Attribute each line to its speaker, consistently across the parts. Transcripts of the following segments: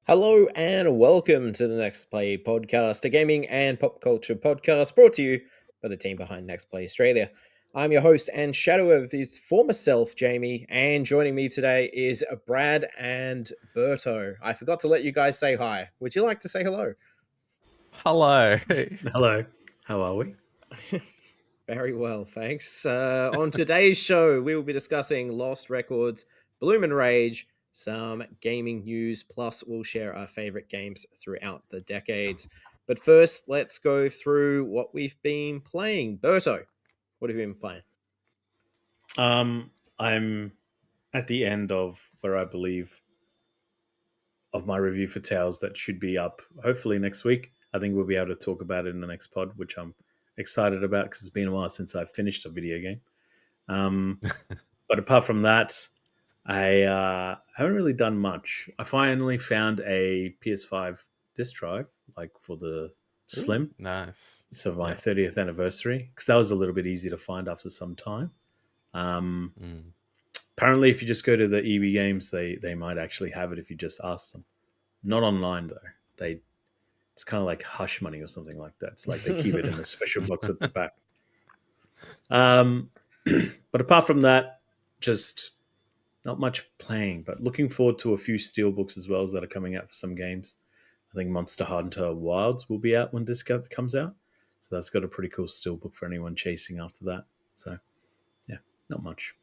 Speaker 1: Hello and welcome to the NextPlay Podcast, a gaming and pop culture podcast brought to you by the team behind NextPlay Australia. I'm your host and shadow of his former self, Jamie, and joining me today is Brad and Berto. I forgot to let you guys say hi. Would you like to say hello?
Speaker 2: Hello.
Speaker 3: Hello. How are we?
Speaker 1: Very well, thanks. On today's show, we will be discussing Lost Records, Bloom and Rage, some gaming news, plus we'll share our favorite games throughout the decades. But first, let's go through what we've been playing. Berto, what have you been playing?
Speaker 3: I'm at the end of where I believe of my review for Tales that should be up hopefully next week. I think we'll be able to talk about it in the next pod, which I'm excited about because it's been a while since I've finished a video game. But apart from that, I haven't really done much. I finally found a PS5 disc drive, like for the Slim.
Speaker 2: Nice.
Speaker 3: So my
Speaker 2: Yeah.
Speaker 3: 30th anniversary, because that was a little bit easy to find after some time. Apparently, if you just go to the EB Games, they might actually have it if you just ask them. Not online though. It's kind of like hush money or something like that. It's like they keep it in a special box at the back. But apart from that, just not much playing. But looking forward to a few steelbooks as well that are coming out for some games. I think Monster Hunter Wilds will be out when this comes out. So that's got a pretty cool steelbook for anyone chasing after that. So yeah, not much.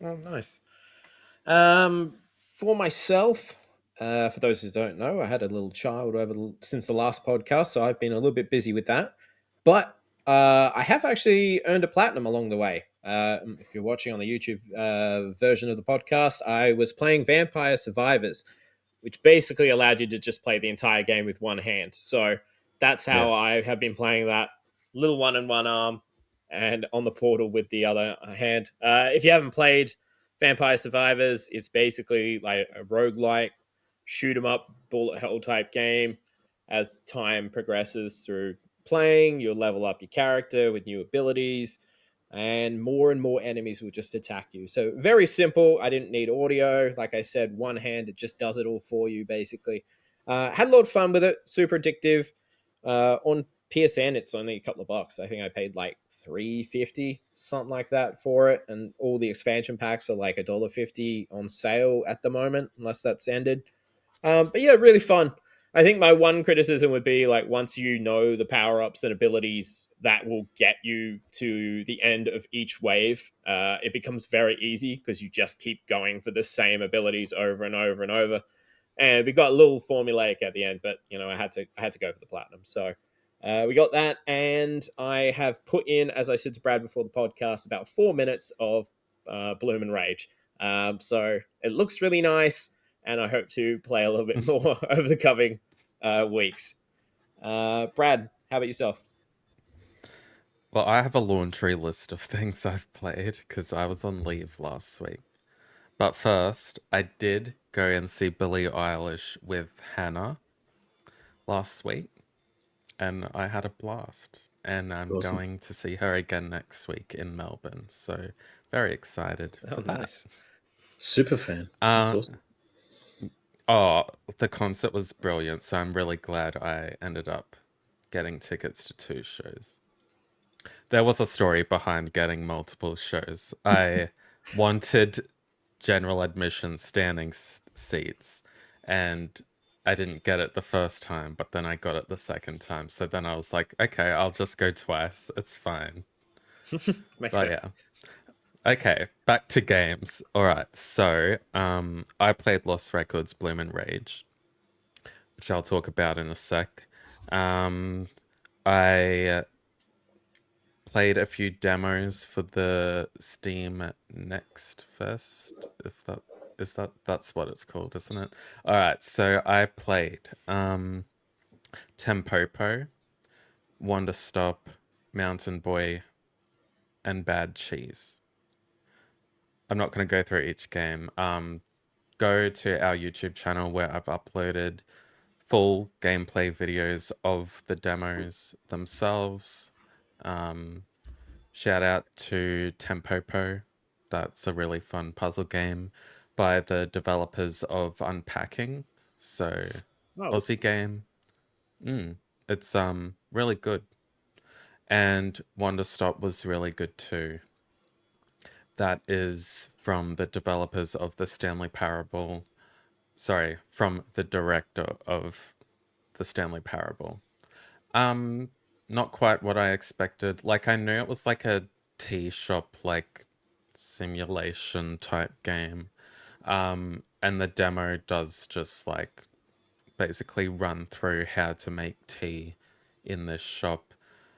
Speaker 1: Oh, nice. For myself, for those who don't know, I had a little child since the last podcast, so I've been a little bit busy with that. But I have actually earned a platinum along the way. If you're watching on the YouTube version of the podcast, I was playing Vampire Survivors, which basically allowed you to just play the entire game with one hand. So that's how I have been playing that. Little one in one arm and on the portal with the other hand. If you haven't played Vampire Survivors, it's basically like a roguelike, shoot 'em up, bullet hell type game. As time progresses through playing, you'll level up your character with new abilities, and more enemies will just attack you. So very simple. I didn't need audio. Like I said, one hand, it just does it all for you, basically. Had a lot of fun with it. Super addictive. On PSN, it's only a couple of bucks. I think I paid like $3.50, something like that for it, and all the expansion packs are like $1.50 on sale at the moment, unless that's ended. But yeah, really fun. I think my one criticism would be like once you know the power ups and abilities that will get you to the end of each wave, it becomes very easy because you just keep going for the same abilities over and over and over. And we got a little formulaic at the end, but you know I had to go for the platinum. So we got that, and I have put in, as I said to Brad before the podcast, about 4 minutes of Bloom and Rage. So it looks really nice, and I hope to play a little bit more over the coming weeks. Brad, how about yourself?
Speaker 2: Well, I have a laundry list of things I've played because I was on leave last week. But first, I did go and see Billie Eilish with Hannah last week, and I had a blast. And I'm
Speaker 3: Awesome.
Speaker 2: going to see her again next week in Melbourne. So, very excited for that.
Speaker 1: Nice.
Speaker 3: Super fan. That's awesome.
Speaker 2: Oh, the concert was brilliant. So, I'm really glad I ended up getting tickets to 2 shows. There was a story behind getting multiple shows. I wanted general admission standing seats, and I didn't get it the first time, but then I got it the second time. So then I was like, okay, I'll just go twice. It's fine.
Speaker 1: Makes
Speaker 2: But
Speaker 1: sense.
Speaker 2: yeah. Okay, back to games. All right, so I played Lost Records, Bloom and Rage, which I'll talk about in a sec. I played a few demos for the Steam Next Fest, if that's what it's called, isn't it? All right, so I played Tempopo, Wonder Stop, Mountain Boy, and Bad Cheese. I'm not going to go through each game. Go to our YouTube channel where I've uploaded full gameplay videos of the demos themselves. Shout out to Tempopo. That's a really fun puzzle game. by the developers of Unpacking. So
Speaker 1: Oh,
Speaker 2: Aussie game. It's really good. And Wonder Stop was really good too. That is from the developers of the Stanley Parable. Sorry, from the director of the Stanley Parable. Not quite what I expected. Like, I knew it was like a tea shop, like simulation type game. And the demo does just like basically run through how to make tea in this shop,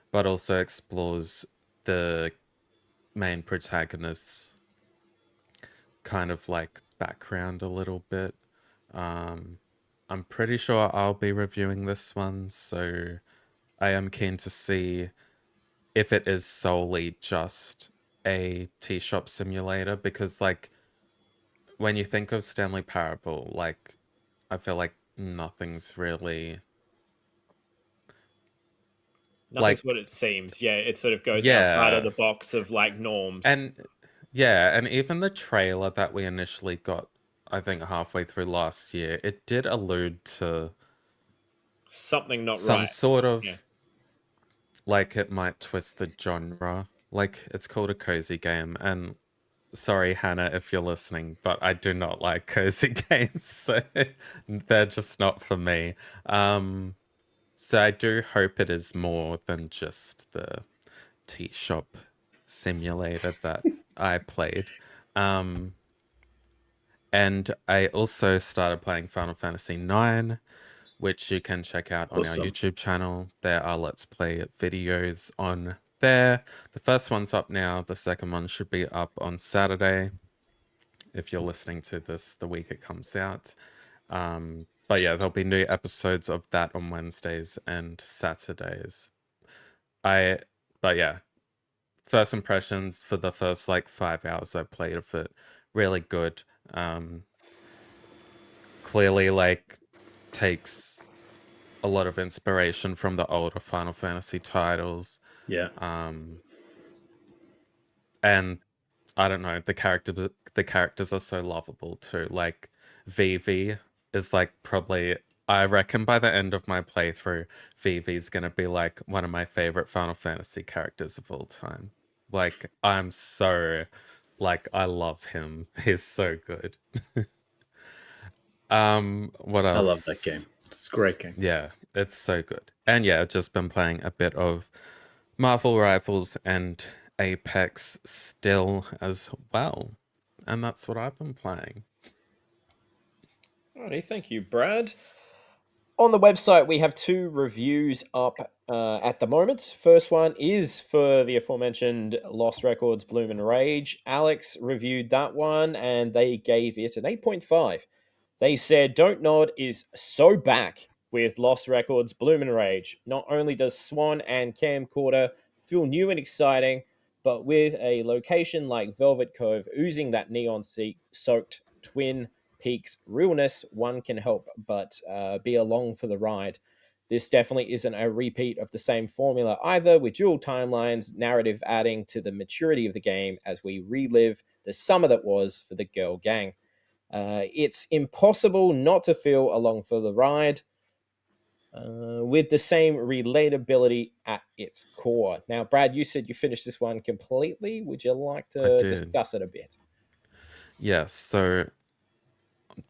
Speaker 2: but also explores the main protagonist's kind of like background a little bit. I'm pretty sure I'll be reviewing this one, so I am keen to see if it is solely just a tea shop simulator, because like when you think of Stanley Parable, like I feel like nothing's really
Speaker 1: nothing's what
Speaker 2: like
Speaker 1: it seems. Yeah, it sort of goes outside of
Speaker 2: yeah.
Speaker 1: the box of like norms.
Speaker 2: And yeah, and even the trailer that we initially got, I think halfway through last year, it did allude to
Speaker 1: Something not
Speaker 2: some
Speaker 1: right.
Speaker 2: sort
Speaker 1: Yeah.
Speaker 2: of like it might twist the genre. Like it's called a cozy game, and sorry Hannah if you're listening, but I do not like cozy games, so they're just not for me. So I do hope it is more than just the tea shop simulator that I played. And I also started playing Final Fantasy IX, which you can check out on our
Speaker 3: Awesome.
Speaker 2: YouTube channel. There are Let's Play videos on there. The first one's up now. The second one should be up on Saturday, if you're listening to this the week it comes out. But yeah, there'll be new episodes of that on Wednesdays and Saturdays. But yeah, first impressions for the first like 5 hours I played of it, really good. Clearly like takes a lot of inspiration from the older Final Fantasy titles.
Speaker 3: Yeah.
Speaker 2: And I don't know, the characters are so lovable too. Like Vivi is like probably, I reckon by the end of my playthrough, Vivi's gonna be like one of my favorite Final Fantasy characters of all time. Like I'm so like I love him. He's so good. What
Speaker 3: I
Speaker 2: else?
Speaker 3: love that game. It's a great game.
Speaker 2: Yeah, it's so good. And yeah, just been playing a bit of Marvel Rivals and Apex still as well. And that's what I've been playing.
Speaker 1: Alrighty, thank you, Brad. On the website, we have 2 reviews up at the moment. First one is for the aforementioned Lost Records Bloom and Rage. Alex reviewed that one and they gave it an 8.5. They said Don't Nod is so back with Lost Records Bloom and Rage. Not only does Swan and Camcorder feel new and exciting, but with a location like Velvet Cove oozing that neon soaked twin Peak's realness, one can help but be along for the ride. This definitely isn't a repeat of the same formula either, with dual timelines, narrative adding to the maturity of the game as we relive the summer that was for the girl gang. It's impossible not to feel along for the ride with the same relatability at its core. Now, Brad, you said you finished this one completely. Would you like
Speaker 2: I
Speaker 1: to
Speaker 2: did.
Speaker 1: discuss it a bit?
Speaker 2: Yes, so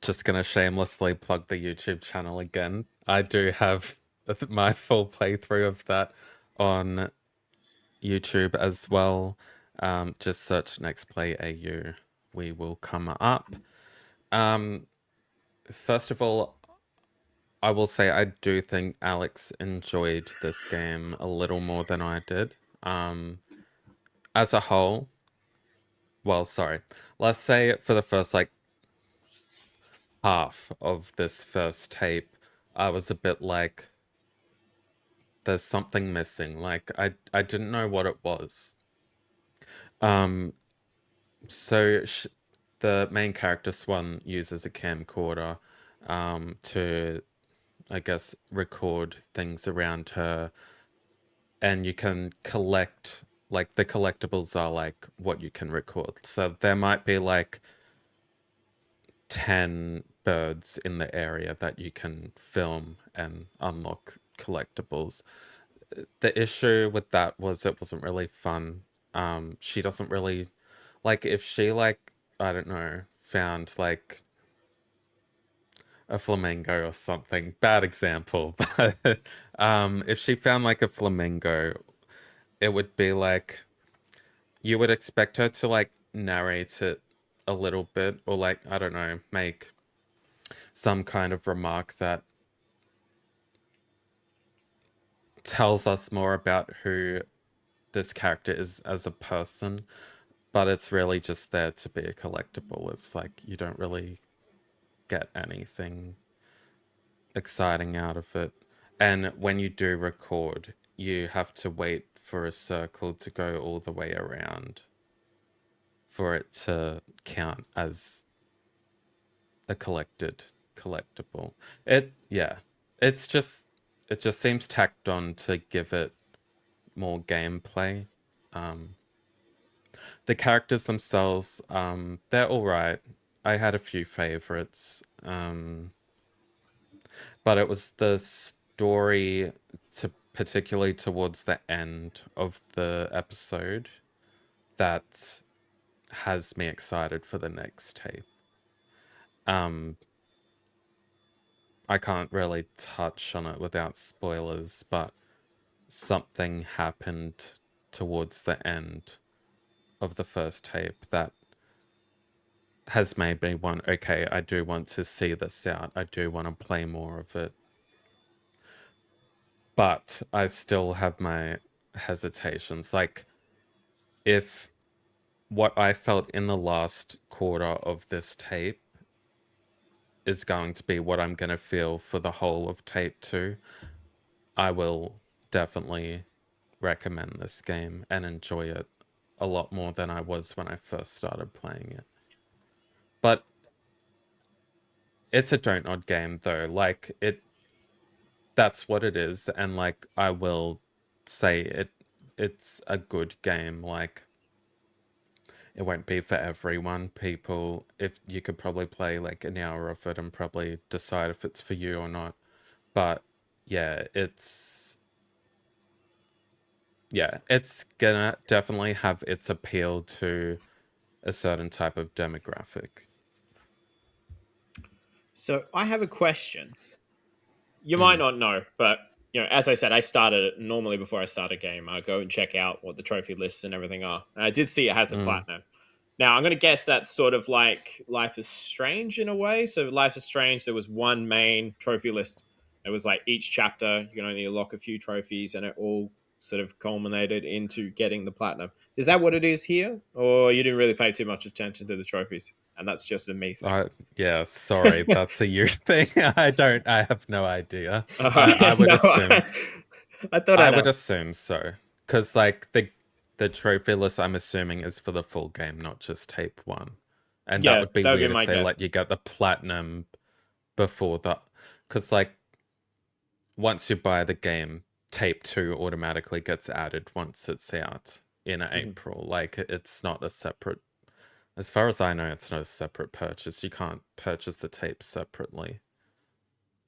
Speaker 2: just gonna shamelessly plug the YouTube channel again. I do have my full playthrough of that on YouTube as well. Just search NextPlay AU. We will come up. First of all, I will say I do think Alex enjoyed this game a little more than I did. As a whole, well, sorry, let's say for the first like half of this first tape, I was a bit like, there's something missing. Like I didn't know what it was. So the main character Swan uses a camcorder to, I guess, record things around her, and you can collect, like the collectibles are like what you can record. So there might be like 10 birds in the area that you can film and unlock collectibles. The issue with that was it wasn't really fun. She doesn't really like if she like I don't know found like a flamingo or something. Bad example, but if she found like a flamingo, it would be like you would expect her to like narrate it a little bit or like I don't know make some kind of remark that tells us more about who this character is as a person, but it's really just there to be a collectible. It's like you don't really get anything exciting out of it. And when you do record, you have to wait for a circle to go all the way around for it to count as a collectible. It just seems tacked on to give it more gameplay. The characters themselves, they're all right. I had a few favorites, but it was the story, particularly towards the end of the episode, that has me excited for the next tape. I can't really touch on it without spoilers, but something happened towards the end of the first tape that has made me want, okay, I do want to see this out. I do want to play more of it. But I still have my hesitations. Like, if what I felt in the last quarter of this tape is going to be what I'm going to feel for the whole of tape 2, I will definitely recommend this game and enjoy it a lot more than I was when I first started playing it. But it's a Don't Nod game though. Like that's what it is, and like I will say it's a good game. Like it won't be for everyone. People, if you could probably play like an hour of it and probably decide if it's for you or not. But yeah, it's gonna definitely have its appeal to a certain type of demographic.
Speaker 1: So I have a question. You might not know, but as I said, I started it normally before I start a game. I go and check out what the trophy lists and everything are. And I did see it has a platinum. Now I'm going to guess that's sort of like Life is Strange in a way. So Life is Strange, there was one main trophy list. It was like each chapter you can only unlock a few trophies, and it all sort of culminated into getting the platinum. Is that what it is here, or you didn't really pay too much attention to the trophies, and that's just a me thing?
Speaker 2: Yeah, sorry, that's a you thing. I have no idea.
Speaker 1: Alright,
Speaker 2: I would
Speaker 1: no,
Speaker 2: assume.
Speaker 1: I thought
Speaker 2: I
Speaker 1: I'd
Speaker 2: would
Speaker 1: ask.
Speaker 2: assume so, because like the trophy list, I'm assuming is for the full game, not just tape 1, and that
Speaker 1: Yeah,
Speaker 2: would be
Speaker 1: that would be
Speaker 2: weird
Speaker 1: my
Speaker 2: if they
Speaker 1: guess.
Speaker 2: let you get the platinum before that, because like once you buy the game, tape 2 automatically gets added once it's out in April. Like it's not a separate. As far as I know, it's not a separate purchase. You can't purchase the tapes separately.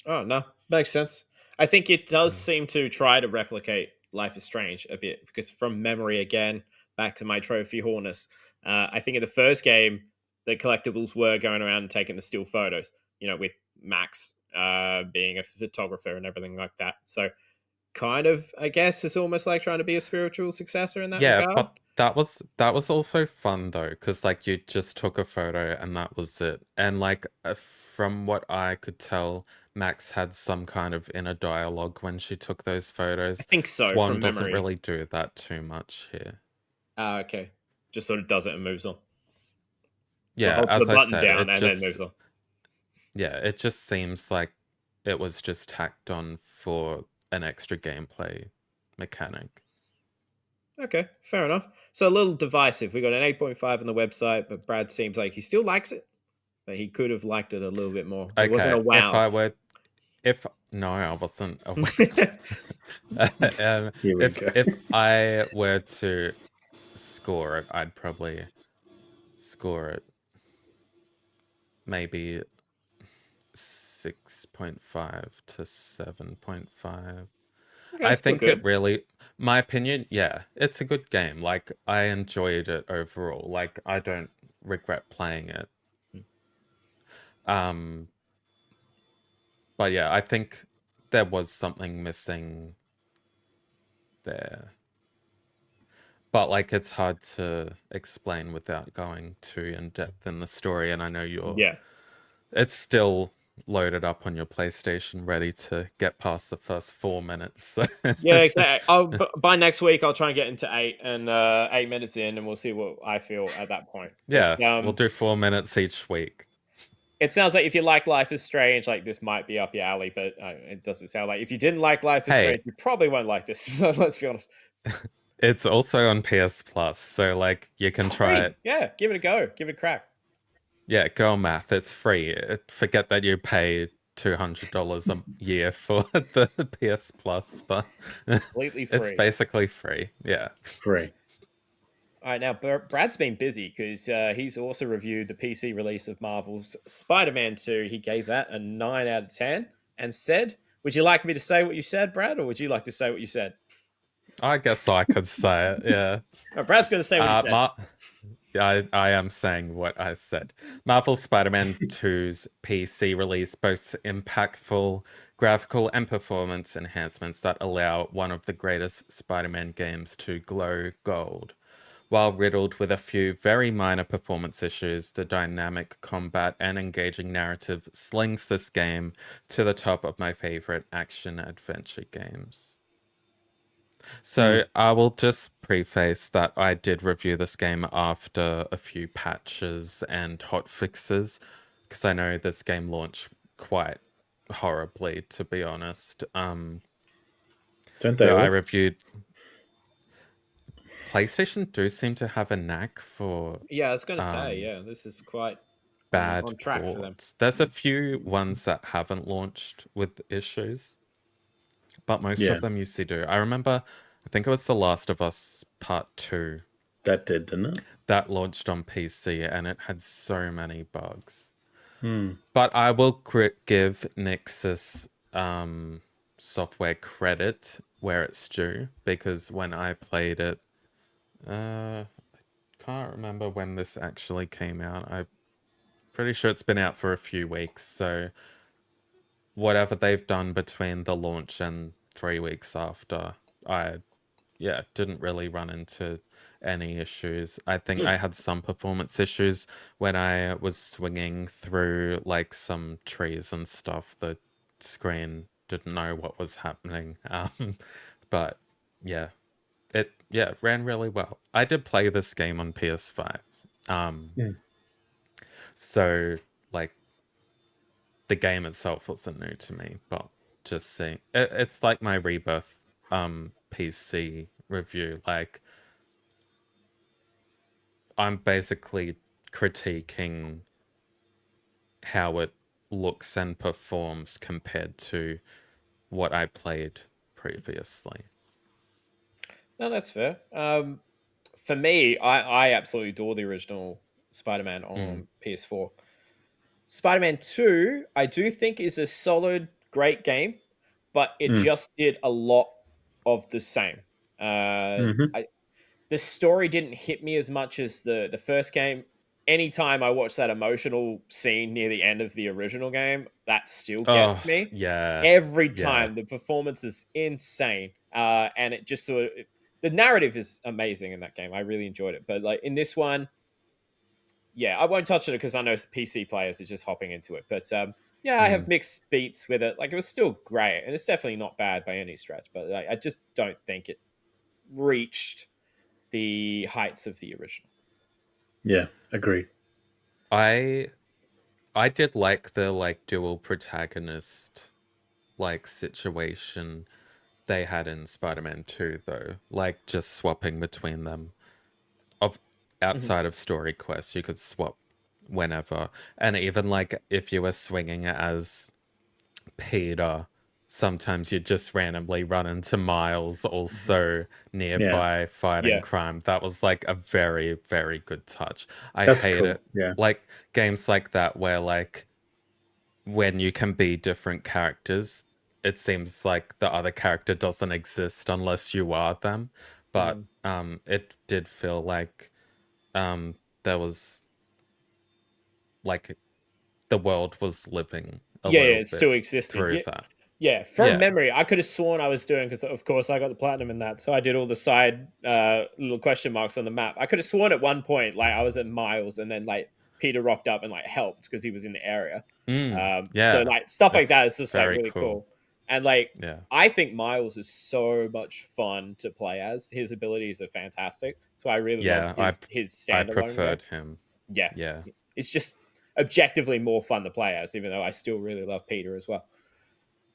Speaker 1: Oh, no, makes sense. I think it does seem to try to replicate Life is Strange a bit, because from memory again, back to my trophy hornets, I think in the first game, the collectibles were going around and taking the still photos, with Max being a photographer and everything like that. So kind of, I guess, it's almost like trying to be a spiritual successor in that
Speaker 2: Yeah,
Speaker 1: regard.
Speaker 2: but that was also fun though, because like you just took a photo and that was it. And like from what I could tell, Max had some kind of inner dialogue when she took those photos.
Speaker 1: I think so,
Speaker 2: Swan
Speaker 1: from
Speaker 2: doesn't
Speaker 1: memory.
Speaker 2: really do that too much here.
Speaker 1: Okay. Just sort of does it and moves on. Or
Speaker 2: Yeah,
Speaker 1: holds the
Speaker 2: as I
Speaker 1: button
Speaker 2: said,
Speaker 1: down and then moves on.
Speaker 2: it just seems like it was just tacked on for an extra gameplay mechanic.
Speaker 1: Okay, fair enough. So a little divisive. We got an 8.5 on the website, but Brad seems like he still likes it, but he could have liked it a little bit more. It wasn't a
Speaker 2: Okay,
Speaker 1: wow.
Speaker 2: no, I wasn't.
Speaker 3: Here we go.
Speaker 2: If I were to score it, I'd probably score it maybe 6.5 to 7.5.
Speaker 1: Okay,
Speaker 2: I
Speaker 1: still
Speaker 2: think it
Speaker 1: good.
Speaker 2: really, my opinion, yeah, it's a good game. Like, I enjoyed it overall. Like, I don't regret playing it. Um, but yeah, I think there was something missing there. But like, it's hard to explain without going too in depth in the story. And I know
Speaker 1: Yeah.
Speaker 2: it's still loaded up on your PlayStation, ready to get past the first 4 minutes. So.
Speaker 1: Yeah, exactly. By next week, I'll try and get into 8 and 8 minutes in, and we'll see what I feel at that point. But
Speaker 2: Yeah, we'll do 4 minutes each week.
Speaker 1: it sounds like if you like Life is Strange, like this might be up your alley. But it doesn't sound like if you didn't like Life is
Speaker 2: Hey,
Speaker 1: Strange, you probably won't like this. So let's be honest.
Speaker 2: it's also on PS Plus, so like you can
Speaker 1: It's
Speaker 2: try
Speaker 1: free.
Speaker 2: it.
Speaker 1: Yeah, give it a go. Give it a crack.
Speaker 2: Yeah, girl math, it's free. Forget that you pay $200 a year for the PS Plus, but
Speaker 1: Completely
Speaker 2: it's
Speaker 1: free.
Speaker 2: basically free. Yeah.
Speaker 3: Free.
Speaker 1: All right, now Brad's been busy because he's also reviewed the PC release of Marvel's Spider-Man 2. He gave that a 9 out of 10 and said, would you like me to say what you said, Brad, or would you like to say what you said?
Speaker 2: I guess I could say it, yeah.
Speaker 1: Brad's going to say what he said.
Speaker 2: I am saying what I said. Marvel Spider-Man 2's PC release boasts impactful graphical and performance enhancements that allow one of the greatest Spider-Man games to glow gold. While riddled with a few very minor performance issues, the dynamic combat and engaging narrative slings this game to the top of my favorite action-adventure games. So I will just preface that I did review this game after a few patches and hot fixes, because I know this game launched quite horribly, to be honest.
Speaker 3: Don't they
Speaker 2: So I
Speaker 3: all?
Speaker 2: reviewed. PlayStation do seem to have a knack for
Speaker 1: Yeah, I was going to say, yeah, this is quite
Speaker 2: bad
Speaker 1: on track for them.
Speaker 2: ports. There's a few ones that haven't launched with issues, but most
Speaker 3: Yeah,
Speaker 2: of them usually do. I remember, I think it was The Last of Us Part 2
Speaker 3: that did, didn't it?
Speaker 2: that launched on PC and it had so many bugs.
Speaker 3: Hmm.
Speaker 2: But I will give Nexus software credit where it's due, because when I played it, I can't remember when this actually came out. I'm pretty sure it's been out for a few weeks. So whatever they've done between the launch and 3 weeks after, I didn't really run into any issues. I think I had some performance issues when I was swinging through like some trees and stuff. The screen didn't know what was happening. But yeah, it ran really well. I did play this game on PS5.
Speaker 3: Yeah.
Speaker 2: So like the game itself wasn't new to me, but just seeing it's like my Rebirth PC review. Like I'm basically critiquing how it looks and performs compared to what I played previously.
Speaker 1: No, that's fair. For me, I absolutely adore the original Spider-Man
Speaker 2: Mm.
Speaker 1: on PS4. Spider-Man 2, I do think is a solid, great game, but it
Speaker 3: Mm.
Speaker 1: just did a lot of the same. Uh,
Speaker 3: Mm-hmm.
Speaker 1: I, the story didn't hit me as much as the first game. Anytime I watch that emotional scene near the end of the original game, that still gets
Speaker 2: Oh
Speaker 1: me.
Speaker 2: yeah,
Speaker 1: Every
Speaker 2: yeah.
Speaker 1: time the performance is insane, and it just sort of the narrative is amazing in that game. I really enjoyed it, but like in this one, yeah, I won't touch it because I know PC players are just hopping into it. But yeah, I have
Speaker 2: Mm.
Speaker 1: mixed beats with it. Like it was still great, and it's definitely not bad by any stretch. But like, I just don't think it reached the heights of the original.
Speaker 3: Yeah, agreed.
Speaker 2: I I did like the like dual protagonist like situation they had in Spider-Man 2 though. Like just swapping between them. Of
Speaker 1: Mhm.
Speaker 2: outside of story quests, you could swap whenever. And even like if you were swinging as Peter, sometimes you just randomly run into Miles also nearby fighting
Speaker 1: Yeah.
Speaker 2: crime. That was like a very, very good touch. I
Speaker 3: That's
Speaker 2: hate
Speaker 3: cool.
Speaker 2: it.
Speaker 3: Yeah.
Speaker 2: Like games like that where like when you can be different characters, it seems like the other character doesn't exist unless you are them. But it did feel like there was like the world was living a
Speaker 1: Yeah,
Speaker 2: little
Speaker 1: it's
Speaker 2: bit
Speaker 1: still existing.
Speaker 2: through
Speaker 1: Yeah,
Speaker 2: that.
Speaker 1: yeah. From
Speaker 2: Yeah.
Speaker 1: memory, I could have sworn I was doing, because of course I got the platinum in that, so I did all the side little question marks on the map. I could have sworn at one point, like I was at Miles, and then like Peter rocked up and like helped because he was in the area. So
Speaker 2: Yeah.
Speaker 1: like stuff like
Speaker 2: It's
Speaker 1: that is just like
Speaker 2: very
Speaker 1: really
Speaker 2: cool.
Speaker 1: cool. And like
Speaker 2: Yeah.
Speaker 1: I think Miles is so much fun to play as. His abilities are fantastic. So I really love
Speaker 2: Yeah,
Speaker 1: his
Speaker 2: I
Speaker 1: standalone game.
Speaker 2: preferred him.
Speaker 1: Yeah.
Speaker 2: Yeah.
Speaker 1: It's just objectively more fun to play as, even though I still really love Peter as well.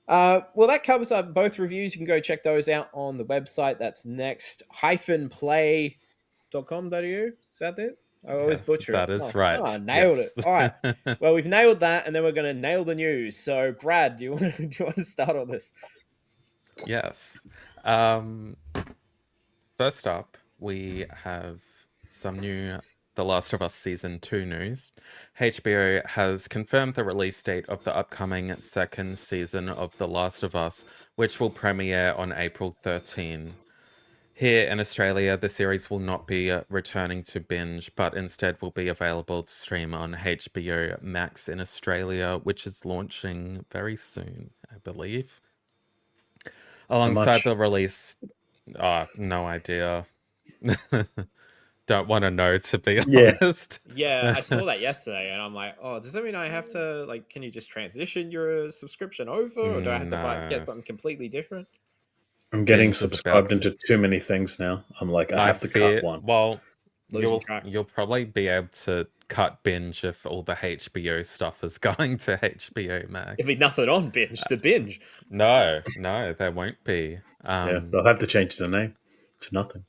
Speaker 1: Well, that covers up both reviews. You can go check those out on the website. That's next-play.com.au. Is that it? I always
Speaker 2: Yeah,
Speaker 1: butcher it.
Speaker 2: that is right.
Speaker 1: Nailed it.
Speaker 2: Yes.
Speaker 1: All right. Well, we've nailed that, and then we're going to nail the news. So, Brad, do you want to start on this?
Speaker 2: Yes. First up, we have some new The Last of Us Season 2 news. HBO has confirmed the release date of the upcoming second season of The Last of Us, which will premiere on April 13. Here in Australia, the series will not be returning to binge, but instead will be available to stream on HBO Max in Australia, which is launching very soon, I believe.
Speaker 3: How
Speaker 2: Alongside
Speaker 3: much?
Speaker 2: the release, no idea. Don't want to know, to be
Speaker 3: Yeah.
Speaker 2: honest.
Speaker 1: Yeah, I saw that yesterday, and I'm like, oh, does that mean I have to, like, can you just transition your subscription over, or do I have to get
Speaker 2: No,
Speaker 1: something completely different?
Speaker 3: I'm getting
Speaker 2: binge is about
Speaker 3: subscribed
Speaker 2: to.
Speaker 3: into too many things now. I'm like, I
Speaker 2: I
Speaker 3: have to cut
Speaker 2: fear.
Speaker 3: one.
Speaker 2: Well,
Speaker 1: Losing track.
Speaker 2: you'll probably be able to cut binge if all the HBO stuff is going to HBO
Speaker 1: If there's
Speaker 2: Max.
Speaker 1: nothing on binge, the binge.
Speaker 2: No, there won't be.
Speaker 3: Yeah, they'll have to change the name to nothing.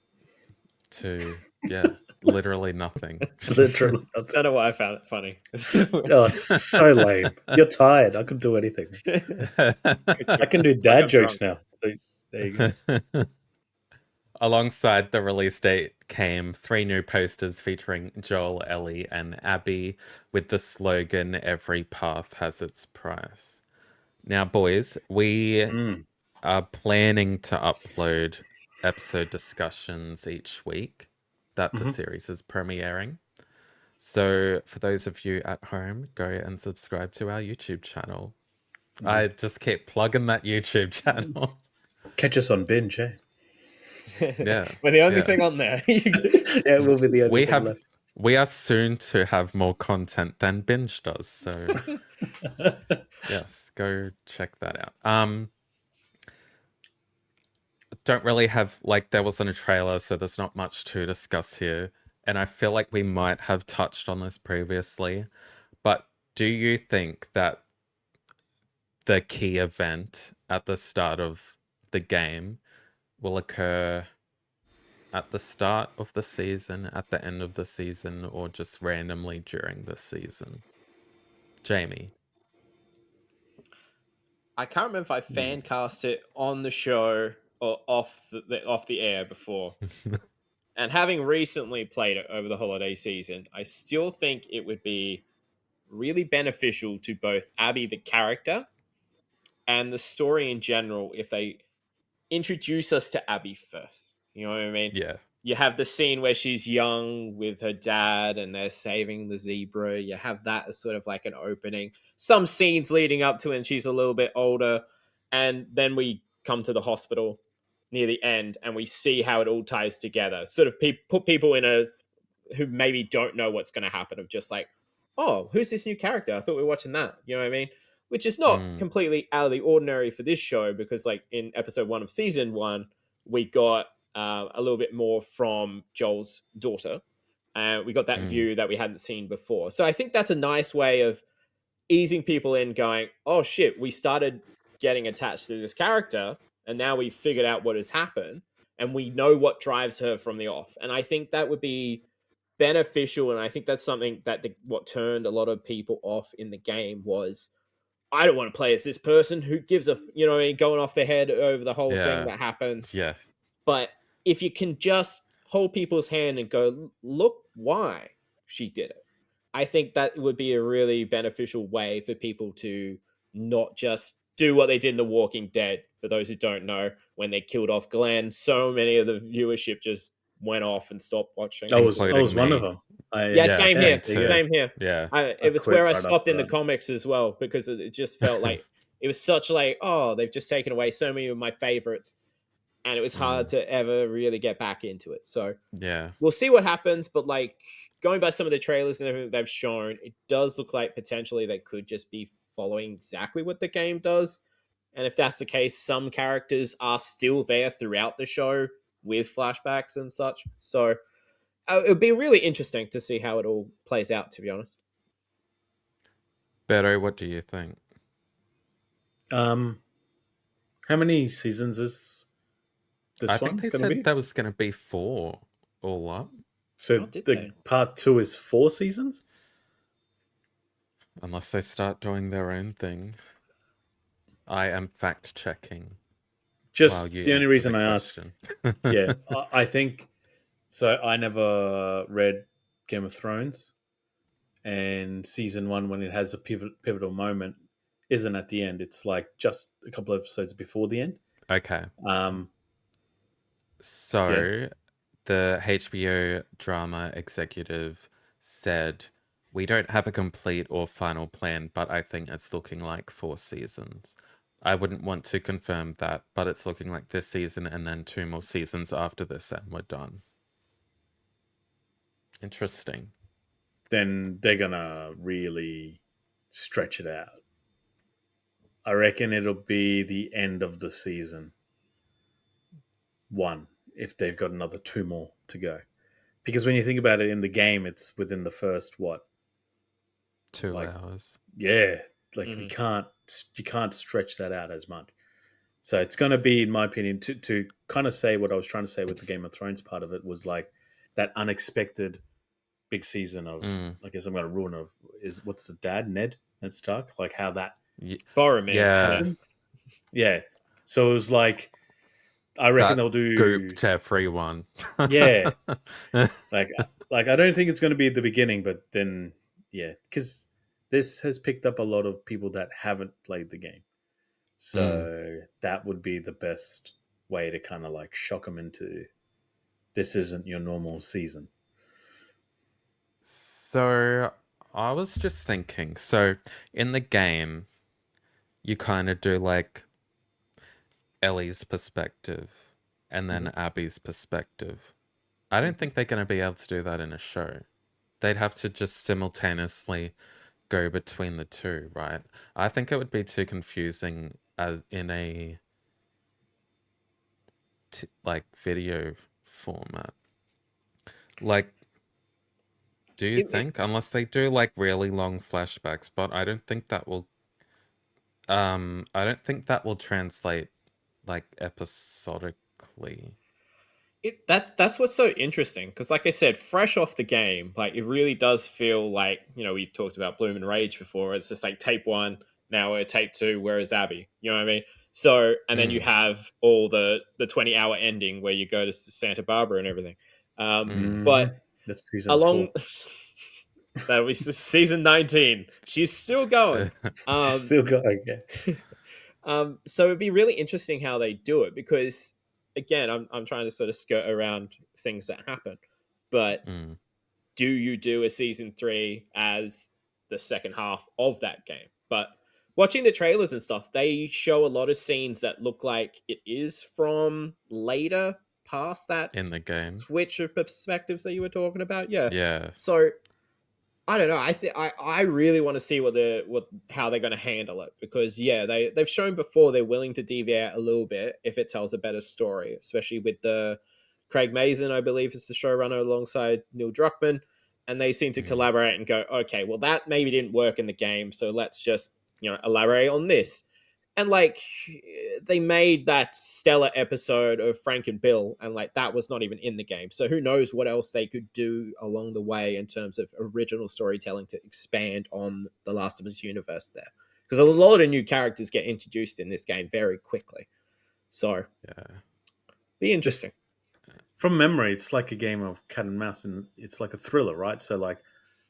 Speaker 2: To yeah, literally nothing.
Speaker 3: Literally nothing.
Speaker 1: Don't know why I found it funny.
Speaker 3: Oh, it's so lame. You're tired. I can do anything. I can do
Speaker 1: It's like
Speaker 3: dad
Speaker 1: I'm
Speaker 3: jokes
Speaker 1: drunk.
Speaker 3: now. So there you go.
Speaker 2: Alongside the release date came 3 new posters featuring Joel, Ellie, and Abby with the slogan "Every path has its price." Now, boys, we
Speaker 3: Mm.
Speaker 2: are planning to upload episode discussions each week that the
Speaker 3: Mhm.
Speaker 2: series is premiering. So, for those of you at home, go and subscribe to our YouTube channel. I just keep plugging that YouTube channel.
Speaker 3: Catch us on binge, eh?
Speaker 2: Yeah,
Speaker 1: We're the only
Speaker 2: yeah.
Speaker 1: thing on there.
Speaker 3: Yeah, we'll be the only thing left.
Speaker 2: We are soon to have more content than binge does. So yes, go check that out. Don't really have, like, there wasn't a trailer, so there's not much to discuss here. And I feel like we might have touched on this previously, but do you think that the key event at the start of the game will occur at the start of the season, at the end of the season, or just randomly during the season? Jamie.
Speaker 1: I can't remember if I fan cast it on the show or off the air before. And having recently played it over the holiday season, I still think it would be really beneficial to both Abby the character and the story in general if they introduce us to Abby first. You know what I mean?
Speaker 2: Yeah.
Speaker 1: You have the scene where she's young with her dad and they're saving the zebra. You have that as sort of like an opening. Some scenes leading up to it, and she's a little bit older. And then we come to the hospital near the end and we see how it all ties together. Sort of put people in a who maybe don't know what's going to happen, of just like, oh, who's this new character? I thought we were watching that. You know what I mean? Which is not
Speaker 2: Mm,
Speaker 1: completely out of the ordinary for this show, because like in episode 1 of season 1, we got a little bit more from Joel's daughter. We got that
Speaker 2: mm,
Speaker 1: view that we hadn't seen before. So I think that's a nice way of easing people in, going, oh shit, we started getting attached to this character and now we figured out what has happened and we know what drives her from the off. And I think that would be beneficial. And I think that's something that what turned a lot of people off in the game was I don't want to play as this person who gives a, going off their head over the whole thing
Speaker 2: Yeah.
Speaker 1: that happened.
Speaker 2: Yeah.
Speaker 1: But if you can just hold people's hand and go, look why she did it, I think that would be a really beneficial way for people to not just do what they did in The Walking Dead. For those who don't know, when they killed off Glenn, so many of the viewership just went off and stopped watching.
Speaker 3: I was
Speaker 2: Including
Speaker 3: one of
Speaker 2: me.
Speaker 3: them.
Speaker 1: Same
Speaker 2: me
Speaker 1: here.
Speaker 2: too.
Speaker 1: Same here.
Speaker 2: Yeah.
Speaker 1: It was
Speaker 3: quit
Speaker 1: where I
Speaker 3: right
Speaker 1: stopped
Speaker 3: after
Speaker 1: in the
Speaker 3: that.
Speaker 1: comics as well, because it just felt like it was such like, oh, they've just taken away so many of my favorites, and it was hard to ever really get back into it. So
Speaker 2: Yeah.
Speaker 1: we'll see what happens. But like going by some of the trailers and everything they've shown, it does look like potentially they could just be following exactly what the game does. And if that's the case, some characters are still there throughout the show with flashbacks and such. So it would be really interesting to see how it all plays out, to be honest.
Speaker 2: Berto, what do you think?
Speaker 3: How many seasons is this
Speaker 2: I
Speaker 3: one
Speaker 2: think they
Speaker 3: going to
Speaker 2: said
Speaker 3: be?
Speaker 2: there was going to be 4 all up.
Speaker 3: So
Speaker 1: did
Speaker 3: the
Speaker 1: they?
Speaker 3: part 2 is 4 seasons?
Speaker 2: Unless they start doing their own thing. I am fact checking.
Speaker 3: Just
Speaker 2: You
Speaker 3: the only
Speaker 2: answer
Speaker 3: reason
Speaker 2: the
Speaker 3: I ask,
Speaker 2: question.
Speaker 3: yeah, I think so. I never read Game of Thrones, and season 1, when it has a pivotal moment, isn't at the end. It's like just a couple of episodes before the end.
Speaker 2: Okay.
Speaker 3: Um,
Speaker 2: So the HBO drama executive said, "We don't have a complete or final plan, but I think it's looking like 4 seasons. I wouldn't want to confirm that, but it's looking like this season and then 2 more seasons after this and we're done." Interesting.
Speaker 3: then they're gonna really stretch it out. I reckon it'll be the end of the season 1 if they've got another 2 more to go. Because when you think about it, in the game, it's within the first
Speaker 2: 2
Speaker 3: like
Speaker 2: hours.
Speaker 3: yeah, like you can't stretch that out as much. So it's going to be, in my opinion, to kind of say what I was trying to say with the Game of Thrones part of it, was like that unexpected big season of, I guess I'm going to ruin of, is what's the dad, Ned Stark, like how that
Speaker 1: Boromir.
Speaker 2: Yeah.
Speaker 3: happened. Yeah. So it was like, I reckon
Speaker 2: That
Speaker 3: they'll do
Speaker 2: gooped everyone.
Speaker 3: Yeah. like I don't think it's going to be at the beginning, but then because this has picked up a lot of people that haven't played the game, so that would be the best way to kind of like shock them into, this isn't your normal season.
Speaker 2: So I was just thinking, so in the game, you kind of do like Ellie's perspective and then Abby's perspective. I don't think they're going to be able to do that in a show. They'd have to just simultaneously go between the two, right? I think it would be too confusing as in a like video format. Like, do you think? Unless they do like really long flashbacks, but I don't think that will translate like episodically.
Speaker 1: That's what's so interesting, because like I said, fresh off the game, like it really does feel like, we talked about Bloom and Rage before. It's just like tape 1, now we're tape 2, where is Abby? You know what I mean? So, and then you have all the 20-hour ending where you go to Santa Barbara and everything. But
Speaker 3: that's season
Speaker 1: along
Speaker 3: 4.
Speaker 1: that was season 19. She's still going.
Speaker 3: She's still going.
Speaker 1: So it'd be really interesting how they do it, because again, I'm trying to sort of skirt around things that happen, but do you do a season 3 as the second half of that game? But watching the trailers and stuff, they show a lot of scenes that look like it is from later past that
Speaker 2: in the game.
Speaker 1: switch of perspectives that you were talking about.
Speaker 2: Yeah.
Speaker 1: So I don't know. I really want to see how they're going to handle it, because they've shown before they're willing to deviate a little bit if it tells a better story, especially with the Craig Mazin, I believe, is the showrunner alongside Neil Druckmann, and they seem to collaborate and go, okay, well that maybe didn't work in the game, so let's just elaborate on this. And like they made that stellar episode of Frank and Bill, and like that was not even in the game. So who knows what else they could do along the way in terms of original storytelling to expand on the Last of Us universe there. because a lot of new characters get introduced in this game very quickly. So
Speaker 2: Yeah.
Speaker 1: be interesting.
Speaker 3: From memory, it's like a game of cat and mouse, and it's like a thriller, right? So like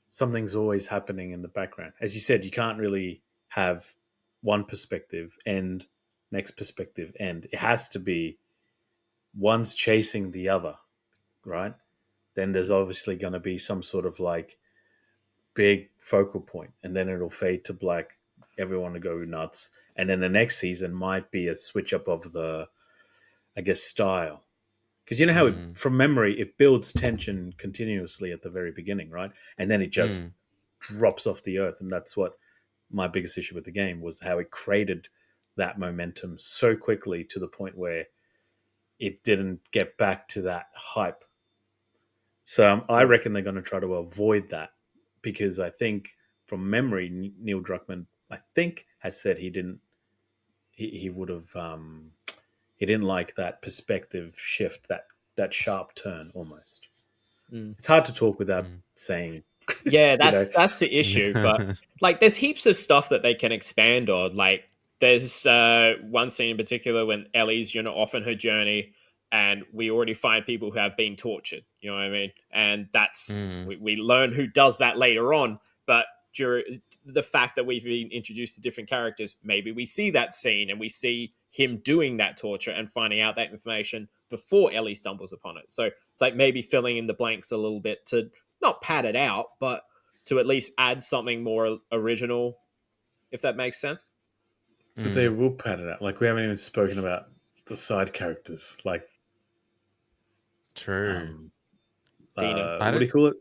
Speaker 3: something's always happening in the background. As you said, you can't really have one perspective end, next perspective end. It has to be one's chasing the other, right? Then there's obviously going to be some sort of like big focal point, and then it'll fade to black. Everyone will go nuts, and then the next season might be a switch up of the, I guess, style. Because you know how, from memory, it builds tension continuously at the very beginning, right? And then it just drops off the earth, and that's what my biggest issue with the game was, how it created that momentum so quickly to the point where it didn't get back to that hype. So I reckon they're going to try to avoid that, because I think from memory, Neil Druckmann, I think, has said he didn't, he would have, he didn't like that perspective shift, that sharp turn almost. It's hard to talk without saying.
Speaker 1: Yeah,
Speaker 3: you know,
Speaker 1: that's the issue. But like, there's heaps of stuff that they can expand on. Like, there's one scene in particular when Ellie's, off on her journey, and we already find people who have been tortured. You know what I mean? And that's we learn who does that later on. But during the fact that we've been introduced to different characters, maybe we see that scene and we see him doing that torture and finding out that information before Ellie stumbles upon it. So it's like maybe filling in the blanks a little bit to not pad it out, but to at least add something more original, if that makes sense.
Speaker 3: But they will pad it out. Like, we haven't even spoken about the side characters. Like,
Speaker 2: True.
Speaker 1: Dina.
Speaker 3: What do you call it?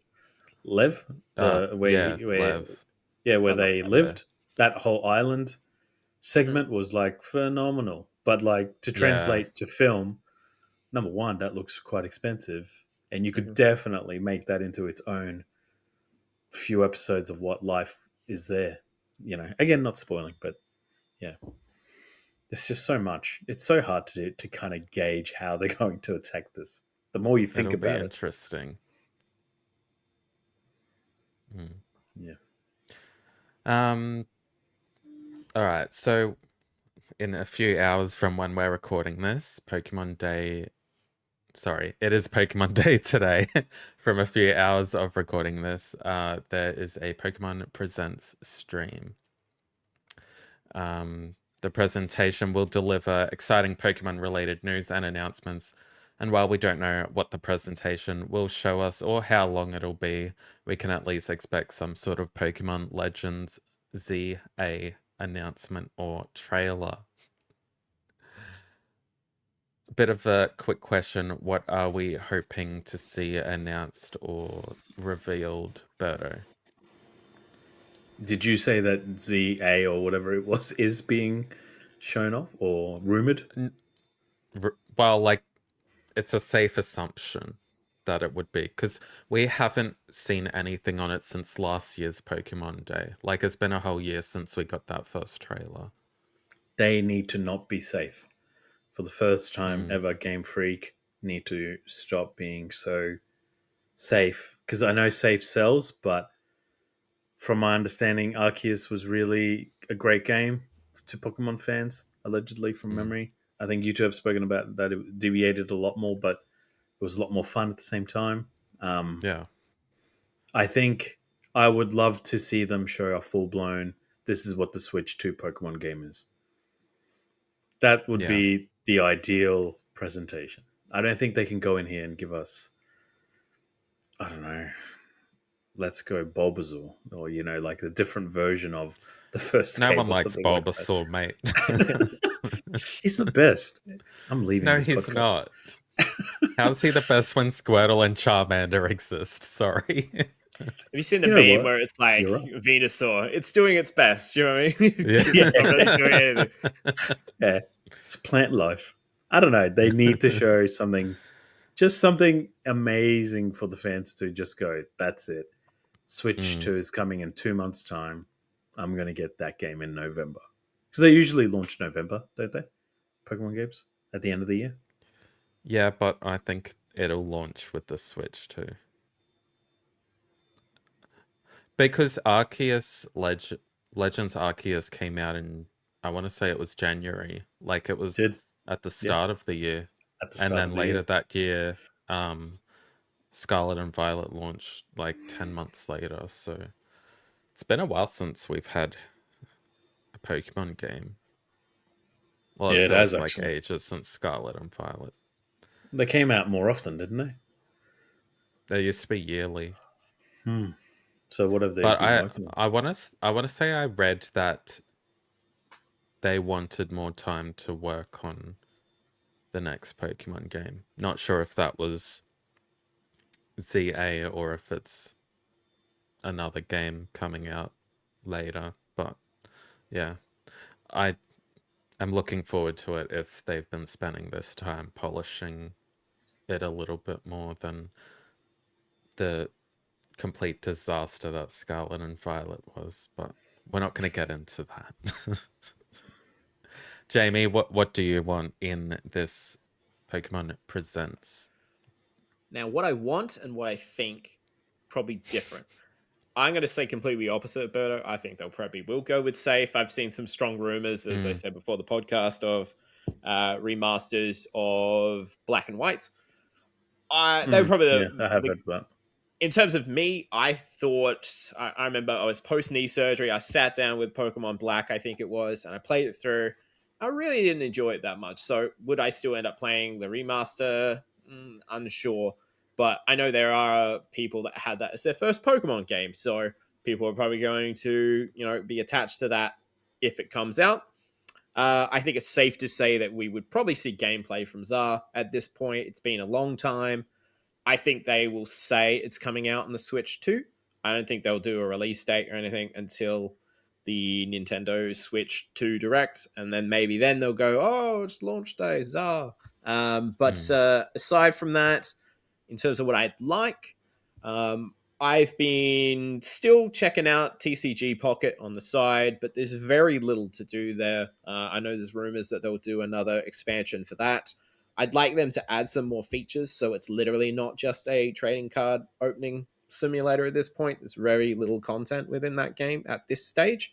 Speaker 3: Lev?
Speaker 2: Lev.
Speaker 3: Where they lived. That whole island segment was like phenomenal. But like, to translate to film, number one, that looks quite expensive. And you could definitely make that into its own few episodes of what life is there. Again, not spoiling, but yeah. There's just so much. It's so hard to kind of gauge how they're going to attack this. The more you think about it.
Speaker 2: Interesting.
Speaker 3: Yeah.
Speaker 2: All right. So, in a few hours from when we're recording this, Pokemon Day. Sorry, it is Pokemon Day today. From a few hours of recording this, there is a Pokemon Presents stream. The presentation will deliver exciting Pokemon-related news and announcements. And while we don't know what the presentation will show us or how long it'll be, we can at least expect some sort of Pokemon Legends ZA announcement or trailer. Bit of a quick question. What are we hoping to see announced or revealed, Berto?
Speaker 3: Did you say that ZA or whatever it was is being shown off or rumored?
Speaker 2: Well, like, it's a safe assumption that it would be, because we haven't seen anything on it since last year's Pokemon Day. Like, it's been a whole year since we got that first trailer.
Speaker 3: They need to not be safe. For the first time ever, Game Freak need to stop being so safe. Because I know safe sells, but from my understanding, Arceus was really a great game to Pokemon fans, allegedly, from memory. I think you two have spoken about that. It deviated a lot more, but it was a lot more fun at the same time.
Speaker 2: Yeah.
Speaker 3: I think I would love to see them show a full-blown, this is what the Switch 2 Pokemon game is. That would be the ideal presentation. I don't think they can go in here and give us, I don't know, let's go Bulbasaur, or like a different version of the first.
Speaker 2: No
Speaker 3: game
Speaker 2: one
Speaker 3: or
Speaker 2: likes
Speaker 3: something
Speaker 2: Bulbasaur, mate.
Speaker 3: He's the best. I'm leaving.
Speaker 2: No,
Speaker 3: this
Speaker 2: he's
Speaker 3: podcast.
Speaker 2: not. How's he the best when Squirtle and Charmander exist? Sorry.
Speaker 1: Have you seen the
Speaker 3: You know
Speaker 1: meme
Speaker 3: what?
Speaker 1: where it's like
Speaker 3: You're right.
Speaker 1: Venusaur? It's doing its best. You know what I mean?
Speaker 2: Yeah.
Speaker 1: It's not really doing anything.
Speaker 3: Yeah, it's plant life. I don't know. They need to show something, just something amazing for the fans to just go, that's it. Switch 2 is coming in 2 months' time. I'm going to get that game in November. Because they usually launch November, don't they? Pokemon games at the end of the year.
Speaker 2: Yeah, but I think it'll launch with the Switch too. Because Arceus Legends Arceus came out in, I want to say it was January. Like it was
Speaker 3: Did
Speaker 2: at the
Speaker 3: yeah
Speaker 2: start of the year.
Speaker 3: at the
Speaker 2: And
Speaker 3: start
Speaker 2: then
Speaker 3: of the
Speaker 2: later
Speaker 3: year.
Speaker 2: that year, Scarlet and Violet launched like 10 months later. So it's been a while since we've had a Pokemon game. Well, it
Speaker 3: Yeah, it has
Speaker 2: feels like
Speaker 3: actually.
Speaker 2: ages since Scarlet and Violet.
Speaker 3: They came out more often, didn't they?
Speaker 2: They used to be yearly.
Speaker 3: So what have they
Speaker 2: But
Speaker 3: been working on?
Speaker 2: I want to say I read that they wanted more time to work on the next Pokemon game. Not sure if that was ZA or if it's another game coming out later, but yeah, I am looking forward to it if they've been spending this time polishing it a little bit more than the complete disaster that Scarlet and Violet was, but we're not going to get into that. Jamie, what do you want in this Pokemon Presents?
Speaker 1: Now, what I want and what I think probably different. I'm going to say completely opposite, Berto. I think they'll probably will go with safe. I've seen some strong rumors, as I said before the podcast, of remasters of Black and White. They were probably
Speaker 3: Yeah, I have
Speaker 1: the
Speaker 3: heard that.
Speaker 1: in terms of me, I thought I remember I was post knee surgery. I sat down with Pokemon Black, I think it was, and I played it through. I really didn't enjoy it that much. So would I still end up playing the remaster? Unsure. But I know there are people that had that as their first Pokemon game. So people are probably going to, be attached to that if it comes out. I think it's safe to say that we would probably see gameplay from Zar at this point. It's been a long time. I think they will say it's coming out on the Switch too. I don't think they'll do a release date or anything until the Nintendo Switch 2 Direct, and then maybe then they'll go, "Oh, it's launch day, Zah." But aside from that, in terms of what I'd like, I've been still checking out TCG Pocket on the side, but there's very little to do there. I know there's rumors that they'll do another expansion for that. I'd like them to add some more features so it's literally not just a trading card opening simulator at this point. There's very little content within that game at this stage.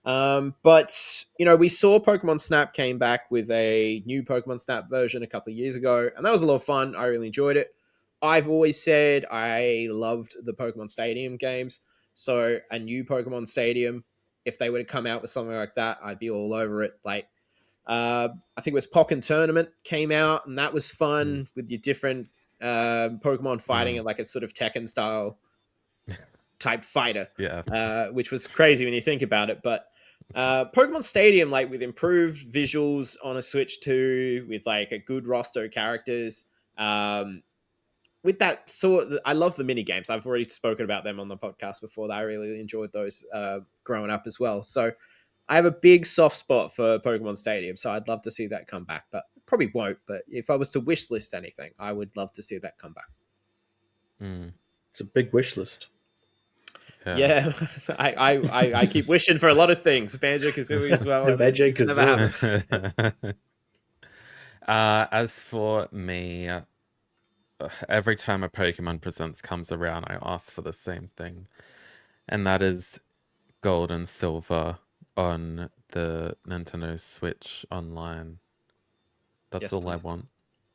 Speaker 1: But we saw Pokemon Snap came back with a new Pokemon Snap version a couple of years ago, and that was a lot of fun. I really enjoyed it. I've always said I loved the Pokemon Stadium games, so a new Pokemon Stadium, if they were to come out with something like that, I'd be all over it. I think it was Pokken Tournament came out, and that was fun with your different Pokemon fighting in like a sort of Tekken style type fighter,
Speaker 2: Yeah.
Speaker 1: which was crazy when you think about it. But Pokemon Stadium, like with improved visuals on a Switch 2, with like a good roster of characters, with that I love the mini games. I've already spoken about them on the podcast before. That I really enjoyed those growing up as well. So I have a big soft spot for Pokemon Stadium, so I'd love to see that come back, but probably won't. But if I was to wish list anything, I would love to see that come back.
Speaker 3: It's a big wish list.
Speaker 1: Yeah, I keep wishing for a lot of things. Banjo-Kazooie as well. It's never happened.
Speaker 2: As for me, every time a Pokemon Presents comes around, I ask for the same thing, and that is Gold and Silver on the Nintendo Switch Online. That's
Speaker 1: Yes,
Speaker 2: all
Speaker 1: please.
Speaker 2: I want.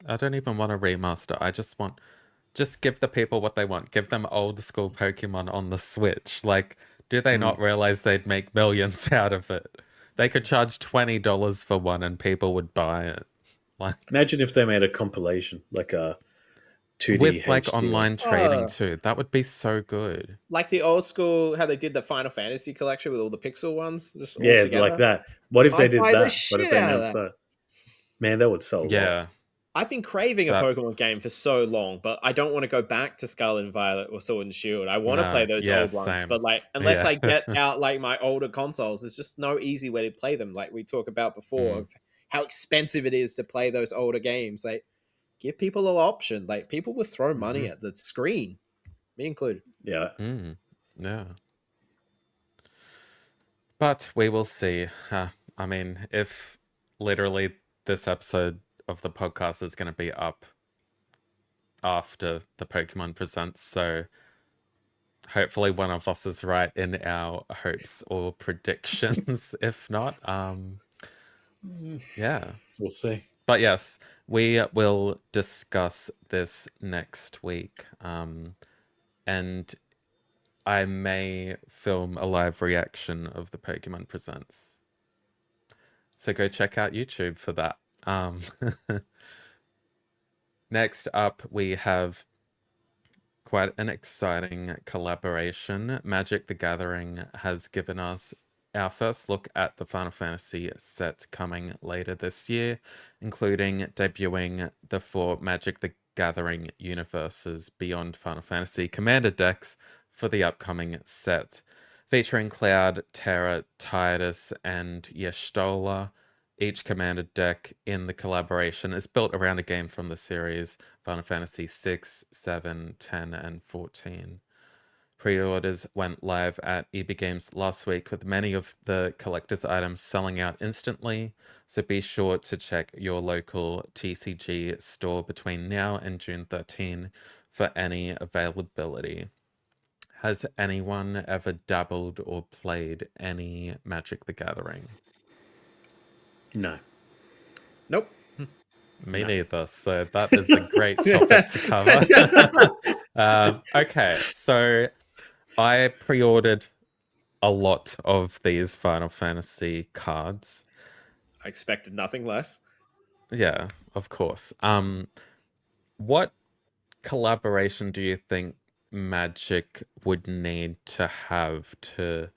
Speaker 2: I don't even want a remaster. I just give the people what they want. Give them old school Pokemon on the Switch. Like, do they not realize they'd make millions out of it? They could charge $20 for one and people would buy it. Like,
Speaker 3: Imagine if they made a compilation, like a 2D
Speaker 2: with like
Speaker 3: HD.
Speaker 2: online trading too. That would be so good.
Speaker 1: Like the old school, how they did the Final Fantasy collection with all the pixel ones, just all
Speaker 3: Yeah,
Speaker 1: together.
Speaker 3: like that. What if they
Speaker 1: I'd
Speaker 3: did
Speaker 1: buy the
Speaker 3: that? What if
Speaker 1: shit
Speaker 3: they
Speaker 1: out of
Speaker 3: announced
Speaker 1: that.
Speaker 3: that? Man, that would sell a lot.
Speaker 2: Yeah.
Speaker 1: I've been craving a
Speaker 2: That-
Speaker 1: Pokemon game for so long, but I don't want to go back to Scarlet and Violet or Sword and Shield. I want to play those
Speaker 2: yeah,
Speaker 1: old ones,
Speaker 2: same.
Speaker 1: but unless
Speaker 2: Yeah.
Speaker 1: I get out like my older consoles, there's just no easy way to play them. Like we talked about before, of how expensive it is to play those older games. Like, give people an option. Like people would throw money at the screen, me included.
Speaker 3: Yeah.
Speaker 2: Yeah. But we will see. I mean, if literally this episode of the podcast is going to be up after the Pokemon Presents, so Hopefully one of us is right in our hopes or predictions. If not, yeah.
Speaker 3: We'll see.
Speaker 2: But yes, we will discuss this next week. And I may film a live reaction of the Pokemon Presents. So go check out YouTube for that. Next up, we have quite an exciting collaboration. Magic the Gathering has given us our first look at the Final Fantasy set coming later this year, including debuting the 4 Magic the Gathering universes beyond Final Fantasy Commander decks for the upcoming set, featuring Cloud, Terra, Tidus, and Yestola. Each Commander deck in the collaboration is built around a game from the series Final Fantasy 6, 7, 10, and 14. Pre-orders went live at EB Games last week, with many of the collector's items selling out instantly, so be sure to check your local TCG store between now and June 13 for any availability. Has anyone ever dabbled or played any Magic the Gathering?
Speaker 3: No.
Speaker 1: Nope.
Speaker 2: Me
Speaker 3: No.
Speaker 2: neither. So that is a great topic to cover. Okay, so I pre-ordered a lot of these Final Fantasy cards.
Speaker 1: I expected nothing less.
Speaker 2: Yeah, of course. What collaboration do you think Magic would need to have to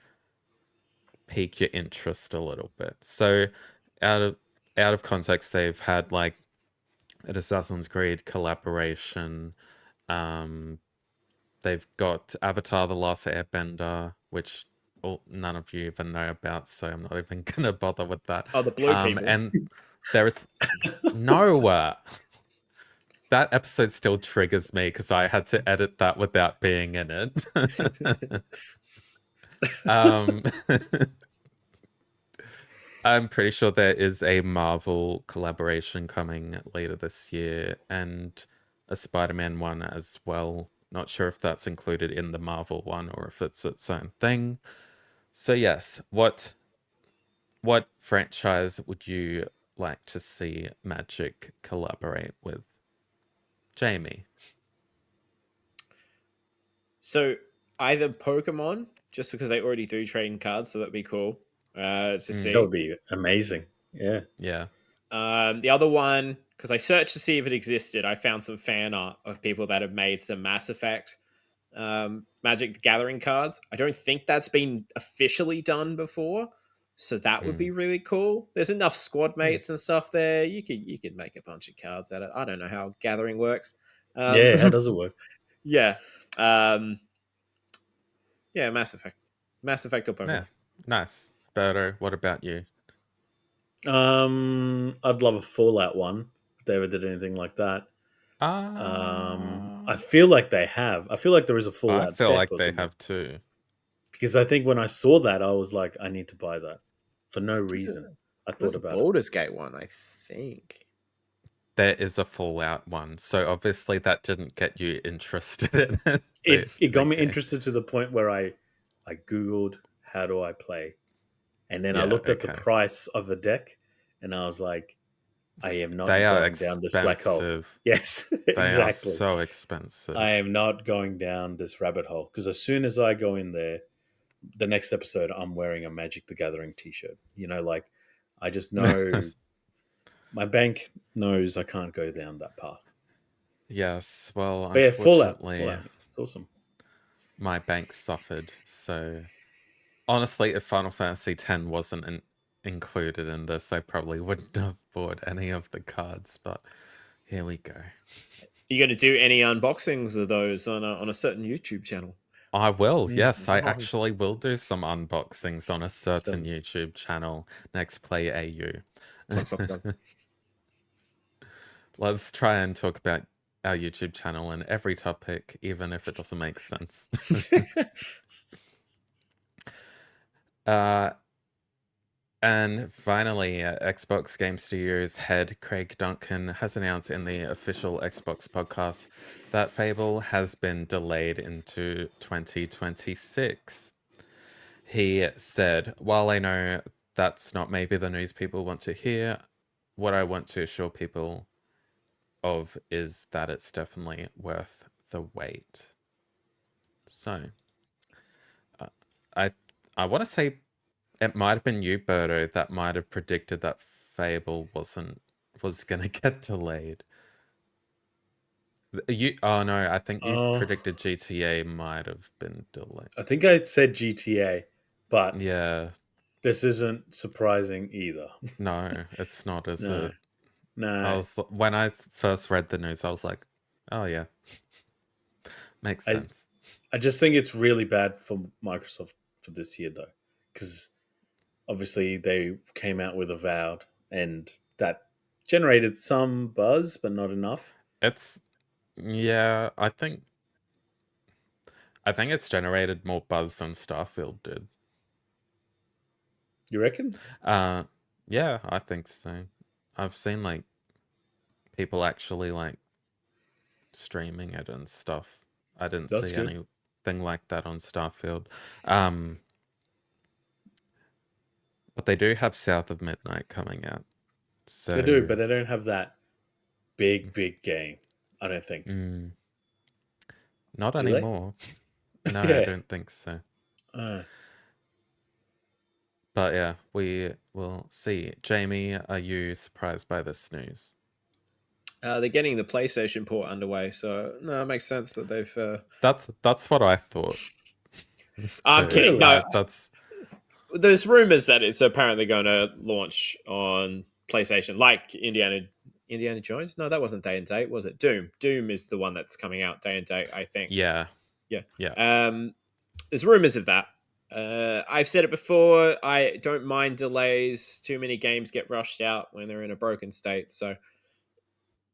Speaker 2: pique your interest a little bit? So out of context, they've had like an Assassin's Creed collaboration. They've got Avatar: The Last Airbender, which none of you even know about, so I'm not even gonna bother with that.
Speaker 1: Oh, the blue people.
Speaker 2: And there's no that episode still triggers me because I had to edit that without being in it. um, I'm pretty sure there is a Marvel collaboration coming later this year, and a Spider-Man one as well. Not sure if that's included in the Marvel one or if it's its own thing. So yes, what franchise would you like to see Magic collaborate with? Jamie.
Speaker 1: So either Pokemon, just because they already do trading cards, so that'd be cool to see.
Speaker 3: That would be amazing. Yeah.
Speaker 2: Yeah.
Speaker 1: The other one, because I searched to see if it existed, I found some fan art of people that have made some Mass Effect Magic the Gathering cards. I don't think that's been officially done before, so that would be really cool. There's enough squad mates and stuff there. You could make a bunch of cards out of it. I don't know how Gathering works.
Speaker 3: Yeah, how does it work?
Speaker 1: Yeah. Yeah, Mass Effect. Mass Effect or Pokemon.
Speaker 2: Yeah. Nice. Berto, what about you?
Speaker 3: I'd love a Fallout one if they ever did anything like that. I
Speaker 2: I
Speaker 3: feel like they have. I feel like there is a Fallout
Speaker 2: feel
Speaker 3: deck
Speaker 2: like
Speaker 3: or
Speaker 2: they
Speaker 3: something.
Speaker 2: have too.
Speaker 3: Because I think when I saw that, I was like, I need to buy that for no
Speaker 1: There's
Speaker 3: reason. I
Speaker 1: There's
Speaker 3: thought
Speaker 1: a
Speaker 3: about it.
Speaker 1: Baldur's Gate one, I think.
Speaker 2: There is a Fallout one, so obviously that didn't get you interested in it.
Speaker 3: It got me
Speaker 2: game.
Speaker 3: interested to the point where I Googled how do I play, and then I
Speaker 2: Yeah,
Speaker 3: looked at the
Speaker 2: okay.
Speaker 3: price of a deck, and I was like, I am not
Speaker 2: They are
Speaker 3: going down this black hole.
Speaker 2: expensive.
Speaker 3: Yes,
Speaker 2: They
Speaker 3: exactly.
Speaker 2: are so expensive.
Speaker 3: I am not going down this rabbit hole because as soon as I go in there, the next episode, I'm wearing a Magic the Gathering T-shirt. You know, like I just know my bank knows I can't go down that path.
Speaker 2: Yes, well,
Speaker 3: But yeah, Fallout,
Speaker 2: unfortunately,
Speaker 3: it's awesome.
Speaker 2: my bank suffered. So honestly, if Final Fantasy X wasn't included in this, I probably wouldn't have bought any of the cards. But here we go.
Speaker 1: You going to do any unboxings of those on a certain YouTube channel?
Speaker 2: I will. Yes, I
Speaker 1: Oh.
Speaker 2: actually will do some unboxings on a certain
Speaker 3: So-
Speaker 2: YouTube channel. NextPlay AU.
Speaker 1: Plug, plug, plug.
Speaker 2: Let's try and talk about our YouTube channel and every topic, even if it doesn't make sense. And finally, Xbox Game Studios head Craig Duncan has announced in the official Xbox podcast that Fable has been delayed into 2026. He said, "While I know that's not maybe the news people want to hear, what I want to assure people of is that it's definitely worth the wait." So, I I want to say it might have been you, Berto, that might have predicted that Fable was gonna get delayed. Oh no, I think you
Speaker 3: Oh,
Speaker 2: predicted GTA might have been delayed.
Speaker 3: I think I said GTA, but
Speaker 2: Yeah,
Speaker 3: this isn't surprising either.
Speaker 2: no, it's not, is
Speaker 3: No,
Speaker 2: it?
Speaker 3: no.
Speaker 2: When I first read the news, I was like, oh yeah, makes
Speaker 3: I
Speaker 2: sense.
Speaker 3: I just think it's really bad for Microsoft for this year though, because obviously they came out with Avowed, and that generated some buzz, but not enough.
Speaker 2: It's yeah, I think it's generated more buzz than Starfield did.
Speaker 3: You reckon?
Speaker 2: Uh, yeah, I think so. I've seen like people actually like streaming it and stuff. I didn't
Speaker 3: That's
Speaker 2: see
Speaker 3: good.
Speaker 2: anything like that on Starfield. Um, but they do have South of Midnight coming out.
Speaker 3: They do,
Speaker 2: So,
Speaker 3: but they don't have that big game. I don't think.
Speaker 2: mm, not
Speaker 3: Do they?
Speaker 2: anymore. No, I
Speaker 3: Yeah.
Speaker 2: don't think so.
Speaker 3: Uh,
Speaker 2: But yeah, we will see. Jamie, are you surprised by this news?
Speaker 1: They're getting the PlayStation port underway, so no, it makes sense that they've.
Speaker 2: That's what I thought
Speaker 1: I'm
Speaker 2: too.
Speaker 1: kidding.
Speaker 3: really?
Speaker 1: No,
Speaker 2: That's
Speaker 1: there's rumors that it's apparently going to launch on PlayStation, like Indiana Jones. No, that wasn't day and date, was it? Doom is the one that's coming out day and date, I think.
Speaker 2: yeah,
Speaker 1: Yeah.
Speaker 2: yeah.
Speaker 1: There's rumors of that. I've said it before. I don't mind delays. Too many games get rushed out when they're in a broken state. So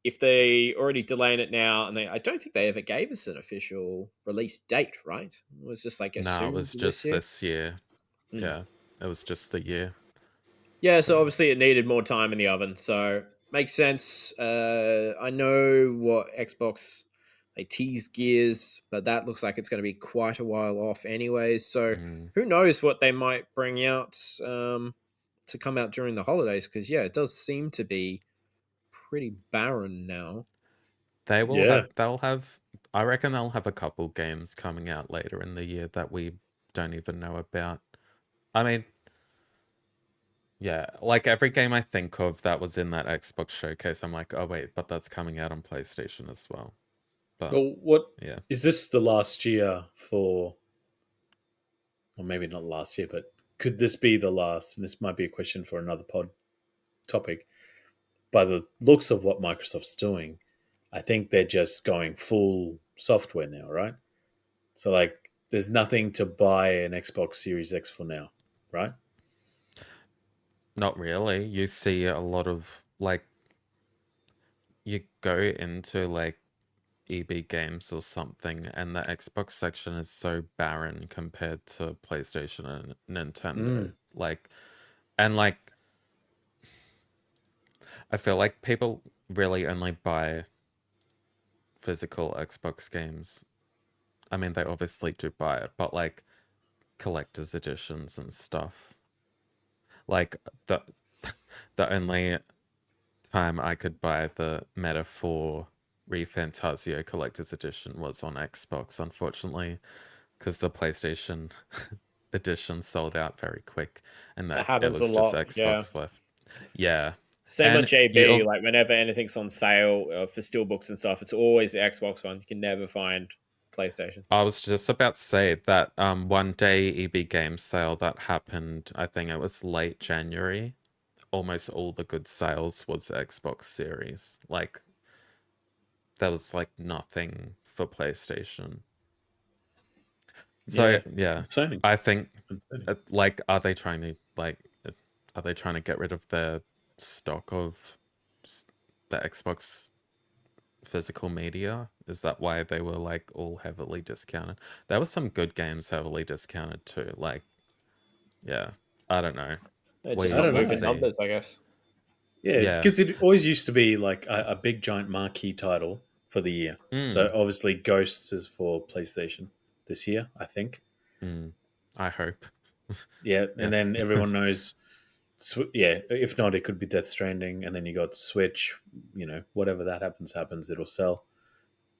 Speaker 1: if they already delaying it now, and I don't think they ever gave us an official release date, right? It was just like
Speaker 2: No, it
Speaker 1: assumed
Speaker 2: was
Speaker 1: this
Speaker 2: just
Speaker 1: year.
Speaker 2: this year.
Speaker 1: Mm.
Speaker 2: Yeah, it was just the year.
Speaker 1: Yeah, so
Speaker 2: So,
Speaker 1: obviously it needed more time in the oven, so makes sense. I know what Xbox they tease Gears, but that looks like it's going to be quite a while off, anyways. So
Speaker 2: mm.
Speaker 1: who knows what they might bring out to come out during the holidays? Because yeah, it does seem to be pretty barren now.
Speaker 3: yeah.
Speaker 2: They'll have, I reckon they'll have a couple games coming out later in the year that we don't even know about. I mean, yeah, like every game I think of that was in that Xbox showcase, I'm like, oh wait, but that's coming out on PlayStation as well. But
Speaker 3: Well, what
Speaker 2: yeah,
Speaker 3: is this the last year for? Or maybe not last year, but could this be the last? And this might be a question for another pod topic. By the looks of what Microsoft's doing, I think they're just going full software now, right? So like, there's nothing to buy an Xbox Series X for now, right?
Speaker 2: not really. You see a lot of like, you go into like EB Games or something, and the Xbox section is so barren compared to PlayStation and Nintendo.
Speaker 3: Mm,
Speaker 2: Like, and like, I feel like people really only buy physical Xbox games. I mean, they obviously do buy it, but like collector's editions and stuff. Like the the only time I could buy the Metaphor ReFantasio collector's edition was on Xbox, unfortunately, because the PlayStation edition sold out very quick, and
Speaker 1: That
Speaker 2: that it
Speaker 1: happens a
Speaker 2: was just
Speaker 1: lot. Yeah.
Speaker 2: Xbox left. Yeah,
Speaker 1: Same on
Speaker 2: and you
Speaker 1: JB.
Speaker 2: also,
Speaker 1: Like whenever anything's on sale for steelbooks and stuff, it's always the Xbox one. You can never find PlayStation.
Speaker 2: I was just about to say that one day EB Games sale that happened, I think it was late January. Almost all the good sales was Xbox Series. Like there was like nothing for PlayStation. So
Speaker 3: yeah,
Speaker 2: yeah,
Speaker 3: concerning.
Speaker 2: I think
Speaker 3: Concerning.
Speaker 2: like are they trying to are they trying to get rid of their stock of the Xbox physical media? Is that why they were like all heavily discounted? There was some good games heavily discounted too. Like yeah, I don't know.
Speaker 1: Just
Speaker 2: We
Speaker 3: I
Speaker 1: not
Speaker 3: don't
Speaker 2: will
Speaker 3: know.
Speaker 1: moving
Speaker 2: see.
Speaker 1: numbers, I guess.
Speaker 3: Yeah,
Speaker 2: Yeah.
Speaker 3: because it always used to be like a big giant marquee title for the year. So
Speaker 2: Mm,
Speaker 3: obviously, Ghosts is for PlayStation this year, I think.
Speaker 2: mm. I hope.
Speaker 3: Yeah, and then
Speaker 2: Yes.
Speaker 3: everyone knows. Yeah, if not, it could be Death Stranding, and then you got Switch. You know, whatever that happens. It'll sell.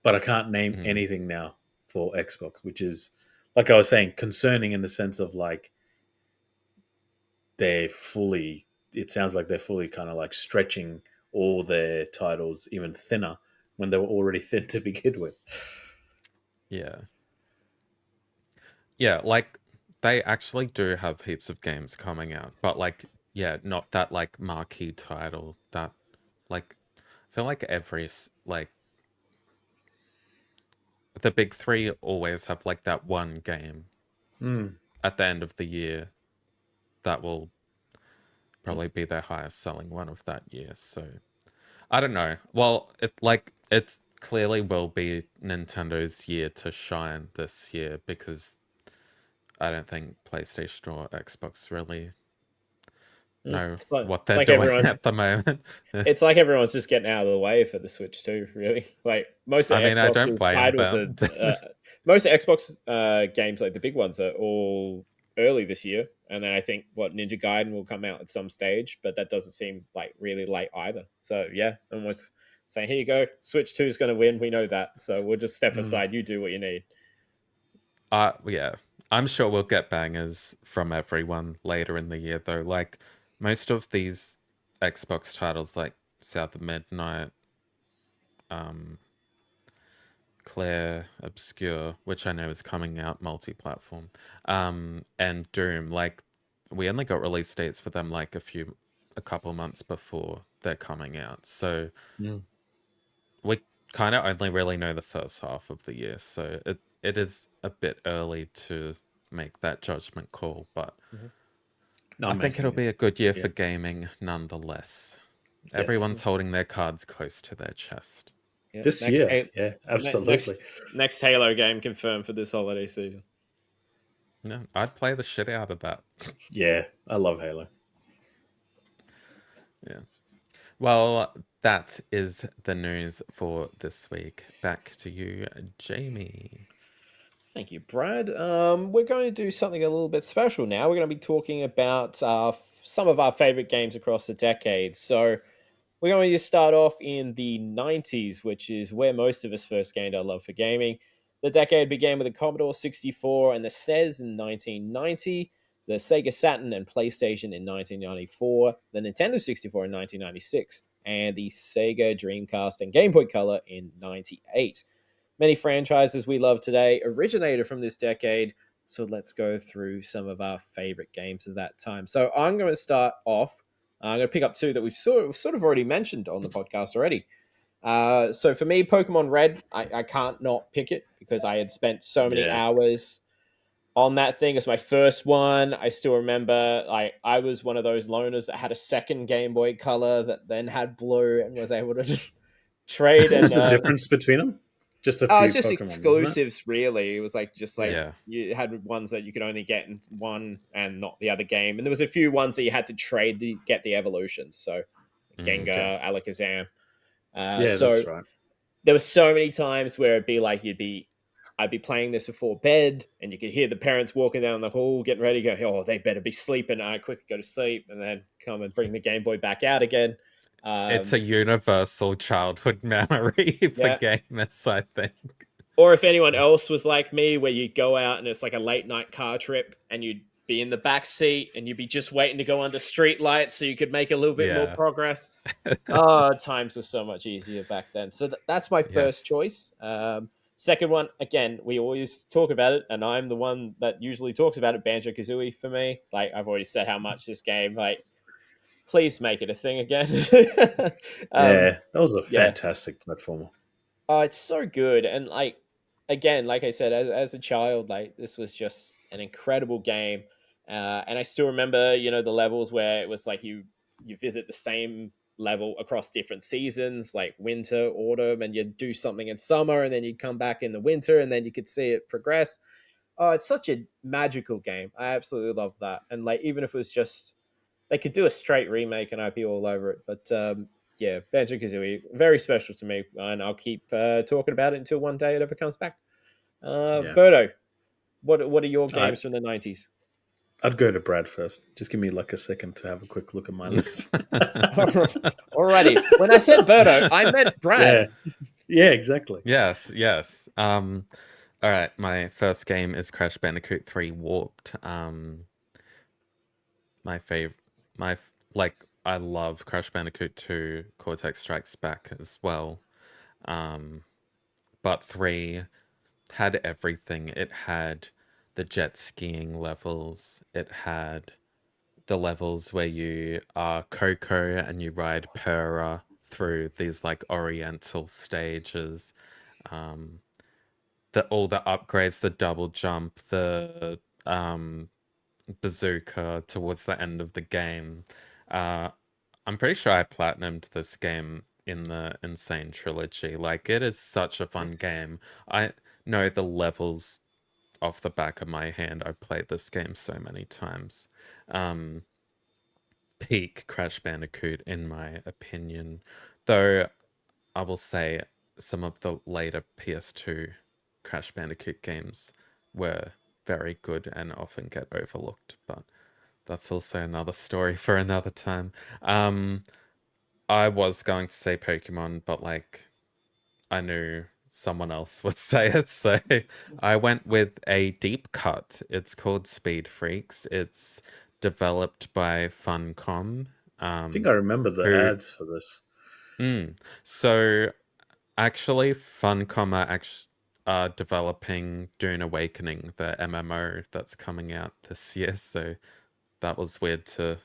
Speaker 3: But I can't name
Speaker 2: Mm,
Speaker 3: anything now for Xbox, which is, like I was saying, concerning in the sense of like they're fully. It sounds like they're fully kind of like stretching all their titles even thinner when they were already thin to begin with.
Speaker 2: yeah. Yeah, like they actually do have heaps of games coming out, but like yeah, not that like marquee title that like I feel like like the big three always have like that one game
Speaker 3: Mm.
Speaker 2: at the end of the year that will probably be their highest selling one of that year. So I don't know. Well, it's clearly will be Nintendo's year to shine this year because I don't think PlayStation or Xbox really know what
Speaker 1: It's
Speaker 2: they're
Speaker 1: like
Speaker 2: doing
Speaker 1: everyone.
Speaker 2: at the moment.
Speaker 1: It's like everyone's just getting out of the way for the Switch too. Really, like most of
Speaker 2: I
Speaker 1: the
Speaker 2: mean, I don't
Speaker 1: Xbox's
Speaker 2: blame
Speaker 1: titles
Speaker 2: them.
Speaker 1: most of Xbox games, like the big ones, are all early this year, and then I think what Ninja Gaiden will come out at some stage, but that doesn't seem like really late either. So yeah, almost saying here you go, Switch 2 is going to win. We know that, so we'll just step
Speaker 3: Mm.
Speaker 1: aside. You do what you need.
Speaker 2: Yeah, I'm sure we'll get bangers from everyone later in the year, though. Like most of these Xbox titles, like South of Midnight, um, Claire Obscure, which I know is coming out multi-platform, and Doom. Like, we only got release dates for them like a couple months before they're coming out. So
Speaker 3: Mm.
Speaker 2: we kind of only really know the first half of the year. So it is a bit early to make that judgment call, but
Speaker 1: Mhm.
Speaker 2: I
Speaker 3: Not
Speaker 2: think it'll
Speaker 3: making it.
Speaker 2: be a good year
Speaker 3: Yeah.
Speaker 2: for gaming nonetheless.
Speaker 3: Yes.
Speaker 2: Everyone's holding their cards close to their chest.
Speaker 1: Yeah,
Speaker 3: This year. Yeah, absolutely.
Speaker 1: next Halo game confirmed for this holiday season.
Speaker 2: Yeah, I'd play the shit out of that.
Speaker 3: Yeah, I love Halo.
Speaker 2: Yeah. Well, that is the news for this week. Back to you, Jamie.
Speaker 1: Thank you, Brad. We're going to do something a little bit special now. We're going to be talking about some of our favorite games across the decades. So we're going to start off in the 90s, which is where most of us first gained our love for gaming. The decade began with the Commodore 64 and the SNES in 1990, the Sega Saturn and PlayStation in 1994, the Nintendo 64 in 1996, and the Sega Dreamcast and Game Boy Color in 98. Many franchises we love today originated from this decade. So let's go through some of our favorite games of that time. So I'm going to start off. I'm going to pick up two that we've sort of already mentioned on the podcast already. So for me, Pokemon Red, I can't not pick it because I had spent so many
Speaker 3: Yeah.
Speaker 1: hours on that thing. It's my first one. I still remember, like, I was one of those loners that had a second Game Boy Color that then had blue and was able to just trade
Speaker 3: What
Speaker 1: and
Speaker 3: was the difference between them? Just a
Speaker 1: it's
Speaker 3: few
Speaker 1: just
Speaker 3: Pokemon, wasn't it?
Speaker 1: exclusives, really. It was like just like
Speaker 3: Yeah.
Speaker 2: Yeah.
Speaker 1: you had ones that you could only get in one and not the other game, and there was a few ones that you had to trade to get the evolutions. So
Speaker 2: Mm.
Speaker 3: Okay.
Speaker 1: Gengar, Alakazam.
Speaker 3: Yeah,
Speaker 1: So
Speaker 3: that's right.
Speaker 1: there were so many times where it'd be like I'd be playing this before bed, and you could hear the parents walking down the hall, getting ready, go, oh, they better be sleeping. I quickly go to sleep, and then come and bring the Game Boy back out again.
Speaker 2: It's a universal childhood memory for
Speaker 1: Yeah,
Speaker 2: gamers, I think.
Speaker 1: or if anyone else was like me, where you go out and it's like a late night car trip and you'd be in the back seat and you'd be just waiting to go under street lights so you could make a little bit more
Speaker 2: Yeah.
Speaker 1: progress. Oh, times were so much easier back then. So that's my first
Speaker 2: Yes.
Speaker 1: choice. Second one, again, we always talk about it, and I'm the one that usually talks about it. Banjo Kazooie for me. Like I've already said how much this game. Like, please make it a thing again. um,
Speaker 3: Yeah, that was a
Speaker 1: yeah,
Speaker 3: fantastic platformer.
Speaker 1: oh, it's so good. And like again, like I said, as a child, like this was just an incredible game. And I still remember, the levels where it was like you visit the same level across different seasons, like winter, autumn, and you'd do something in summer, and then you'd come back in the winter, and then you could see it progress. Oh, it's such a magical game. I absolutely love that. And like even if it was just they could do a straight remake and I'd be all over it. But yeah, Banjo-Kazooie, very special to me, and I'll keep talking about it until one day it ever comes back.
Speaker 3: Yeah.
Speaker 1: Berto, what are your
Speaker 3: I,
Speaker 1: games from the 90s?
Speaker 3: I'd go to Brad first. Just give me like a second to have a quick look at my list.
Speaker 1: Alrighty. When I said Berto, I meant Brad.
Speaker 3: Yeah, exactly.
Speaker 2: Yes, yes. All right, my first game is Crash Bandicoot 3 Warped. My favorite, like I love Crash Bandicoot 2 Cortex Strikes Back as well. But 3 had everything. It had the jet skiing levels. It had the levels where you are Coco and you ride Purah through these like oriental stages. All the upgrades, the double jump, the bazooka towards the end of the game. I'm pretty sure I platinumed this game in the Insane Trilogy. Like, it is such a fun game. I know the levels off the back of my hand. I've played this game so many times. Peak Crash Bandicoot, in my opinion. Though, I will say some of the later PS2 Crash Bandicoot games were very good and often get overlooked, but that's also another story for another time. I was going to say Pokemon, but like I knew someone else would say it, so I went with a deep cut. It's called Speed Freaks. It's developed by Funcom.
Speaker 3: I think I remember the
Speaker 2: Who
Speaker 3: ads for this.
Speaker 2: So actually, Funcom are developing Dune Awakening, the MMO that's coming out this year. So that was weird to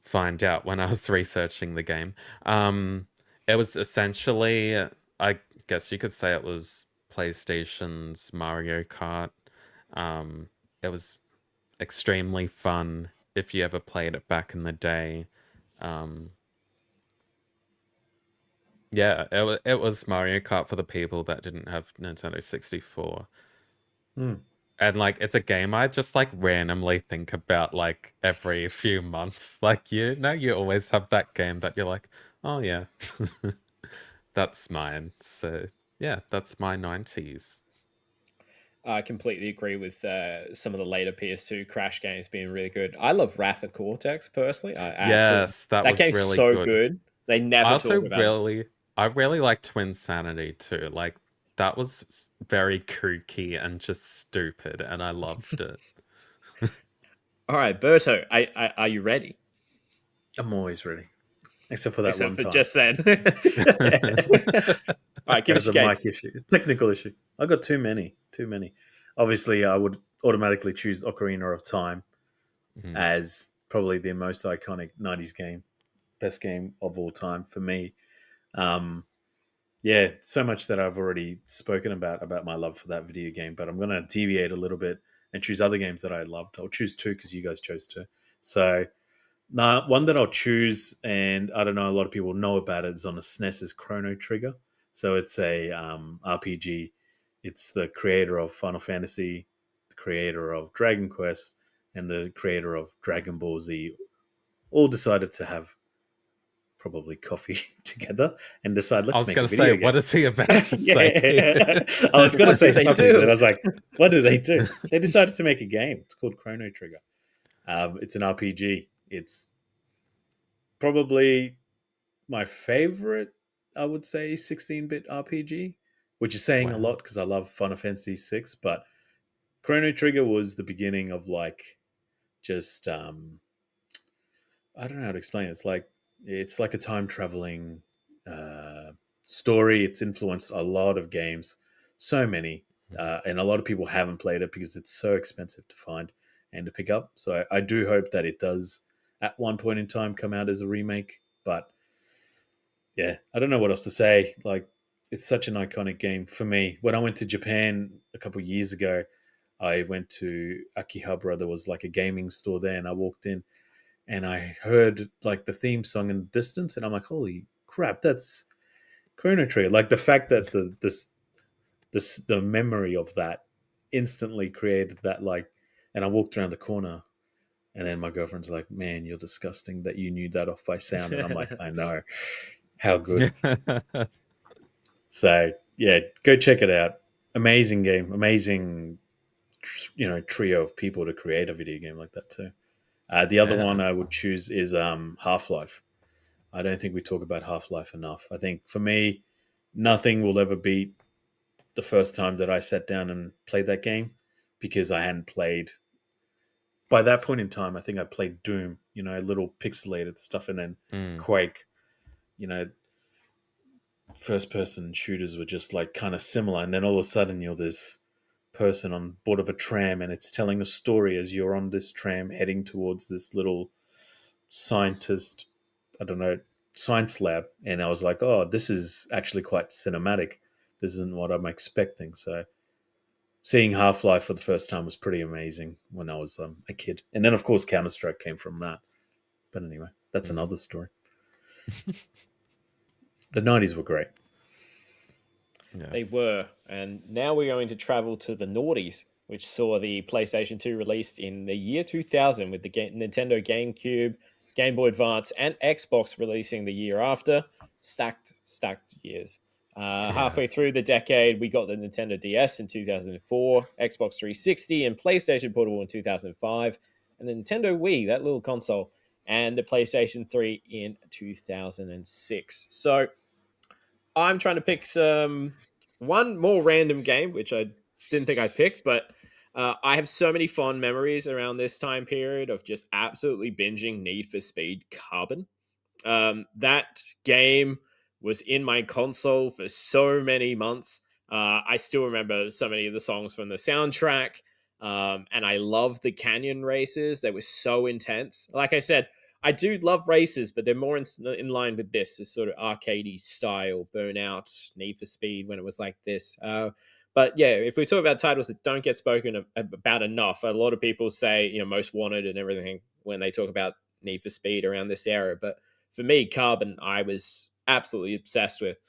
Speaker 2: find out when I was researching the game. It was essentially, I guess you could say it was PlayStation's Mario Kart. It was extremely fun if you ever played it back in the day. Yeah, it was Mario Kart for the people that didn't have Nintendo 64. And like it's a game I just like randomly think about like every few months. Like you always have that game that you're like, oh yeah, that's mine. So yeah, that's my 90s.
Speaker 1: I completely agree with some of the later PS2 Crash games being really good. I love Wrath of Cortex personally. I absolutely
Speaker 2: Yes, that
Speaker 1: that
Speaker 2: was
Speaker 1: game's
Speaker 2: really
Speaker 1: so
Speaker 2: good.
Speaker 1: good. They
Speaker 2: I
Speaker 1: never
Speaker 2: also
Speaker 1: talk about it.
Speaker 2: really like Twin Sanity too. Like that was very kooky and just stupid, and I loved it.
Speaker 1: All right, Berto, are you ready?
Speaker 3: I'm always ready, except for that
Speaker 1: Except
Speaker 3: one
Speaker 1: for
Speaker 3: time.
Speaker 1: just then. All right,
Speaker 3: That
Speaker 1: give us
Speaker 3: was
Speaker 1: your
Speaker 3: a mic
Speaker 1: games.
Speaker 3: issue, technical issue. I got too many. Obviously, I would automatically choose Ocarina of Time as probably the most iconic '90s game, best game of all time for me. Um, yeah, so much that I've already spoken about my love for that video game, but I'm going to deviate a little bit and choose other games that I loved. I'll choose two because you guys chose two. So, one that I'll choose, and I don't know, a lot of people know about it, is on the SNES, is Chrono Trigger. So it's a RPG. It's the creator of Final Fantasy, the creator of Dragon Quest, and the creator of Dragon Ball Z. All decided to have probably coffee together and decide,
Speaker 2: I
Speaker 3: let's
Speaker 2: was
Speaker 3: make a
Speaker 2: gonna say,
Speaker 3: video
Speaker 2: what
Speaker 3: game.
Speaker 2: is he about to say?
Speaker 3: Yeah, I was going to
Speaker 1: What do
Speaker 3: say
Speaker 1: they
Speaker 3: something, but
Speaker 1: do?
Speaker 3: then I was like, what do they do? They decided to make a game. It's called Chrono Trigger. It's an RPG. It's probably my favorite, I would say, 16-bit RPG, which is saying a
Speaker 2: Wow.
Speaker 3: lot because I love Final Fantasy 6. But Chrono Trigger was the beginning of like just I don't know how to explain it. It's like a time traveling uh, story. It's influenced a lot of games, so many, and a lot of people haven't played it because it's so expensive to find and to pick up. So I do hope that it does at one point in time come out as a remake. But yeah, I don't know what else to say. Like, it's such an iconic game for me. When I went to Japan a couple of years ago, I went to Akihabara. There was like a gaming store there, and I walked in and I heard like the theme song in the distance, and I'm like, holy crap, that's Chrono Trigger. Like the fact that the memory of that instantly created that, like, and I walked around the corner And then my girlfriend's like, "Man, you're disgusting that you knew that off by sound." And I'm like, "I know, how good." So yeah, go check it out. Amazing game, amazing, trio of people to create a video game like that too. The other one
Speaker 2: Yeah.
Speaker 3: I would choose is Half Life. I don't think we talk about Half Life enough. I think for me, nothing will ever beat the first time that I sat down and played that game, because I hadn't played. By that point in time, I think I played Doom, little pixelated stuff, and then
Speaker 2: Mm.
Speaker 3: Quake. You know, first person shooters were just like kind of similar, and then all of a sudden you're this person on board of a tram, and it's telling a story as you're on this tram heading towards this little scientist, I don't know, science lab. And I was like, oh, this is actually quite cinematic. This isn't what I'm expecting. So seeing Half-Life for the first time was pretty amazing when I was a kid. And then of course Counter-Strike came from that. But anyway, that's
Speaker 2: Mm.
Speaker 3: another story. The 90s were great.
Speaker 1: They
Speaker 2: Yes.
Speaker 1: were. And now we're going to travel to the noughties, which saw the PlayStation 2 released in the year 2000 with the Nintendo GameCube, Game Boy Advance, and Xbox releasing the year after. Stacked years.
Speaker 2: Yeah.
Speaker 1: Halfway through the decade, we got the Nintendo DS in 2004, Xbox 360, and PlayStation Portable in 2005, and the Nintendo Wii, that little console, and the PlayStation 3 in 2006. So I'm trying to pick one more random game, which I didn't think I'd pick, but I have so many fond memories around this time period of just absolutely binging Need for Speed Carbon. That game was in my console for so many months. I still remember so many of the songs from the soundtrack. And I love the canyon races. They were so intense. Like I said, I do love races, but they're more in line with this sort of arcadey style, Burnout, Need for Speed when it was like this. But yeah, if we talk about titles that don't get spoken about enough, a lot of people say, Most Wanted and everything when they talk about Need for Speed around this era. But for me, Carbon, I was absolutely obsessed with.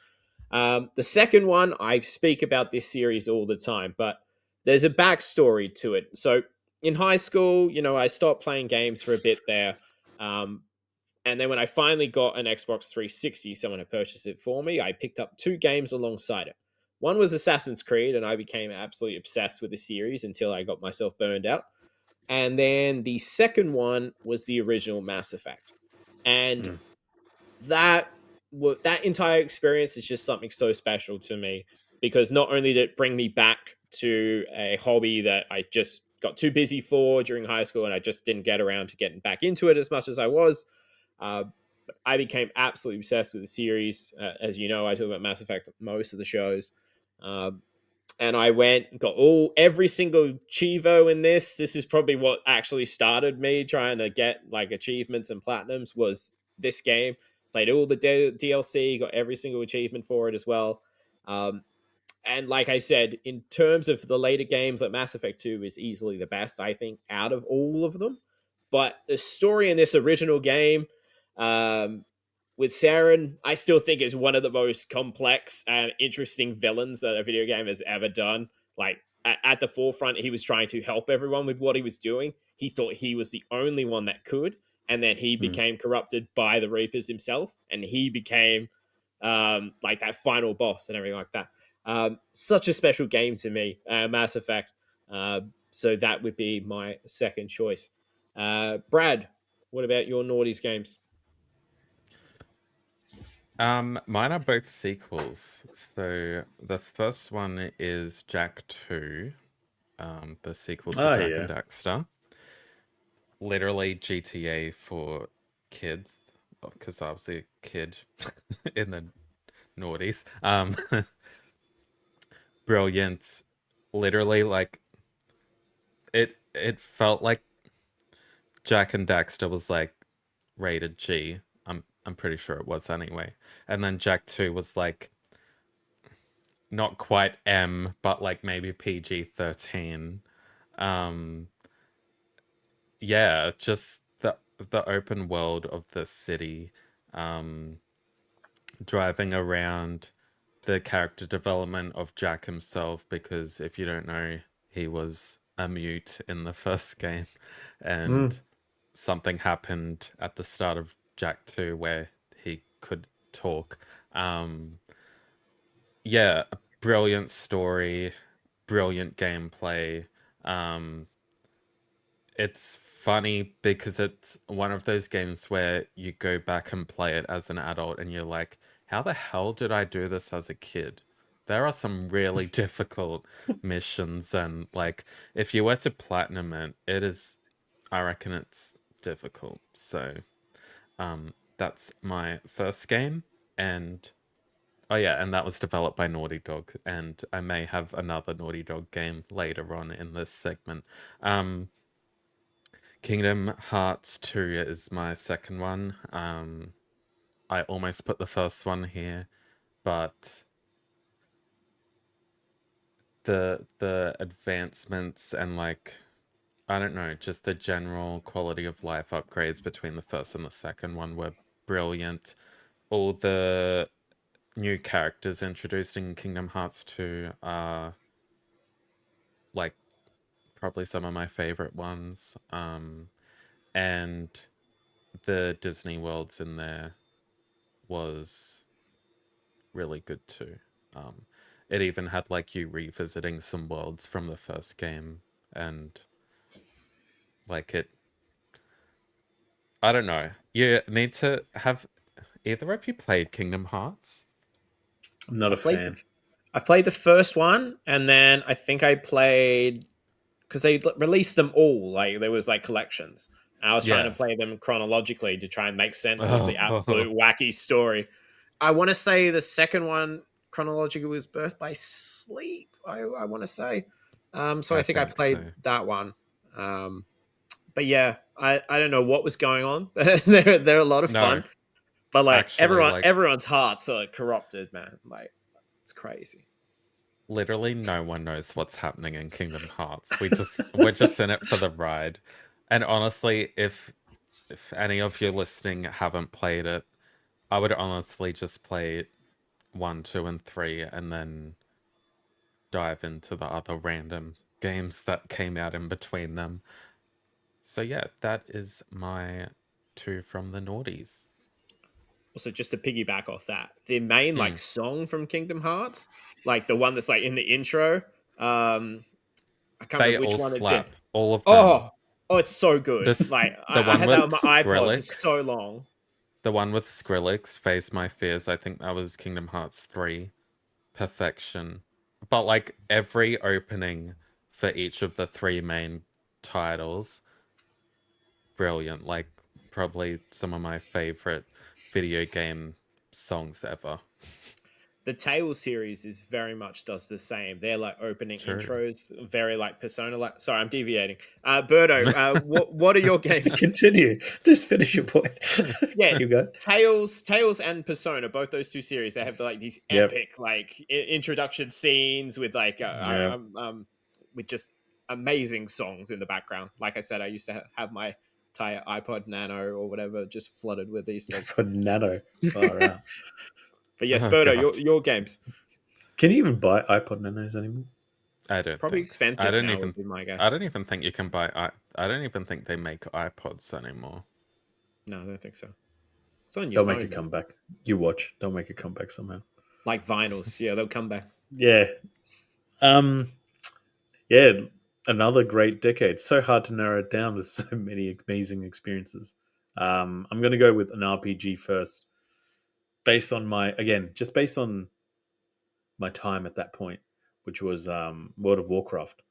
Speaker 1: The second one, I speak about this series all the time, but there's a backstory to it. So in high school, I stopped playing games for a bit there. Um, and then when I finally got an Xbox 360, someone had purchased it for me. I picked up two games alongside it. One was Assassin's Creed, and I became absolutely obsessed with the series until I got myself burned out. And then the second one was the original Mass Effect. And
Speaker 3: Mm.
Speaker 1: that that entire experience is just something so special to me because not only did it bring me back to a hobby that I just got too busy for during high school and I just didn't get around to getting back into it as much as I was. But I became absolutely obsessed with the series. As you know, I talk about Mass Effect most of the shows. Um, and I went and got every single Chivo in this. This is probably what actually started me trying to get like achievements and platinums was this game. Played all the DLC, got every single achievement for it as well. Um, and like I said, in terms of the later games, like Mass Effect 2 is easily the best, I think, out of all of them. But the story in this original game, um, with Saren, I still think is one of the most complex and interesting villains that a video game has ever done. Like at the forefront, he was trying to help everyone with what he was doing. He thought he was the only one that could, and then he
Speaker 3: Mm.
Speaker 1: became corrupted by the Reapers himself, and he became like that final boss and everything like that. Such a special game to me, Mass Effect. So that would be my second choice. Brad, what about your Naughty's games?
Speaker 2: Mine are both sequels. So the first one is Jack 2, the sequel to
Speaker 3: Oh
Speaker 2: Jack and
Speaker 3: yeah.
Speaker 2: Daxter. Literally GTA for kids, because I was a kid in the noughties. Brilliant. Literally, like it felt like Jack and Daxter was like rated G. I'm pretty sure it was anyway. And then Jack 2 was like not quite M, but like maybe PG-13. Um yeah, just the open world of the city, um driving around, the character development of Jack himself, because if you don't know, he was a mute in the first game.
Speaker 3: Mm.
Speaker 2: And something happened at the start of Jack 2 where he could talk. Yeah, a brilliant story, brilliant gameplay. It's funny because it's one of those games where you go back and play it as an adult and you're like, how the hell did I do this as a kid? There are some really difficult missions, and like, if you were to platinum it, I reckon it's difficult. So, that's my first game, and oh yeah, and that was developed by Naughty Dog, and I may have another Naughty Dog game later on in this segment. Kingdom Hearts 2 is my second one. I almost put the first one here, but the advancements and like, I don't know, just the general quality of life upgrades between the first and the second one were brilliant. All the new characters introduced in Kingdom Hearts 2 are like probably some of my favorite ones. And the Disney worlds in there was really good too. It even had like you revisiting some worlds from the first game, and like it. I don't know. You need to have either of you played Kingdom Hearts?
Speaker 3: I'm not a fan.
Speaker 1: I played the first one, and then I think I played because they released them all. Like there was like collections. I was trying to play them chronologically to try and make sense of the absolute wacky story. I want to say the second one chronologically was Birth by Sleep. I want to say. So I think I played that one. But yeah, I don't know what was going on. they're a lot of fun, but like actually, everyone's hearts are corrupted, man. Like it's crazy.
Speaker 2: Literally, no one knows what's happening in Kingdom Hearts. We're just in it for the ride. And honestly, if any of you listening haven't played it, I would honestly just play 1, 2, and 3, and then dive into the other random games that came out in between them. So yeah, that is my 2 from the noughties.
Speaker 1: Also, just to piggyback off that, the main like song from Kingdom Hearts, like the one that's like in the intro, I can't remember which one it's in.
Speaker 2: All of them.
Speaker 1: Oh, it's so good. Like I had that on my iPod for so long.
Speaker 2: The one with Skrillex, Face My Fears, I think that was Kingdom Hearts 3. Perfection. But like every opening for each of the 3 main titles, brilliant. Like probably some of my favorite video game songs ever.
Speaker 1: The Tales series is very much does the same. They're like opening intros, very like Persona. Like, sorry, I'm deviating. Berto, what are your games?
Speaker 3: Continue. Just finish your point.
Speaker 1: Yeah,
Speaker 3: you go.
Speaker 1: Tales, and Persona. Both those 2 series, they have like these epic like introduction scenes with like with just amazing songs in the background. Like I said, I used to have my entire iPod Nano or whatever just flooded with these things.
Speaker 3: iPod Nano. Far out.
Speaker 1: But yes, Berto, your games.
Speaker 3: Can you even buy iPod Nanos anymore?
Speaker 2: I don't.
Speaker 1: Probably
Speaker 2: think
Speaker 1: expensive.
Speaker 2: I don't
Speaker 1: now
Speaker 2: even.
Speaker 1: Would be my guess.
Speaker 2: I don't even think you can buy. I don't even think they make iPods anymore.
Speaker 1: No, I don't think so. It's on your
Speaker 3: They'll
Speaker 1: phone,
Speaker 3: make a comeback. You watch. They'll make a comeback somehow.
Speaker 1: Like vinyls. Yeah, they'll come back.
Speaker 3: Yeah. Yeah. Another great decade. So hard to narrow it down. There's so many amazing experiences. I'm going to go with an RPG first. Based on my time at that point, which was World of Warcraft.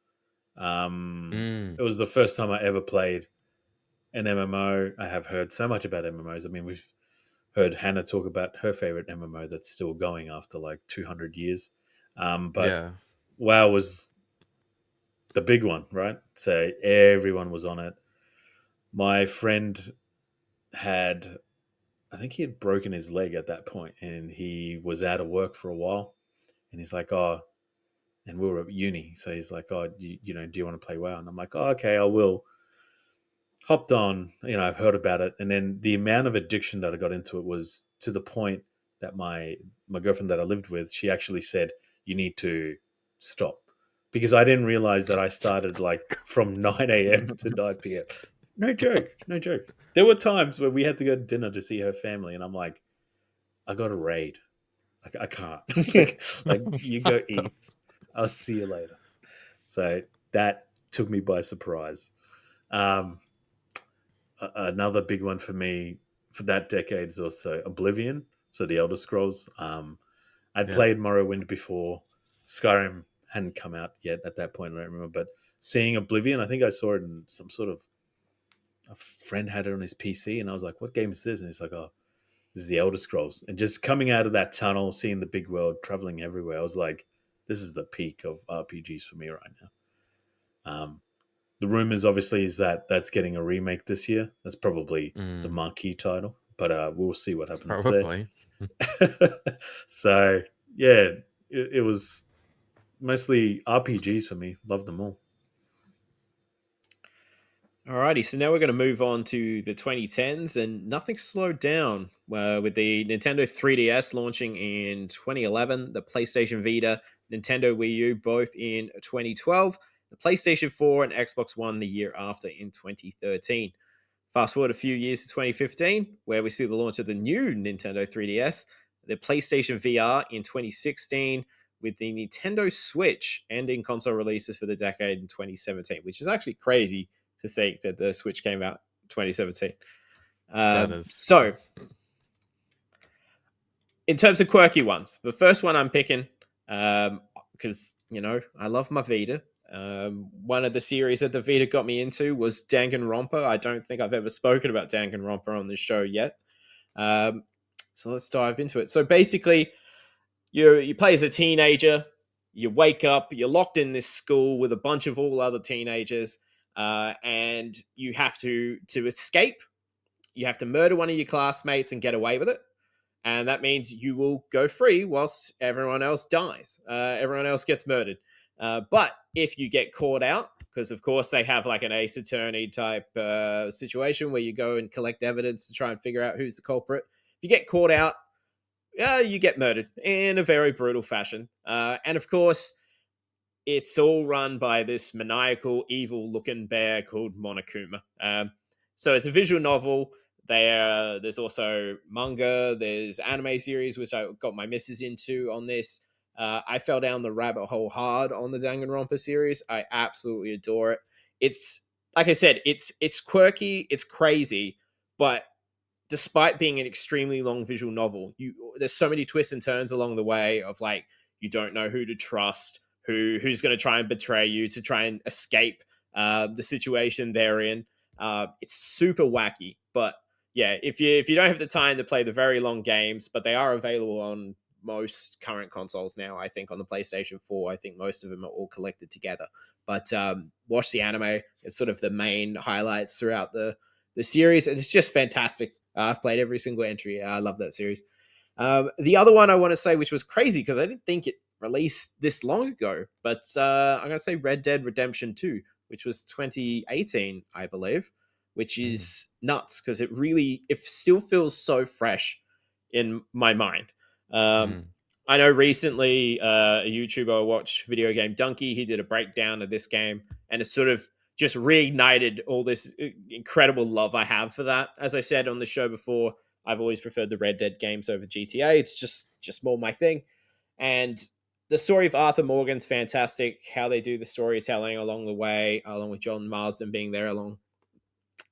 Speaker 3: It was the first time I ever played an MMO. I have heard so much about MMOs. I mean, we've heard Hannah talk about her favorite MMO that's still going after like 200 years. But WoW was the big one, right? So everyone was on it. My friend I think he had broken his leg at that point, and he was out of work for a while. And he's like, oh, and we were at uni. So he's like, oh, do you want to play WoW? And I'm like, oh, okay, I will. Hopped on, I've heard about it. And then the amount of addiction that I got into it was to the point that my girlfriend that I lived with, she actually said, you need to stop. Because I didn't realize that I started like from 9 a.m. to 9 p.m. No joke. No joke. There were times where we had to go to dinner to see her family, and I'm like, I got a raid. I can't. like, you go eat. I'll see you later. So that took me by surprise. Um, Another big one for me for that decade is also Oblivion. So the Elder Scrolls. I'd
Speaker 2: Yeah.
Speaker 3: played Morrowind before. Skyrim hadn't come out yet at that point. I don't remember, but seeing Oblivion, I think I saw it in some sort of a friend had it on his PC, and I was like, "What game is this?" And he's like, "Oh, this is the Elder Scrolls." And just coming out of that tunnel, seeing the big world, traveling everywhere, I was like, "This is the peak of RPGs for me right now." The rumors, obviously, is that that's getting a remake this year. That's probably the
Speaker 2: Mm,
Speaker 3: marquee title, but we'll see what happens there.
Speaker 2: probably.
Speaker 3: So yeah, it was mostly RPGs for me. Loved them all.
Speaker 1: Alrighty, so now we're going to move on to the 2010s, and nothing slowed down with the Nintendo 3DS launching in 2011, the PlayStation Vita, Nintendo Wii U both in 2012, the PlayStation 4 and Xbox One the year after in 2013. Fast forward a few years to 2015, where we see the launch of the new Nintendo 3DS, the PlayStation VR in 2016, with the Nintendo Switch ending console releases for the decade in 2017, which is actually crazy to think that the Switch came out 2017.
Speaker 2: That is.
Speaker 1: So, in terms of quirky ones, the first one I'm picking, because, I love my Vita. One of the series that the Vita got me into was Danganronpa. I don't think I've ever spoken about Danganronpa on this show yet. So let's dive into it. So basically, you play as a teenager. You wake up. You're locked in this school with a bunch of all other teenagers, and you have to escape. You have to murder one of your classmates and get away with it. And that means you will go free whilst everyone else dies. Everyone else gets murdered. But if you get caught out, because of course they have like an Ace Attorney type situation where you go and collect evidence to try and figure out who's the culprit. If you get caught out, you get murdered in a very brutal fashion. And of course, it's all run by this maniacal, evil-looking bear called Monokuma. So it's a visual novel. There's also manga. There's anime series, which I got my missus into on this. I fell down the rabbit hole hard on the Danganronpa series. I absolutely adore it. It's like I said, it's quirky, it's crazy, but despite being an extremely long visual novel, there's so many twists and turns along the way of like you don't know who to trust, who's going to try and betray you to try and escape the situation they're in. It's super wacky, but yeah, if you don't have the time to play the very long games, but they are available on most current consoles now. I think on the PlayStation 4, I think most of them are all collected together. But watch the anime; it's sort of the main highlights throughout the series, and it's just fantastic. I've played every single entry. I love that series. The other one I want to say, which was crazy because I didn't think it released this long ago, but I'm going to say Red Dead Redemption 2, which was 2018, I believe, which is nuts because it still feels so fresh in my mind.
Speaker 2: Mm.
Speaker 1: I know recently a YouTuber I watched, Video Game Donkey, he did a breakdown of this game, and it sort of just reignited all this incredible love I have for that. As I said on the show before, I've always preferred the Red Dead games over GTA. It's just more my thing. And the story of Arthur Morgan's fantastic. How they do the storytelling along the way, along with John Marsden being there along.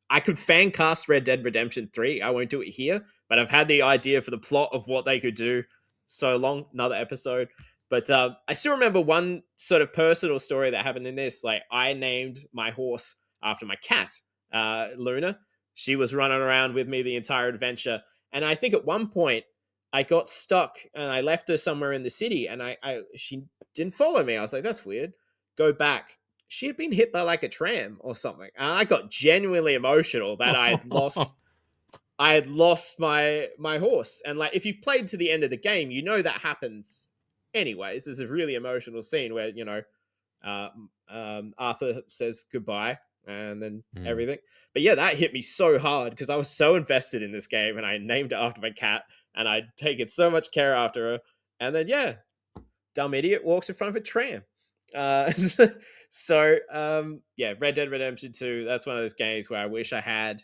Speaker 1: I could fan cast Red Dead Redemption 3. I won't do it here, but I've had the idea for the plot of what they could do so long, another episode. But I still remember one sort of personal story that happened in this. Like, I named my horse after my cat, Luna. She was running around with me the entire adventure. And I think at one point, I got stuck and I left her somewhere in the city and she didn't follow me. I was like, that's weird. Go back. She had been hit by like a tram or something. And I got genuinely emotional that I had lost my horse. And like if you've played to the end of the game, you know that happens anyways. There's a really emotional scene where, Arthur says goodbye and then everything. But yeah, that hit me so hard because I was so invested in this game and I named it after my cat and I'd taken so much care after her. And then, yeah, dumb idiot walks in front of a tram. Yeah, Red Dead Redemption 2, that's one of those games where I wish I had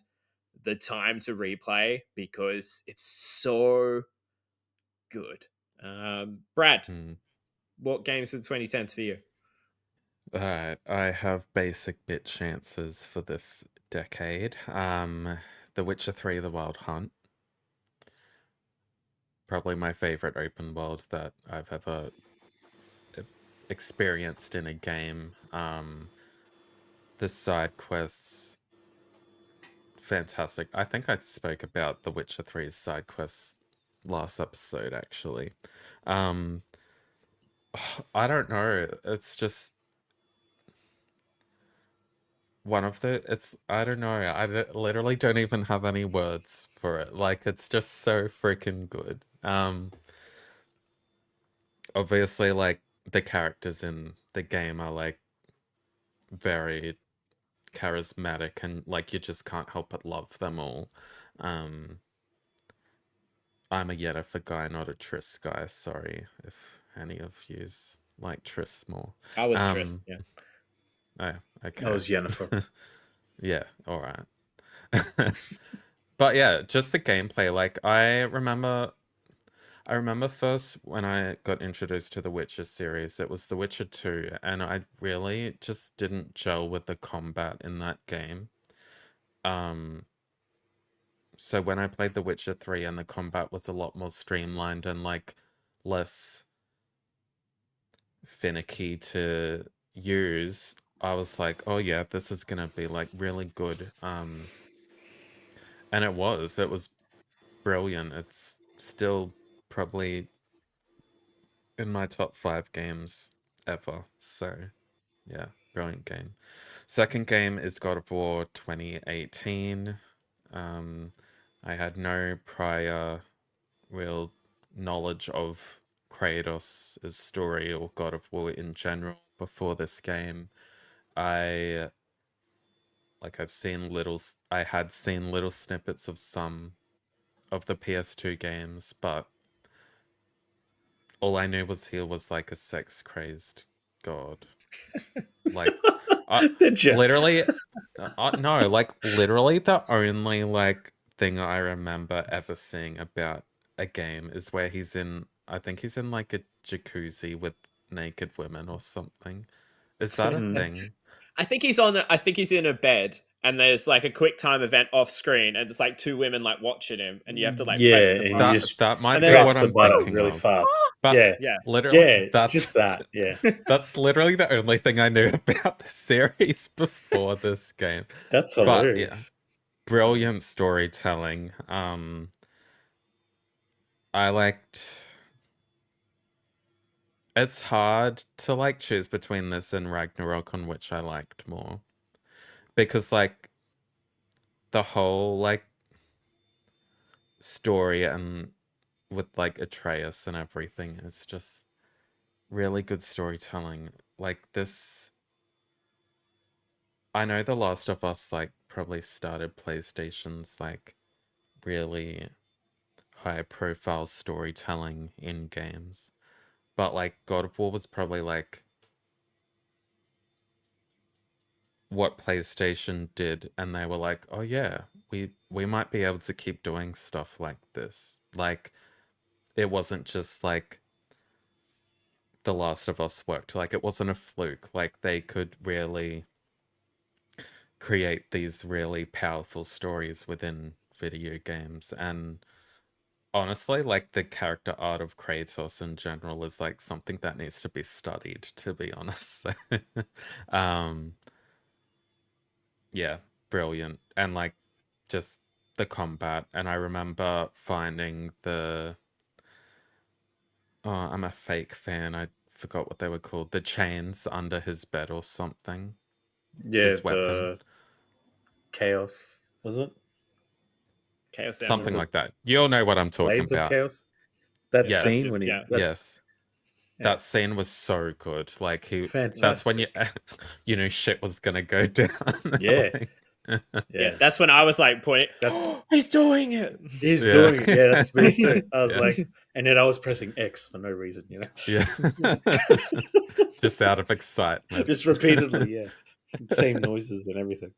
Speaker 1: the time to replay because it's so good. Brad,
Speaker 2: Hmm.
Speaker 1: what games of the 2010s for you?
Speaker 2: Alright, I have basic bit chances for this decade. The Witcher 3: The Wild Hunt. Probably my favorite open world that I've ever experienced in a game. The side quests, fantastic. I think I spoke about The Witcher 3's side quests last episode, actually. I don't know. It's just one of the. It's I don't know. Literally don't even have any words for it. Like it's just so freaking good. Obviously, like the characters in the game are like very charismatic and like you just can't help but love them all. Um, I'm a Yennefer guy, not a Triss guy. Sorry if any of yous like Triss more.
Speaker 1: I was Triss, yeah.
Speaker 2: Oh, okay.
Speaker 3: That was Jennifer.
Speaker 2: Yeah, all right. But yeah, just the gameplay. Like I remember first when I got introduced to the Witcher series, it was The Witcher 2, and I really just didn't gel with the combat in that game. So when I played The Witcher 3 and the combat was a lot more streamlined and like less finicky to use, I was like, oh yeah, this is gonna be like really good. And it was brilliant. It's still probably in my top 5 games ever. So yeah, brilliant game. Second game is God of War 2018. I had no prior real knowledge of Kratos' story or God of War in general before this game. I had seen little snippets of some of the PS2 games, but all I knew was he was like a sex crazed god. Like,
Speaker 3: Did you?
Speaker 2: literally, no, like literally the only like thing I remember ever seeing about a game is where I think he's in like a jacuzzi with naked women or something. Is that a thing?
Speaker 1: I think he's in a bed and there's like a quick time event off screen and there's like two women like watching him and you have to like
Speaker 3: Yeah,
Speaker 1: press the
Speaker 3: and you
Speaker 1: button.
Speaker 3: just
Speaker 2: That might
Speaker 1: And
Speaker 2: be
Speaker 1: they're
Speaker 2: what
Speaker 3: press
Speaker 1: like,
Speaker 3: the
Speaker 2: I'm
Speaker 3: button
Speaker 2: thinking
Speaker 3: really
Speaker 2: of.
Speaker 3: fast.
Speaker 2: But
Speaker 3: Yeah,
Speaker 1: yeah.
Speaker 2: literally,
Speaker 3: yeah,
Speaker 2: that's
Speaker 3: just that. Yeah,
Speaker 2: that's literally the only thing I knew about the series before this game.
Speaker 3: that's
Speaker 2: But yeah,
Speaker 3: hilarious.
Speaker 2: brilliant storytelling. I liked. It's hard to like choose between this and Ragnarok, on which I liked more, because like the whole like story and with like Atreus and everything is just really good storytelling. Like this, I know The Last of Us like probably started PlayStation's like really high profile storytelling in games, but like God of War was probably like what PlayStation did, and they were like, oh yeah, we might be able to keep doing stuff like this. Like it wasn't just like The Last of Us worked, like it wasn't a fluke. Like they could really create these really powerful stories within video games. And honestly, like the character art of Kratos in general is like something that needs to be studied, to be honest. um yeah, brilliant. And like just the combat. And I remember finding I'm a fake fan, I forgot what they were called, the chains under his bed or something,
Speaker 3: Yeah,
Speaker 2: his weapon,
Speaker 3: the chaos was it?
Speaker 1: Chaos
Speaker 3: Was it
Speaker 2: something
Speaker 1: Emerald.
Speaker 3: the
Speaker 2: like that. You all know what I'm talking
Speaker 3: blades of
Speaker 2: about.
Speaker 3: chaos? That
Speaker 1: That's
Speaker 3: scene
Speaker 2: Yes,
Speaker 1: just,
Speaker 3: when he
Speaker 1: yeah.
Speaker 3: that's
Speaker 2: yes.
Speaker 3: yeah,
Speaker 2: That scene was so good. Like that's when
Speaker 3: fantastic.
Speaker 2: you you knew shit was gonna go down.
Speaker 3: Yeah,
Speaker 2: Like,
Speaker 3: Yeah,
Speaker 1: that's when I was like pointing.
Speaker 3: that's
Speaker 1: He's doing it.
Speaker 3: he's
Speaker 2: Yeah.
Speaker 3: doing it. Yeah, that's me too. I was
Speaker 2: Yeah.
Speaker 3: like, and then I was pressing X for no reason,
Speaker 2: Yeah. Just out of excitement.
Speaker 3: just repeatedly. Yeah, same noises and everything.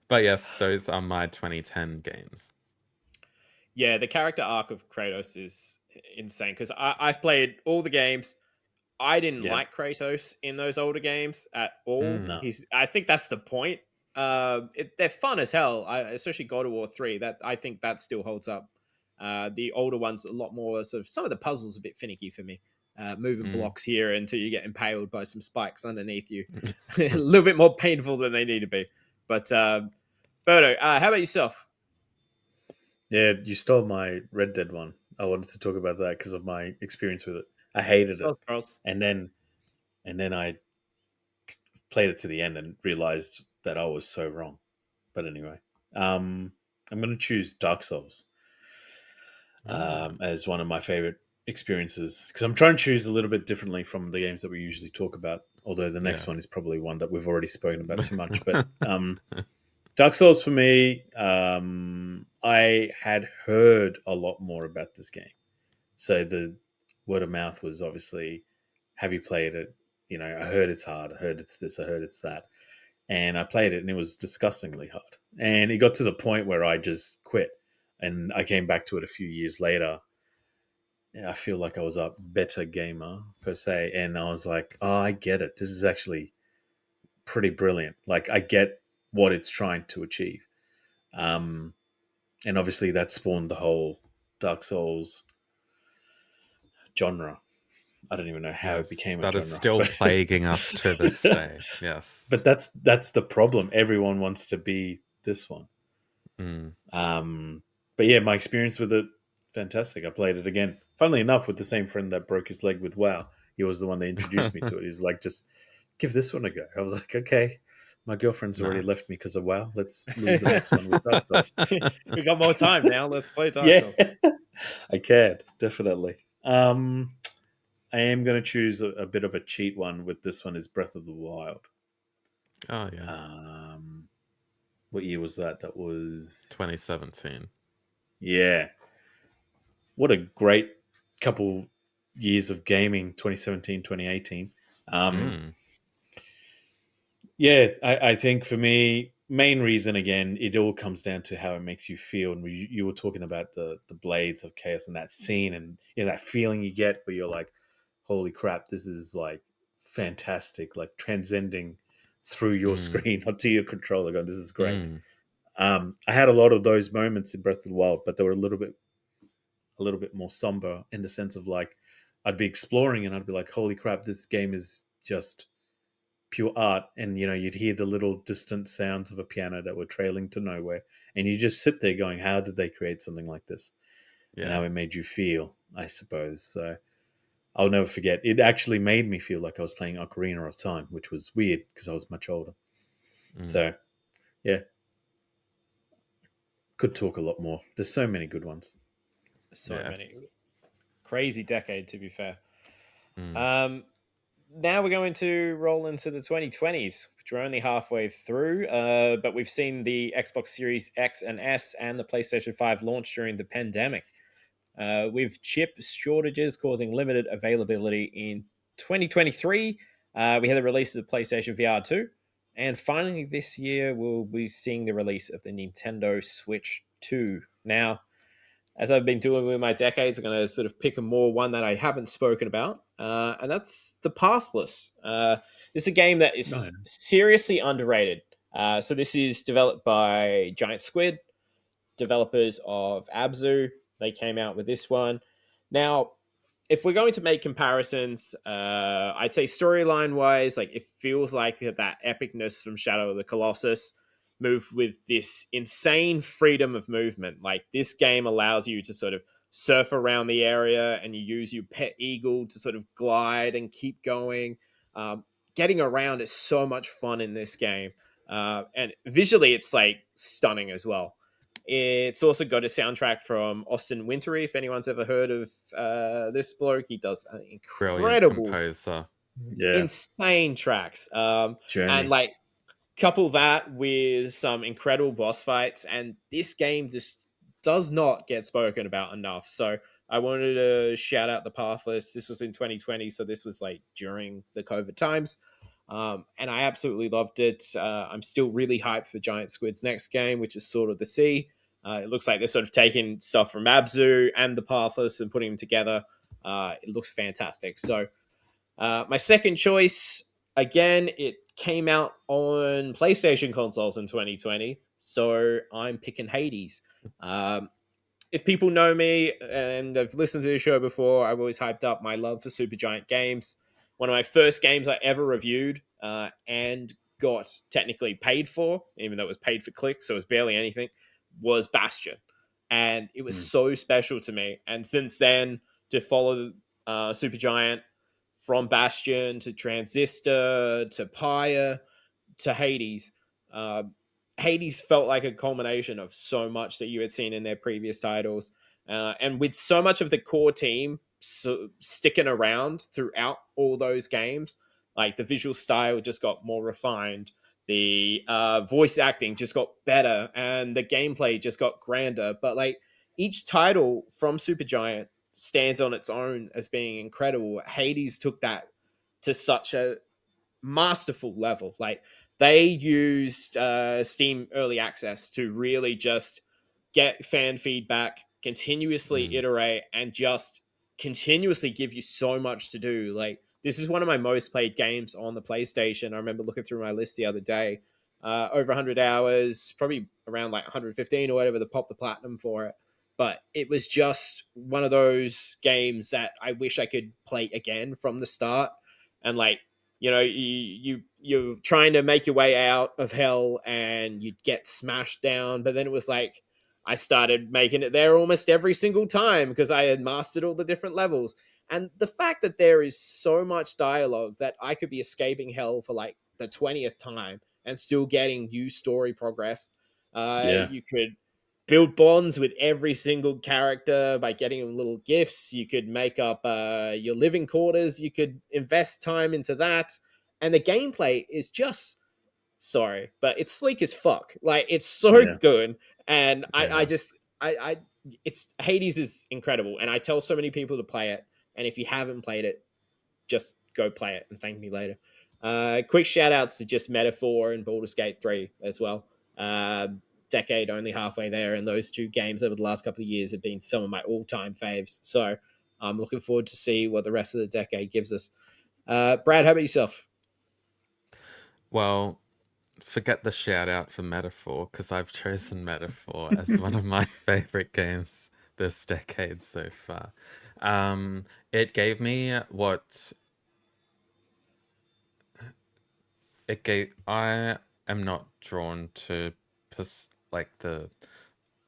Speaker 2: But yes, those are my 2010 games.
Speaker 1: Yeah, the character arc of Kratos is insane because I've played all the games. I didn't
Speaker 3: Yeah,
Speaker 1: like Kratos in those older games at all.
Speaker 2: Mm.
Speaker 3: no,
Speaker 1: I think that's the point. They're fun as hell, especially God of War 3. That I think that still holds up. The older ones a lot more sort of some of the puzzles a bit finicky for me. Moving
Speaker 2: Mm.
Speaker 1: blocks here until you get impaled by some spikes underneath you. A little bit more painful than they need to be. But Berto, how about yourself?
Speaker 3: yeah. You stole my Red Dead one. I wanted to talk about that because of my experience with it. I hated it,
Speaker 1: South Cross.
Speaker 3: and then I played it to the end and realized that I was so wrong. But anyway, I'm going to choose Dark Souls as one of my favorite experiences because I'm trying to choose a little bit differently from the games that we usually talk about. Although the next
Speaker 2: Yeah.
Speaker 3: one is probably one that we've already spoken about too much. But Dark Souls for me, I had heard a lot more about this game, so the word of mouth was obviously, "Have you played it?" I heard it's hard. I heard it's this. I heard it's that. And I played it, and it was disgustingly hard. And it got to the point where I just quit, and I came back to it a few years later. I feel like I was a better gamer per se, and I was like, "Oh, I get it. This is actually pretty brilliant. Like, I get what it's trying to achieve." Um, and obviously, that spawned the whole Dark Souls genre. I don't even know how it
Speaker 2: Yes,
Speaker 3: became a
Speaker 2: that is
Speaker 3: genre,
Speaker 2: still
Speaker 3: but
Speaker 2: plaguing us to this day. Yes.
Speaker 3: but that's the problem. Everyone wants to be this one.
Speaker 2: Mm.
Speaker 3: But yeah, my experience with it, fantastic. I played it again. Funnily enough, with the same friend that broke his leg with WoW. He was the one that introduced me to it. He's like, just give this one a go. I was like, okay. My girlfriend's already left
Speaker 2: Nice.
Speaker 3: me because of WoW. Let's lose the next one with Dark Souls.
Speaker 1: We got more time now. Let's play Dark
Speaker 3: Yeah,
Speaker 1: Souls.
Speaker 3: I can definitely. I am going to choose a bit of a cheat one. With this one is Breath of the Wild.
Speaker 2: Oh, yeah.
Speaker 3: What year was that? That was
Speaker 2: 2017.
Speaker 3: yeah. What a great couple years of gaming, 2017, 2018.
Speaker 2: Mm.
Speaker 3: Yeah, I think for me, main reason again, it all comes down to how it makes you feel. And you were talking about the blades of chaos and that scene, and that feeling you get where you're like, "Holy crap, this is like fantastic!" Like transcending through your
Speaker 2: Mm.
Speaker 3: screen onto your controller. Going, "This is great."
Speaker 2: Mm.
Speaker 3: I had a lot of those moments in Breath of the Wild, but they were a little bit more somber in the sense of like, I'd be exploring and I'd be like, "Holy crap, this game is just." Pure art, and you'd hear the little distant sounds of a piano that were trailing to nowhere, and you just sit there going, how did they create something like this, and how
Speaker 2: Yeah.
Speaker 3: it made you feel, I suppose. So I'll never forget, it actually made me feel like I was playing Ocarina of Time, which was weird because I was much older.
Speaker 2: Mm.
Speaker 3: So yeah, could talk a lot more. There's so many good ones.
Speaker 1: So
Speaker 2: Yeah.
Speaker 1: many. Crazy decade, to be fair.
Speaker 2: Mm.
Speaker 1: Um, Now we're going to roll into the 2020s, which we're only halfway through, but we've seen the Xbox Series X and S and the PlayStation 5 launch during the pandemic, with chip shortages causing limited availability in 2023. We had the release of the PlayStation VR 2, and finally this year we'll be seeing the release of the Nintendo Switch 2. Now, as I've been doing with my decades, I'm going to sort of pick a more one that I haven't spoken about, and that's The Pathless. This is a game that
Speaker 3: No,
Speaker 1: is seriously underrated. So this is developed by Giant Squid, developers of Abzu. They came out with this one. Now, if we're going to make comparisons, I'd say storyline wise, like it feels like that epicness from Shadow of the Colossus moved with this insane freedom of movement. Like this game allows you to sort of surf around the area and you use your pet eagle to sort of glide and keep going. Getting around is so much fun in this game. And visually, it's like stunning as well. It's also got a soundtrack from Austin Wintory. If anyone's ever heard of this bloke, he does an
Speaker 2: Brilliant
Speaker 1: incredible,
Speaker 2: composer.
Speaker 3: yeah,
Speaker 1: insane tracks. And
Speaker 3: Journey.
Speaker 1: like couple that with some incredible boss fights, and this game just does not get spoken about enough. So I wanted to shout out the Pathless. This was in 2020, so this was like during the COVID times. And I absolutely loved it. I'm still really hyped for Giant Squid's next game, which is Sword of the Sea. It looks like they're sort of taking stuff from Abzu and the Pathless and putting them together. It looks fantastic. So my second choice, again, it came out on PlayStation consoles in 2020. So I'm picking Hades. Um, if people know me and have listened to the show before, I've always hyped up my love for Supergiant games. One of my first games I ever reviewed and got technically paid for, even though it was paid for clicks, so it was barely anything, was Bastion. And it was so special to me. And since then, to follow Supergiant from Bastion to Transistor to Pyre to Hades, uh, Hades felt like a culmination of so much that you had seen in their previous titles. And with so much of the core team sticking around throughout all those games, like the visual style just got more refined, the voice acting just got better, and the gameplay just got grander. But like each title from Supergiant stands on its own as being incredible. Hades took that to such a masterful level. Like they used Steam Early Access to really just get fan feedback, continuously iterate, and just continuously give you so much to do. Like this is one of my most played games on the PlayStation. I remember looking through my list the other day. Over 100 hours, probably around like 115 or whatever, to pop the platinum for it. But it was just one of those games that I wish I could play again from the start. And like, you know, you're trying to make your way out of hell and you'd get smashed down, but then it was like I started making it there almost every single time because I had mastered all the different levels. And the fact that there is so much dialogue that I could be escaping hell for like the 20th time and still getting new story progress.
Speaker 3: Yeah.
Speaker 1: You could build bonds with every single character by getting them little gifts. You could make up your living quarters. You could invest time into that. And the gameplay is just sorry, but it's sleek as fuck. Like it's so
Speaker 3: Yeah.
Speaker 1: good. And I
Speaker 3: Yeah.
Speaker 1: just I it's Hades is incredible. And I tell so many people to play it. And if you haven't played it, just go play it and thank me later. Quick shout outs to just Metaphor and Baldur's Gate 3 as well. Decade only halfway there, and those two games over the last couple of years have been some of my all-time faves. So I'm looking forward to see what the rest of the decade gives us. Brad, how about yourself?
Speaker 2: Well, forget the shout out for Metaphor because I've chosen Metaphor as one of my favorite games this decade so far. It gave me what it gave. I am not drawn to like the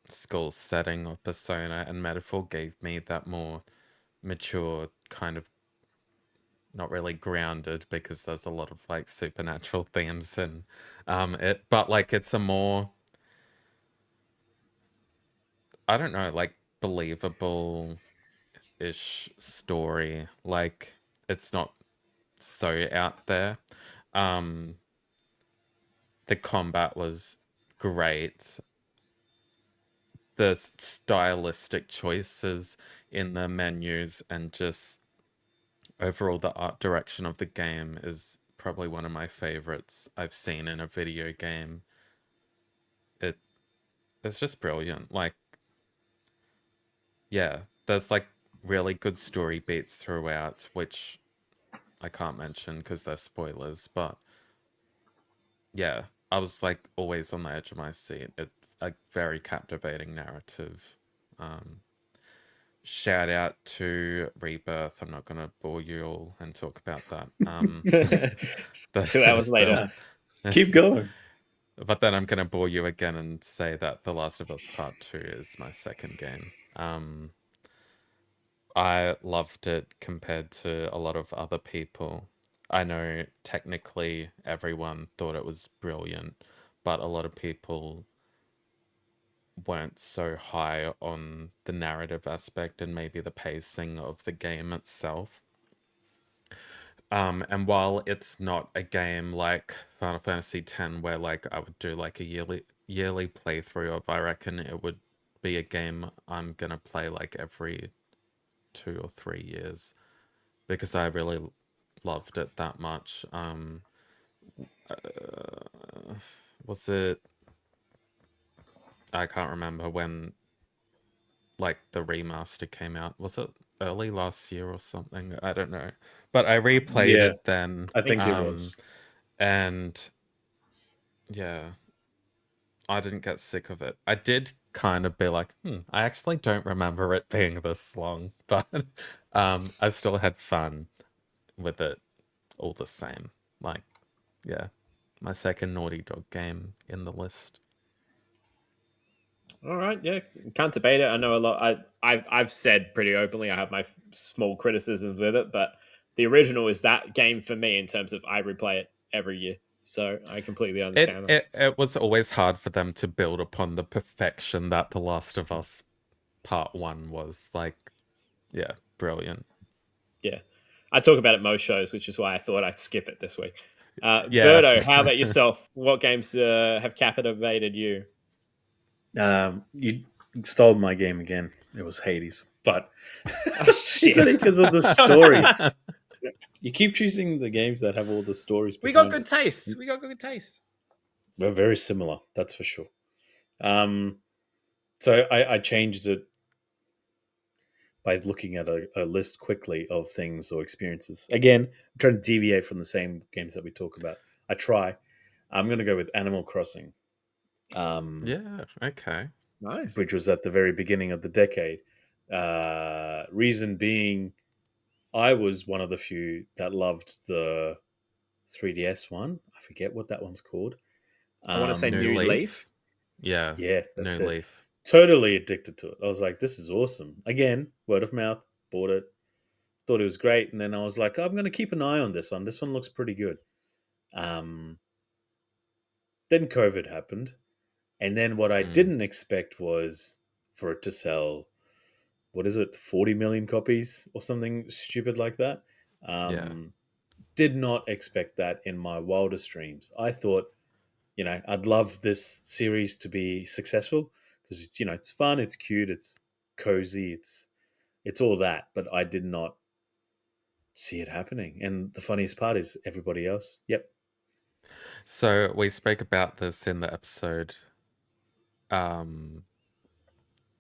Speaker 2: school setting or persona, and Metaphor gave me that more mature kind of, not really grounded because there's a lot of like supernatural themes and it, but like it's a more, I don't know, like believable ish story. Like it's not so out there. Um the combat was great. The stylistic choices in the menus and just overall the art direction of the game is probably one of my favorites I've seen in a video game. It's just brilliant. Like, yeah, there's like really good story beats throughout, which I can't mention because they're spoilers, but yeah, I was like always on the edge of my seat. It a very captivating narrative. Um, Shout out to Rebirth. I'm not gonna bore you all and talk about that.
Speaker 1: 2 hours
Speaker 2: the,
Speaker 1: later.
Speaker 3: Keep going.
Speaker 2: but then I'm gonna bore you again and say that The Last of Us Part 2 is my second game. I loved it compared to a lot of other people. I know technically everyone thought it was brilliant, but a lot of people weren't so high on the narrative aspect and maybe the pacing of the game itself. And while it's not a game like Final Fantasy X, where like I would do like a yearly playthrough of, I reckon it would be a game I'm gonna play like every 2 or 3 years because I really loved it that much. Was it? I can't remember when like the remaster came out. Was it early last year or something? I don't know. But I replayed
Speaker 3: Yeah,
Speaker 2: it then.
Speaker 3: I think it
Speaker 1: so.
Speaker 3: was.
Speaker 2: And yeah, I didn't get sick of it. I did kind of be like, I actually don't remember it being this long, but I still had fun with it all the same. Like, yeah, my second Naughty Dog game in the list.
Speaker 1: All right, yeah, can't debate it. I know a lot. I've said pretty openly I have my small criticisms with it, but the original is that game for me in terms of I replay it every year. So I completely
Speaker 2: It,
Speaker 1: understand that.
Speaker 2: it it was always hard for them to build upon the perfection that The Last of Us Part 1 was. Like, yeah, brilliant.
Speaker 1: Yeah, I talk about it most shows, which is why I thought I'd skip it this week.
Speaker 2: Yeah.
Speaker 1: Berto, how about yourself? What games have captivated you?
Speaker 3: You stole my game again. It was Hades, but
Speaker 1: Oh
Speaker 3: it's
Speaker 1: shit!
Speaker 3: only because of the story. You keep choosing the games that have all the stories
Speaker 1: We got
Speaker 3: behind
Speaker 1: good
Speaker 3: it.
Speaker 1: taste. We got good taste.
Speaker 3: We're very similar, that's for sure. Um, so I changed it by looking at a list quickly of things or experiences. Again, I'm trying to deviate from the same games that we talk about. I try. I'm going to go with Animal Crossing,
Speaker 2: Yeah, okay.
Speaker 1: Nice.
Speaker 3: which was at the very beginning of the decade. Reason being, I was one of the few that loved the 3DS one. I forget what that one's called.
Speaker 1: I want to say
Speaker 2: New
Speaker 1: New
Speaker 2: Leaf?
Speaker 1: Leaf.
Speaker 2: Yeah,
Speaker 3: Yeah,
Speaker 2: New
Speaker 3: that's it.
Speaker 2: Leaf.
Speaker 3: Totally addicted to it. I was like, this is awesome. Again, word of mouth, bought it, thought it was great. And then I was like, I'm going to keep an eye on this one. This one looks pretty good. Um, then COVID happened. And then what I
Speaker 2: Mm,
Speaker 3: didn't expect was for it to sell, what is it, 40 million copies or something stupid like that.
Speaker 2: yeah.
Speaker 3: Um, did not expect that in my wildest dreams. I thought, I'd love this series to be successful because it's fun, it's cute, it's cozy, it's all that. But I did not see it happening. And the funniest part is everybody else. Yep.
Speaker 2: So we spoke about this in the episode um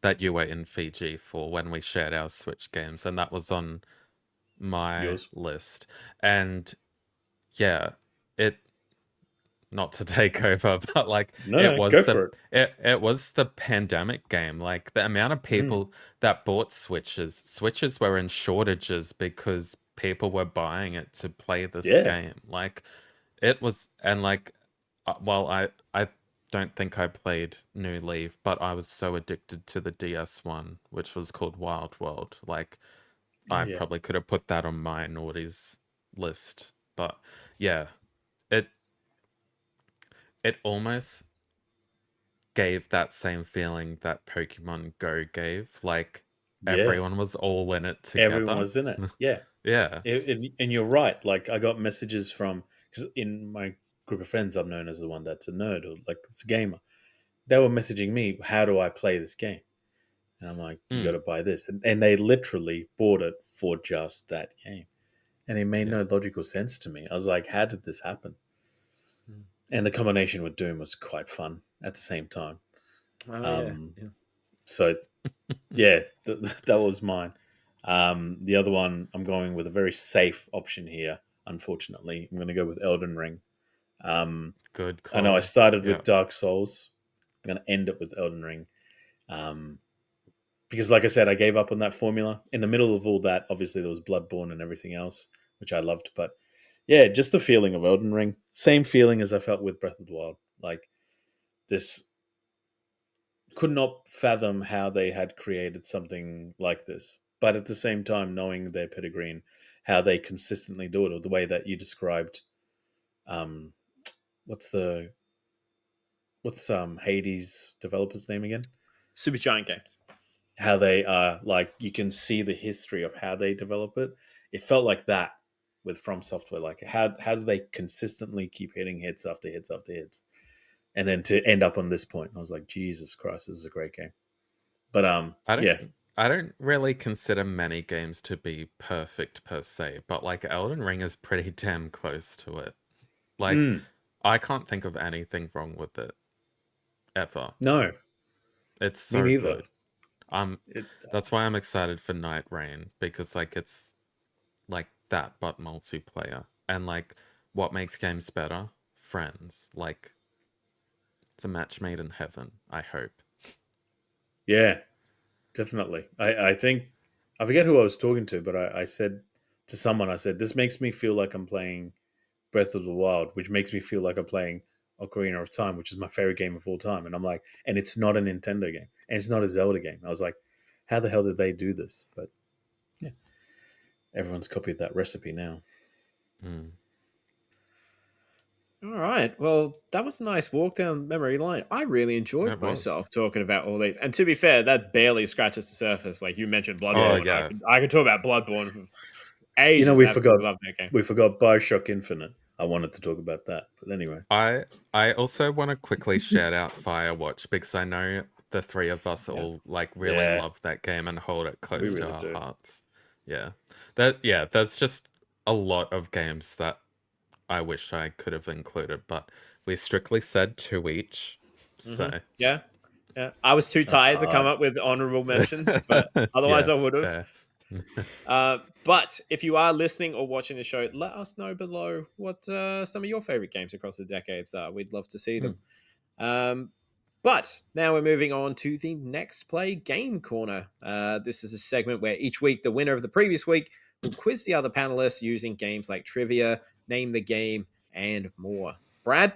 Speaker 2: that you were in Fiji for when we shared our Switch games, and that was on my
Speaker 3: Yours.
Speaker 2: list. And yeah, it not to take over, but like
Speaker 3: No, no, go for it.
Speaker 2: it was the pandemic game. Like the amount of
Speaker 3: Mm,
Speaker 2: people that bought Switches were in shortages because people were buying it to play this
Speaker 3: yeah.
Speaker 2: game. Like it was, and like, well, I don't think I played New Leaf, but I was so addicted to the DS one, which was called Wild World. Like
Speaker 3: Oh,
Speaker 2: I
Speaker 3: yeah.
Speaker 2: probably could have put that on my naughties list, but yeah, it it almost gave that same feeling that Pokemon Go gave. Like
Speaker 3: Yeah.
Speaker 2: everyone was all in it
Speaker 3: Everyone
Speaker 2: together.
Speaker 3: was in it. Yeah.
Speaker 2: Yeah.
Speaker 3: And you're right. Like, I got messages from, because in my group of friends, I'm known as the one that's a nerd or like it's a gamer. They were messaging me, how do I play this game? And I'm like, you got
Speaker 2: Mm,
Speaker 3: to buy this. And they literally bought it for just that game. And it made
Speaker 2: yeah.
Speaker 3: no logical sense to me. I was like, how did this happen?
Speaker 2: Mm,
Speaker 3: And the combination with Doom was quite fun at the same time.
Speaker 1: Oh yeah.
Speaker 3: Um,
Speaker 1: Yeah.
Speaker 3: so, yeah, that was mine. The other one, I'm going with a very safe option here, unfortunately. I'm going to go with Elden Ring. Um,
Speaker 2: Good
Speaker 3: I know I
Speaker 2: call.
Speaker 3: started
Speaker 2: Yeah.
Speaker 3: with Dark Souls. I'm going to end it with Elden Ring. Um, because like I said, I gave up on that formula. In the middle of all that, obviously there was Bloodborne and everything else, which I loved. But yeah, just the feeling of Elden Ring, same feeling as I felt with Breath of the Wild. Like this, could not fathom how they had created something like this. But at the same time, knowing their pedigree and how they consistently do it, or the way that you described, um, what's the what's Hades developer's name again?
Speaker 1: Super Giant Games.
Speaker 3: How they are like you can see the history of how they develop it. It felt like that. with From Software. Like how do they consistently keep hitting hits after hits after hits, and then to end up on this point, I was like, Jesus Christ, this is a great game. But
Speaker 2: I
Speaker 3: yeah,
Speaker 2: don't really consider many games to be perfect per se, but like Elden Ring is pretty damn close to it. Like I can't think of anything wrong with it ever.
Speaker 3: no,
Speaker 2: It's
Speaker 3: me
Speaker 2: so
Speaker 3: neither.
Speaker 2: good. That's why I'm excited for Night Rain, because like it's like that but multiplayer. And like what makes games better? Friends. Like it's a match made in heaven, I hope.
Speaker 3: Yeah, definitely. I think I forget who I was talking to, but I said to someone, I said, this makes me feel like I'm playing Breath of the Wild, which makes me feel like I'm playing Ocarina of Time, which is my favorite game of all time. And I'm like, and it's not a Nintendo game, and it's not a Zelda game. I was like, how the hell did they do this? But yeah, everyone's copied that recipe now.
Speaker 2: Mm.
Speaker 1: All right. Well, that was a nice walk down memory lane. I really enjoyed
Speaker 2: It
Speaker 1: myself
Speaker 2: was.
Speaker 1: talking about all these. And to be fair, that barely scratches the surface. Like you mentioned
Speaker 2: Oh
Speaker 1: Bloodborne.
Speaker 2: yeah.
Speaker 1: I could talk about Bloodborne for
Speaker 3: You know,
Speaker 1: ages. Absolutely love that game.
Speaker 3: we forgot Bioshock Infinite. I wanted to talk about that, but anyway.
Speaker 2: I also want to quickly shout out Firewatch, because I know the three of us all like really
Speaker 3: Yeah.
Speaker 2: love that game and hold it close
Speaker 3: We
Speaker 2: to
Speaker 3: really
Speaker 2: our
Speaker 3: do.
Speaker 2: hearts. Yeah. There's just a lot of games that I wish I could have included, but we strictly said 2 each. So
Speaker 1: Yeah. Yeah. I was too
Speaker 3: That's
Speaker 1: tired to come
Speaker 3: hard.
Speaker 1: up with honorable mentions, but otherwise
Speaker 2: yeah,
Speaker 1: I would have.
Speaker 2: fair.
Speaker 1: But if you are listening or watching the show, let us know below what some of your favorite games across the decades are. We'd love to see them. But now we're moving on to the Next Play Game Corner. This is a segment where each week the winner of the previous week will quiz the other panelists using games like trivia, name the game, and more. Brad,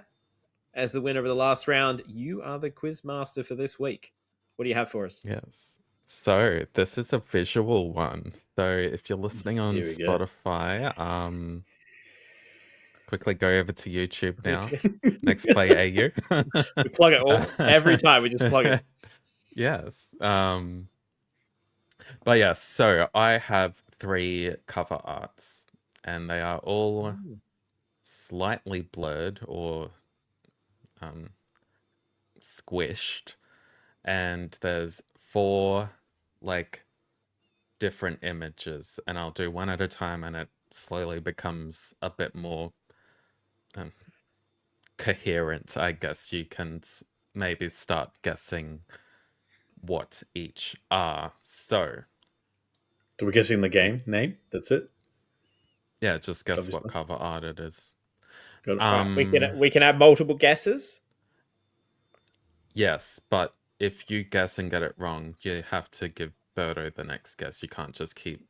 Speaker 1: as the winner of the last round, you are the quiz master for this week. What do you have for us?
Speaker 2: Yes. So this is a visual one. So if you're listening on
Speaker 3: Here we go.
Speaker 2: Spotify, quickly go over to YouTube now. Next Play AU.
Speaker 1: We plug it all every time. We just plug it.
Speaker 2: Yes. But yes, so I have 3 cover arts, and they are all slightly blurred or squished, and there's 4 like different images, and I'll do one at a time, and it slowly becomes a bit more coherent. I guess you can maybe start guessing what each are. So
Speaker 3: So we're guessing the game name. That's it.
Speaker 2: yeah, just guess what
Speaker 3: Obviously.
Speaker 2: cover art it is.
Speaker 3: Got it.
Speaker 1: Right, we can have multiple guesses.
Speaker 2: Yes, but if you guess and get it wrong, you have to give Berto the next guess. You can't just keep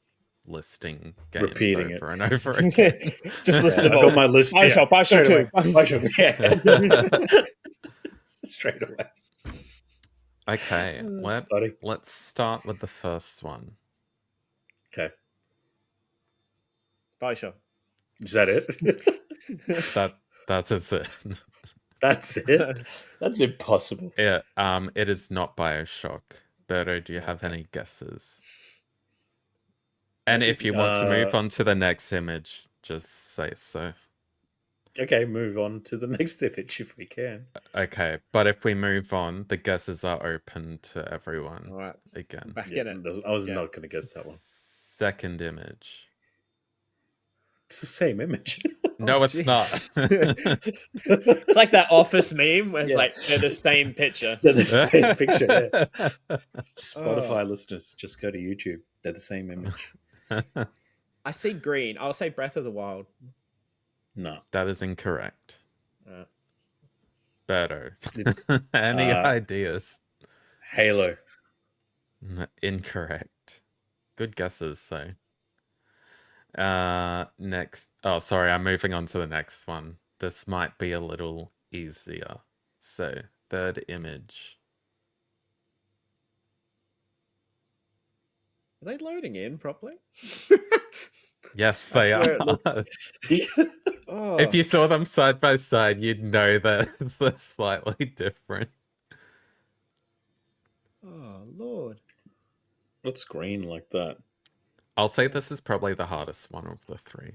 Speaker 2: listing games
Speaker 3: Repeating
Speaker 2: over
Speaker 3: it.
Speaker 2: and over again.
Speaker 1: Just list them
Speaker 3: I
Speaker 1: all.
Speaker 3: got my list.
Speaker 1: Bioshock, Bioshock
Speaker 3: straight
Speaker 1: 2.
Speaker 3: away. Bioshock, yeah. Straight away.
Speaker 2: Okay,
Speaker 3: That's funny.
Speaker 2: let's start with the first one.
Speaker 3: Okay.
Speaker 1: Bioshock.
Speaker 3: Is that it?
Speaker 2: That's it.
Speaker 3: That's it? That's impossible.
Speaker 2: Yeah, it is not Bioshock. Berto, do you have any guesses? And if you want to move on to the next image, just say so.
Speaker 3: Okay, move on to the next image if we can.
Speaker 2: Okay, but if we move on, the guesses are open to everyone.
Speaker 1: All right.
Speaker 2: Again.
Speaker 1: Back
Speaker 3: Yeah,
Speaker 1: in it.
Speaker 3: I was not going to get that one.
Speaker 2: Second image.
Speaker 3: It's the same image.
Speaker 2: No, it's
Speaker 1: geez.
Speaker 2: not.
Speaker 1: It's like that Office meme where it's
Speaker 3: Yeah.
Speaker 1: like they're the same picture.
Speaker 3: They're the same picture. Yeah. Spotify listeners, just go to YouTube. They're the same image.
Speaker 1: I see green. I'll say Breath of the Wild.
Speaker 3: No.
Speaker 2: That is incorrect.
Speaker 1: Uh,
Speaker 2: Berto. Any ideas?
Speaker 3: Halo.
Speaker 2: Incorrect. Good guesses, though. Next. Oh, sorry. I'm moving on to the next one. This might be a little easier. So, third image.
Speaker 1: Are they loading in properly?
Speaker 2: Yes, they are.
Speaker 1: Oh.
Speaker 2: If you saw them side by side, you'd know that it's slightly different.
Speaker 1: Oh, Lord.
Speaker 3: What's green like that?
Speaker 2: I'll say this is probably the hardest one of the 3.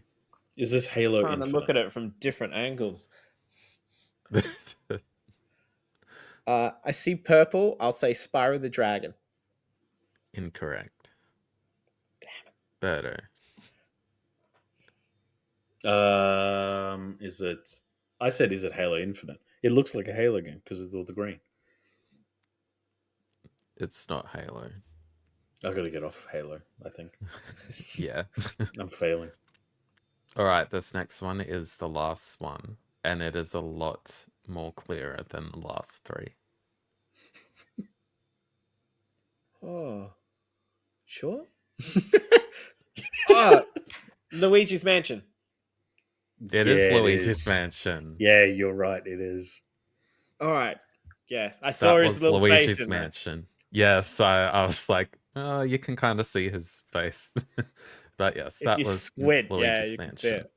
Speaker 3: Is this Halo
Speaker 1: Trying to
Speaker 3: Infinite?
Speaker 1: look at it from different angles. I see purple. I'll say Spyro the Dragon.
Speaker 2: Incorrect. Berto.
Speaker 3: Is it? I said, is it Halo Infinite? It looks like a Halo game because it's all the green.
Speaker 2: It's not Halo.
Speaker 3: I've got to get off Halo, I think.
Speaker 2: Yeah.
Speaker 3: I'm failing.
Speaker 2: All right, this next one is the last one, and it is a lot more clearer than the last three.
Speaker 1: Oh, sure. Oh, Luigi's Mansion.
Speaker 2: It is Luigi's Mansion.
Speaker 3: Yeah, you're right. It is.
Speaker 1: All right. Yes, I saw
Speaker 2: That
Speaker 1: his
Speaker 2: was
Speaker 1: little face
Speaker 2: Luigi's
Speaker 1: in there.
Speaker 2: Mansion. Yes, I was like, oh, you can kind of see his face. But yes,
Speaker 1: If
Speaker 2: that
Speaker 1: you
Speaker 2: was
Speaker 1: squint,
Speaker 2: Luigi's
Speaker 1: yeah, you can see
Speaker 2: Mansion.
Speaker 1: it.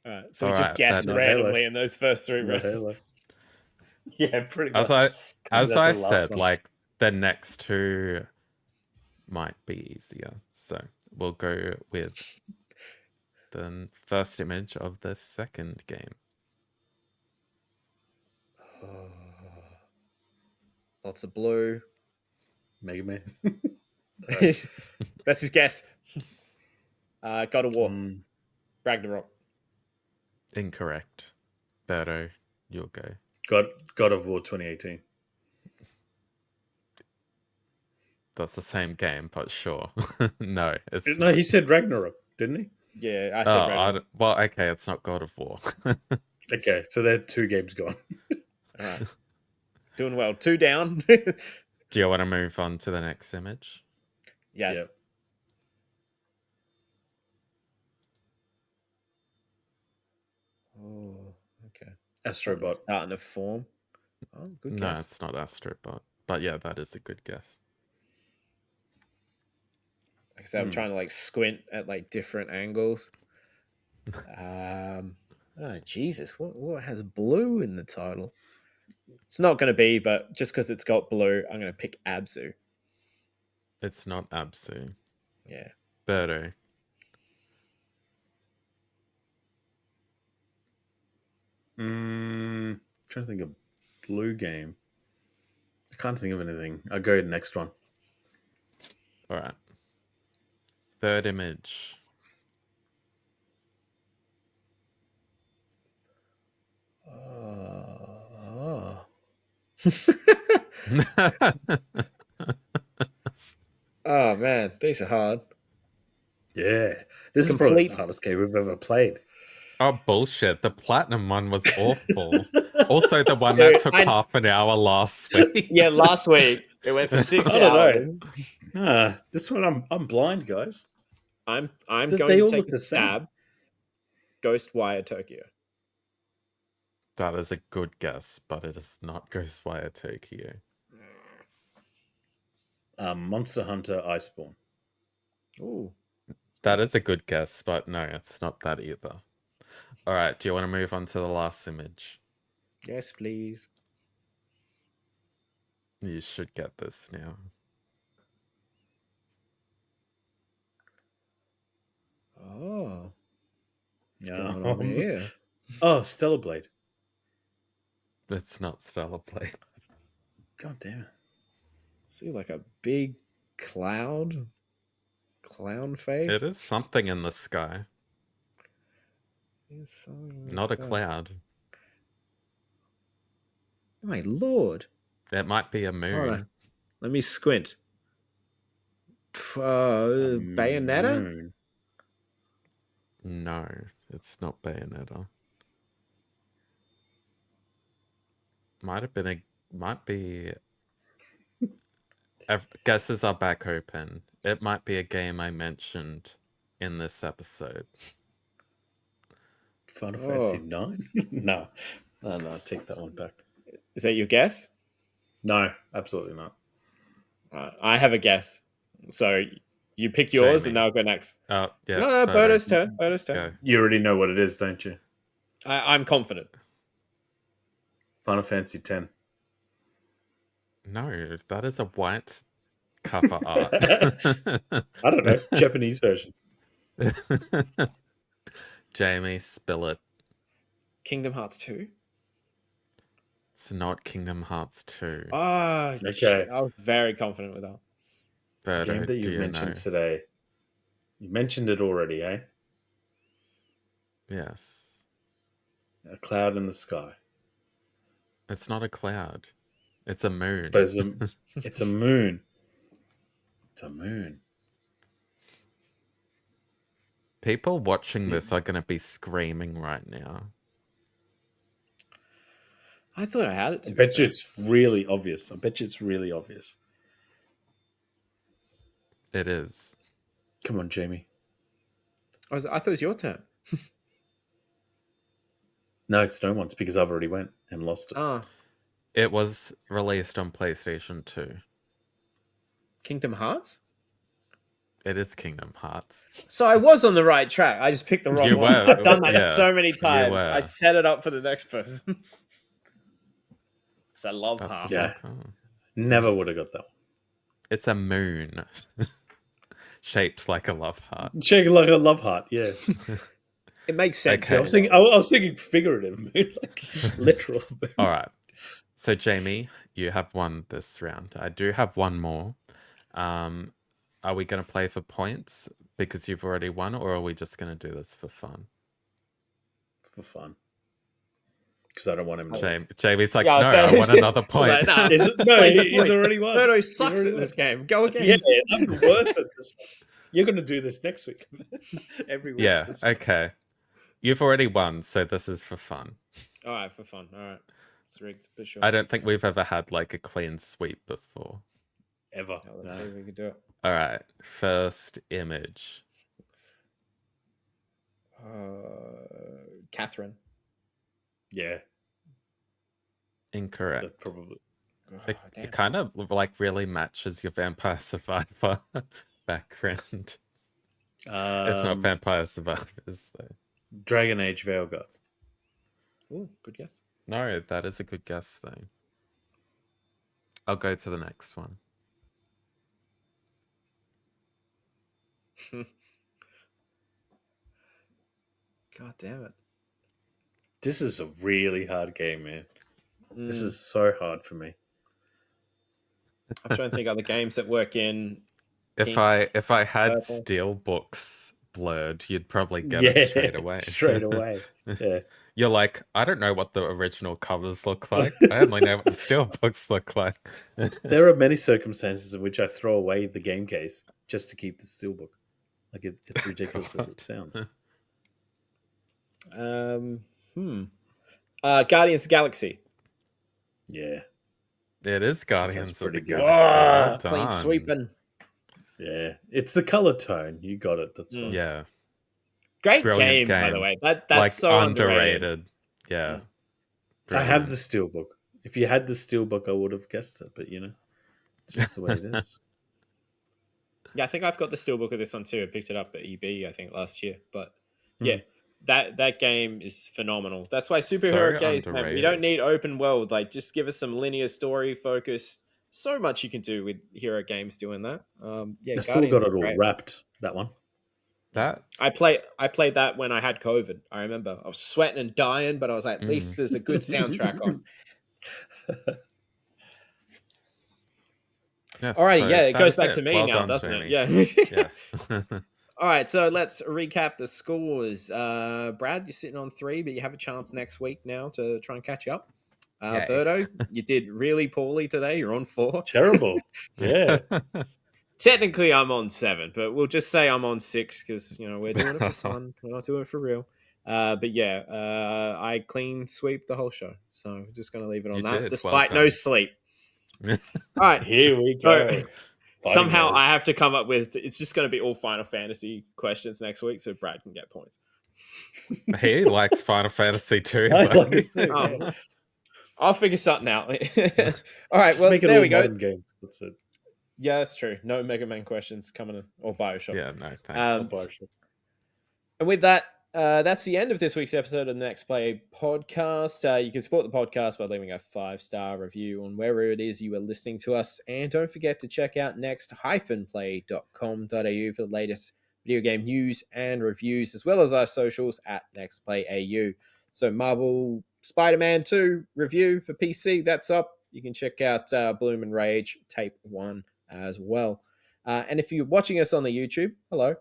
Speaker 1: All right, so
Speaker 2: All
Speaker 1: we just
Speaker 2: right,
Speaker 1: guessed
Speaker 2: that is-
Speaker 1: randomly in those first three
Speaker 3: Not
Speaker 1: rounds.
Speaker 3: Halo. Yeah, pretty much.
Speaker 2: As I
Speaker 3: 'Cause that's the last
Speaker 2: said,
Speaker 3: one.
Speaker 2: like the next two might be easier. So we'll go with the first image of the second game.
Speaker 1: Lots of blue.
Speaker 3: Mega Man.
Speaker 1: That's his guess. God of War.
Speaker 3: Mm,
Speaker 1: Ragnarok.
Speaker 2: Incorrect. Berto, you'll go.
Speaker 3: God of War 2018.
Speaker 2: That's the same game, but sure. No, it's
Speaker 3: No, he said Ragnarok, didn't he?
Speaker 1: Yeah, I said Ragnarok.
Speaker 2: well, okay, it's not God of War.
Speaker 3: Okay, so there are 2 games gone.
Speaker 1: All right. Doing well. 2 down.
Speaker 2: Do you want to move on to the next image?
Speaker 1: Yes.
Speaker 3: Yep.
Speaker 1: Oh, okay.
Speaker 3: Astrobot.
Speaker 1: Starting to form. Oh, good
Speaker 2: No,
Speaker 1: guess.
Speaker 2: it's not Astrobot. But yeah, that is a good guess.
Speaker 1: Like I said, I'm trying to like squint at like different angles. Oh Jesus, what has blue in the title? It's not going to be, but just because it's got blue, I'm going to pick Abzu.
Speaker 2: It's not Absu.
Speaker 1: Yeah.
Speaker 2: Berto.
Speaker 3: Trying to think of blue game. I can't think of anything. I'll go to the next one.
Speaker 2: All right. Third image.
Speaker 1: Oh. Oh man, these are hard.
Speaker 3: Yeah, this is probably
Speaker 1: Complete-
Speaker 3: the hardest game we've ever played.
Speaker 2: Oh, bullshit. The platinum one was awful. Also, the one
Speaker 1: Dude,
Speaker 2: that took half an hour last week.
Speaker 1: Yeah, last week it went for 6
Speaker 3: I don't
Speaker 1: hours.
Speaker 3: know. This one I'm blind, guys.
Speaker 1: I'm
Speaker 3: They
Speaker 1: going to
Speaker 3: all
Speaker 1: take
Speaker 3: look
Speaker 1: a
Speaker 3: the same.
Speaker 1: stab. Ghostwire Tokyo.
Speaker 2: That is a good guess, but it is not Ghostwire Tokyo.
Speaker 3: Monster Hunter Iceborne.
Speaker 1: Ooh.
Speaker 2: That is a good guess, but no, it's not that either. All right, do you want to move on to the last image?
Speaker 1: Yes, please.
Speaker 2: You should get this now.
Speaker 1: Oh. What's
Speaker 3: Yeah.
Speaker 1: going on here?
Speaker 3: Oh, Stellar Blade.
Speaker 2: It's not Stellar Blade.
Speaker 3: God damn it.
Speaker 1: See, like a big clown face.
Speaker 2: It is something in the sky,
Speaker 1: It's something in the
Speaker 2: not a
Speaker 1: sky.
Speaker 2: cloud.
Speaker 1: My lord.
Speaker 2: It might be a moon.
Speaker 1: Let me squint. Bayonetta?
Speaker 3: Moon.
Speaker 2: No, it's not Bayonetta. Might be. Guesses are back open. It might be a game I mentioned in this episode.
Speaker 3: Final Fantasy 9? No. No, take that one back.
Speaker 1: Is that your guess?
Speaker 3: No, absolutely not.
Speaker 1: I have a guess. So you pick yours
Speaker 2: Jamie.
Speaker 1: and I'll go next.
Speaker 2: Oh, yeah.
Speaker 1: No, Berto's turn. Berto's turn.
Speaker 2: Go.
Speaker 3: You already know what it is, don't you?
Speaker 1: I'm confident.
Speaker 3: Final Fantasy 10.
Speaker 2: No, that is a white cover art.
Speaker 3: I don't know. Japanese version.
Speaker 2: Jamie, spill it.
Speaker 1: Kingdom Hearts 2.
Speaker 2: It's not Kingdom Hearts 2.
Speaker 1: Ah,
Speaker 3: Okay.
Speaker 1: I was very confident with that.
Speaker 3: The game
Speaker 2: Berto,
Speaker 3: that
Speaker 2: do
Speaker 3: you've
Speaker 2: you
Speaker 3: mentioned
Speaker 2: know?
Speaker 3: today. You mentioned it already, eh?
Speaker 2: Yes.
Speaker 3: A cloud in the sky.
Speaker 2: It's not a cloud. It's a moon.
Speaker 3: But it's a moon. It's a moon.
Speaker 2: People watching this are going to be screaming right now.
Speaker 1: I thought I had it.
Speaker 3: I
Speaker 1: To be
Speaker 3: bet you
Speaker 1: fair.
Speaker 3: it's really obvious.
Speaker 2: It is.
Speaker 3: Come on, Jamie.
Speaker 1: I thought it was your turn.
Speaker 3: No, it's no one's because I've already went and lost it.
Speaker 1: Ah,
Speaker 2: It was released on PlayStation 2.
Speaker 1: Kingdom Hearts.
Speaker 2: It is Kingdom Hearts.
Speaker 1: So I was on the right track. I just picked the wrong
Speaker 2: You
Speaker 1: one.
Speaker 2: were,
Speaker 1: I've done that
Speaker 2: yeah,
Speaker 1: so many
Speaker 2: you
Speaker 1: times.
Speaker 2: were.
Speaker 1: I set it up for the next person. It's a love
Speaker 2: That's
Speaker 1: heart.
Speaker 3: Yeah.
Speaker 2: oh.
Speaker 3: Never would have got that one.
Speaker 2: It's a moon. Shaped like a love heart.
Speaker 3: Shake it like a love heart, yeah.
Speaker 1: It makes sense.
Speaker 2: Okay.
Speaker 3: I was thinking figurative moon, like literal moon.
Speaker 2: All right. So, Jamie, you have won this round. I do have one more. Are we going to play for points because you've already won, or are we just going to do this for fun?
Speaker 3: For fun. Because I don't want him to.
Speaker 2: Jamie's like,
Speaker 1: Yeah,
Speaker 2: no,
Speaker 1: okay.
Speaker 2: I want another
Speaker 1: I was
Speaker 2: point.
Speaker 1: like, nah.
Speaker 3: No,
Speaker 1: Play for
Speaker 3: he's
Speaker 1: points.
Speaker 3: already won.
Speaker 1: Berto
Speaker 3: He's
Speaker 1: sucks
Speaker 3: already
Speaker 1: at this
Speaker 3: won.
Speaker 1: game. Go again.
Speaker 3: Yeah, I'm worse at this one. You're going to do this next week.
Speaker 1: Every week.
Speaker 2: Yeah, okay. You've already won, so this is for fun.
Speaker 1: All right, for fun. All right. It's rigged, for sure.
Speaker 2: I don't think we've ever had like a clean sweep before.
Speaker 3: Ever.
Speaker 1: Oh, let's see if we can do it.
Speaker 2: All right, first image.
Speaker 1: Catherine.
Speaker 3: Yeah,
Speaker 2: Incorrect.
Speaker 3: that probably.
Speaker 1: Oh,
Speaker 2: It
Speaker 1: damn.
Speaker 2: kind of like really matches your Vampire Survivor background. It's not Vampire Survivors though.
Speaker 3: Dragon Age Veilguard.
Speaker 1: Ooh, good guess.
Speaker 2: No, that is a good guess though. I'll go to the next one.
Speaker 1: God damn it.
Speaker 3: This is a really hard game, man. This
Speaker 1: Mm.
Speaker 3: is so hard for me.
Speaker 1: I'm trying to think of other games that work in.
Speaker 2: If
Speaker 1: Pink,
Speaker 2: I had
Speaker 1: purple.
Speaker 2: steel books blurred, you'd probably get it straight away.
Speaker 3: Straight away. Yeah.
Speaker 2: You're like, I don't know what the original covers look like. I only know what the steel books look like.
Speaker 3: There are many circumstances in which I throw away the game case just to keep the steelbook. Like it's ridiculous as it sounds.
Speaker 1: Guardians of the Galaxy.
Speaker 3: Yeah,
Speaker 2: It is Guardians of
Speaker 3: pretty
Speaker 2: the
Speaker 3: good.
Speaker 2: Galaxy. Well
Speaker 1: Clean
Speaker 2: done.
Speaker 1: sweeping.
Speaker 3: yeah. It's the color tone. You got it. That's right.
Speaker 2: Yeah,
Speaker 1: Great
Speaker 2: Brilliant
Speaker 1: game, by the
Speaker 2: game.
Speaker 1: way. That's
Speaker 2: like
Speaker 1: so underrated.
Speaker 2: underrated. Yeah,
Speaker 3: I have the
Speaker 2: Brilliant.
Speaker 3: steelbook. If you had the steelbook, I would have guessed it. But it's just the way it is.
Speaker 1: Yeah, I think I've got the steelbook of this one too. I picked it up at EB, I think, last year. But
Speaker 3: Hmm.
Speaker 1: yeah, that game is phenomenal. That's why superhero
Speaker 2: So
Speaker 1: games, man, we
Speaker 2: underrated.
Speaker 1: don't need open world. Like, just give us some linear story focus. So much you can do with hero games doing that. Yeah,
Speaker 3: I still
Speaker 1: Guardians
Speaker 3: got
Speaker 1: is
Speaker 3: it all
Speaker 1: great.
Speaker 3: wrapped. That one.
Speaker 2: That
Speaker 1: I played that when I had COVID. I remember I was sweating and dying, but I was like, at least there's a good soundtrack on.
Speaker 2: yes.
Speaker 1: All right,
Speaker 2: so
Speaker 1: yeah, it
Speaker 2: that
Speaker 1: goes
Speaker 2: is
Speaker 1: back to me
Speaker 2: Well
Speaker 1: now,
Speaker 2: done,
Speaker 1: doesn't
Speaker 2: Jamie.
Speaker 1: it? Yeah.
Speaker 2: Yes.
Speaker 1: All right, so let's recap the scores. Brad, you're sitting on 3, but you have a chance next week now to try and catch up.
Speaker 2: Yay.
Speaker 1: Berto, you did really poorly today. You're on 4.
Speaker 3: Terrible. Yeah.
Speaker 1: Technically, I'm on 7, but we'll just say I'm on 6 because we're doing it for fun. We're not doing it for real. But yeah, I clean sweep the whole show, so we're just going to leave it on
Speaker 2: You
Speaker 1: that,
Speaker 2: did. Well
Speaker 1: despite no
Speaker 2: done.
Speaker 1: sleep. All right,
Speaker 3: Here we go.
Speaker 1: So, somehow I have to come up with. It's just going to be all Final Fantasy questions next week, so Brad can get points.
Speaker 2: He likes Final Fantasy too.
Speaker 3: I
Speaker 2: though.
Speaker 3: like it too.
Speaker 1: Oh,
Speaker 3: yeah.
Speaker 1: I'll figure something out. All right,
Speaker 3: Just
Speaker 1: well,
Speaker 3: make it
Speaker 1: there
Speaker 3: all
Speaker 1: we go.
Speaker 3: modern games. That's it.
Speaker 1: Yeah, that's true. No Mega Man questions coming in, or Bioshock.
Speaker 2: Yeah, no, thanks.
Speaker 3: Bioshock.
Speaker 1: And with that, that's the end of this week's episode of the NextPlay Podcast. You can support the podcast by leaving a 5-star review on wherever it is you are listening to us. And don't forget to check out next-play.com.au for the latest video game news and reviews, as well as our socials at NextPlay AU. So Marvel Spider-Man 2 review for PC, that's up. You can check out Bloom and Rage Tape 1 as well. And if you're watching us on the YouTube, hello.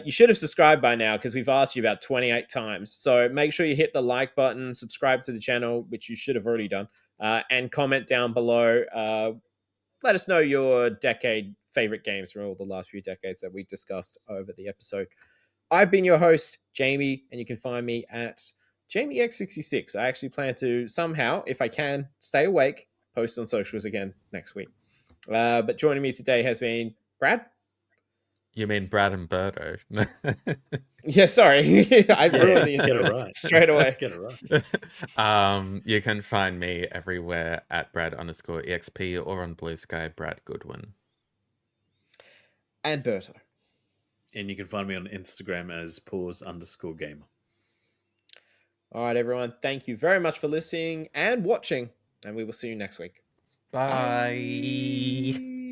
Speaker 1: You should have subscribed by now because we've asked you about 28 times. So make sure you hit the like button, subscribe to the channel, which you should have already done, and comment down below. Let us know your decade favorite games from all the last few decades that we discussed over the episode. I've been your host, Jamie, and you can find me at JamieX66. I actually plan to somehow, if I can, stay awake, post on socials again next week. But joining me today has been Brad.
Speaker 2: You mean Brad and Berto?
Speaker 1: Yeah, sorry. I ruined the
Speaker 3: get it
Speaker 1: intro
Speaker 3: right.
Speaker 1: straight away.
Speaker 3: Get it right.
Speaker 2: You can find me everywhere at Brad_EXP or on Blue Sky, Brad Goodwin.
Speaker 1: And Berto.
Speaker 3: And you can find me on Instagram as pause_gamer.
Speaker 1: All right, everyone. Thank you very much for listening and watching, and we will see you next week.
Speaker 2: Bye.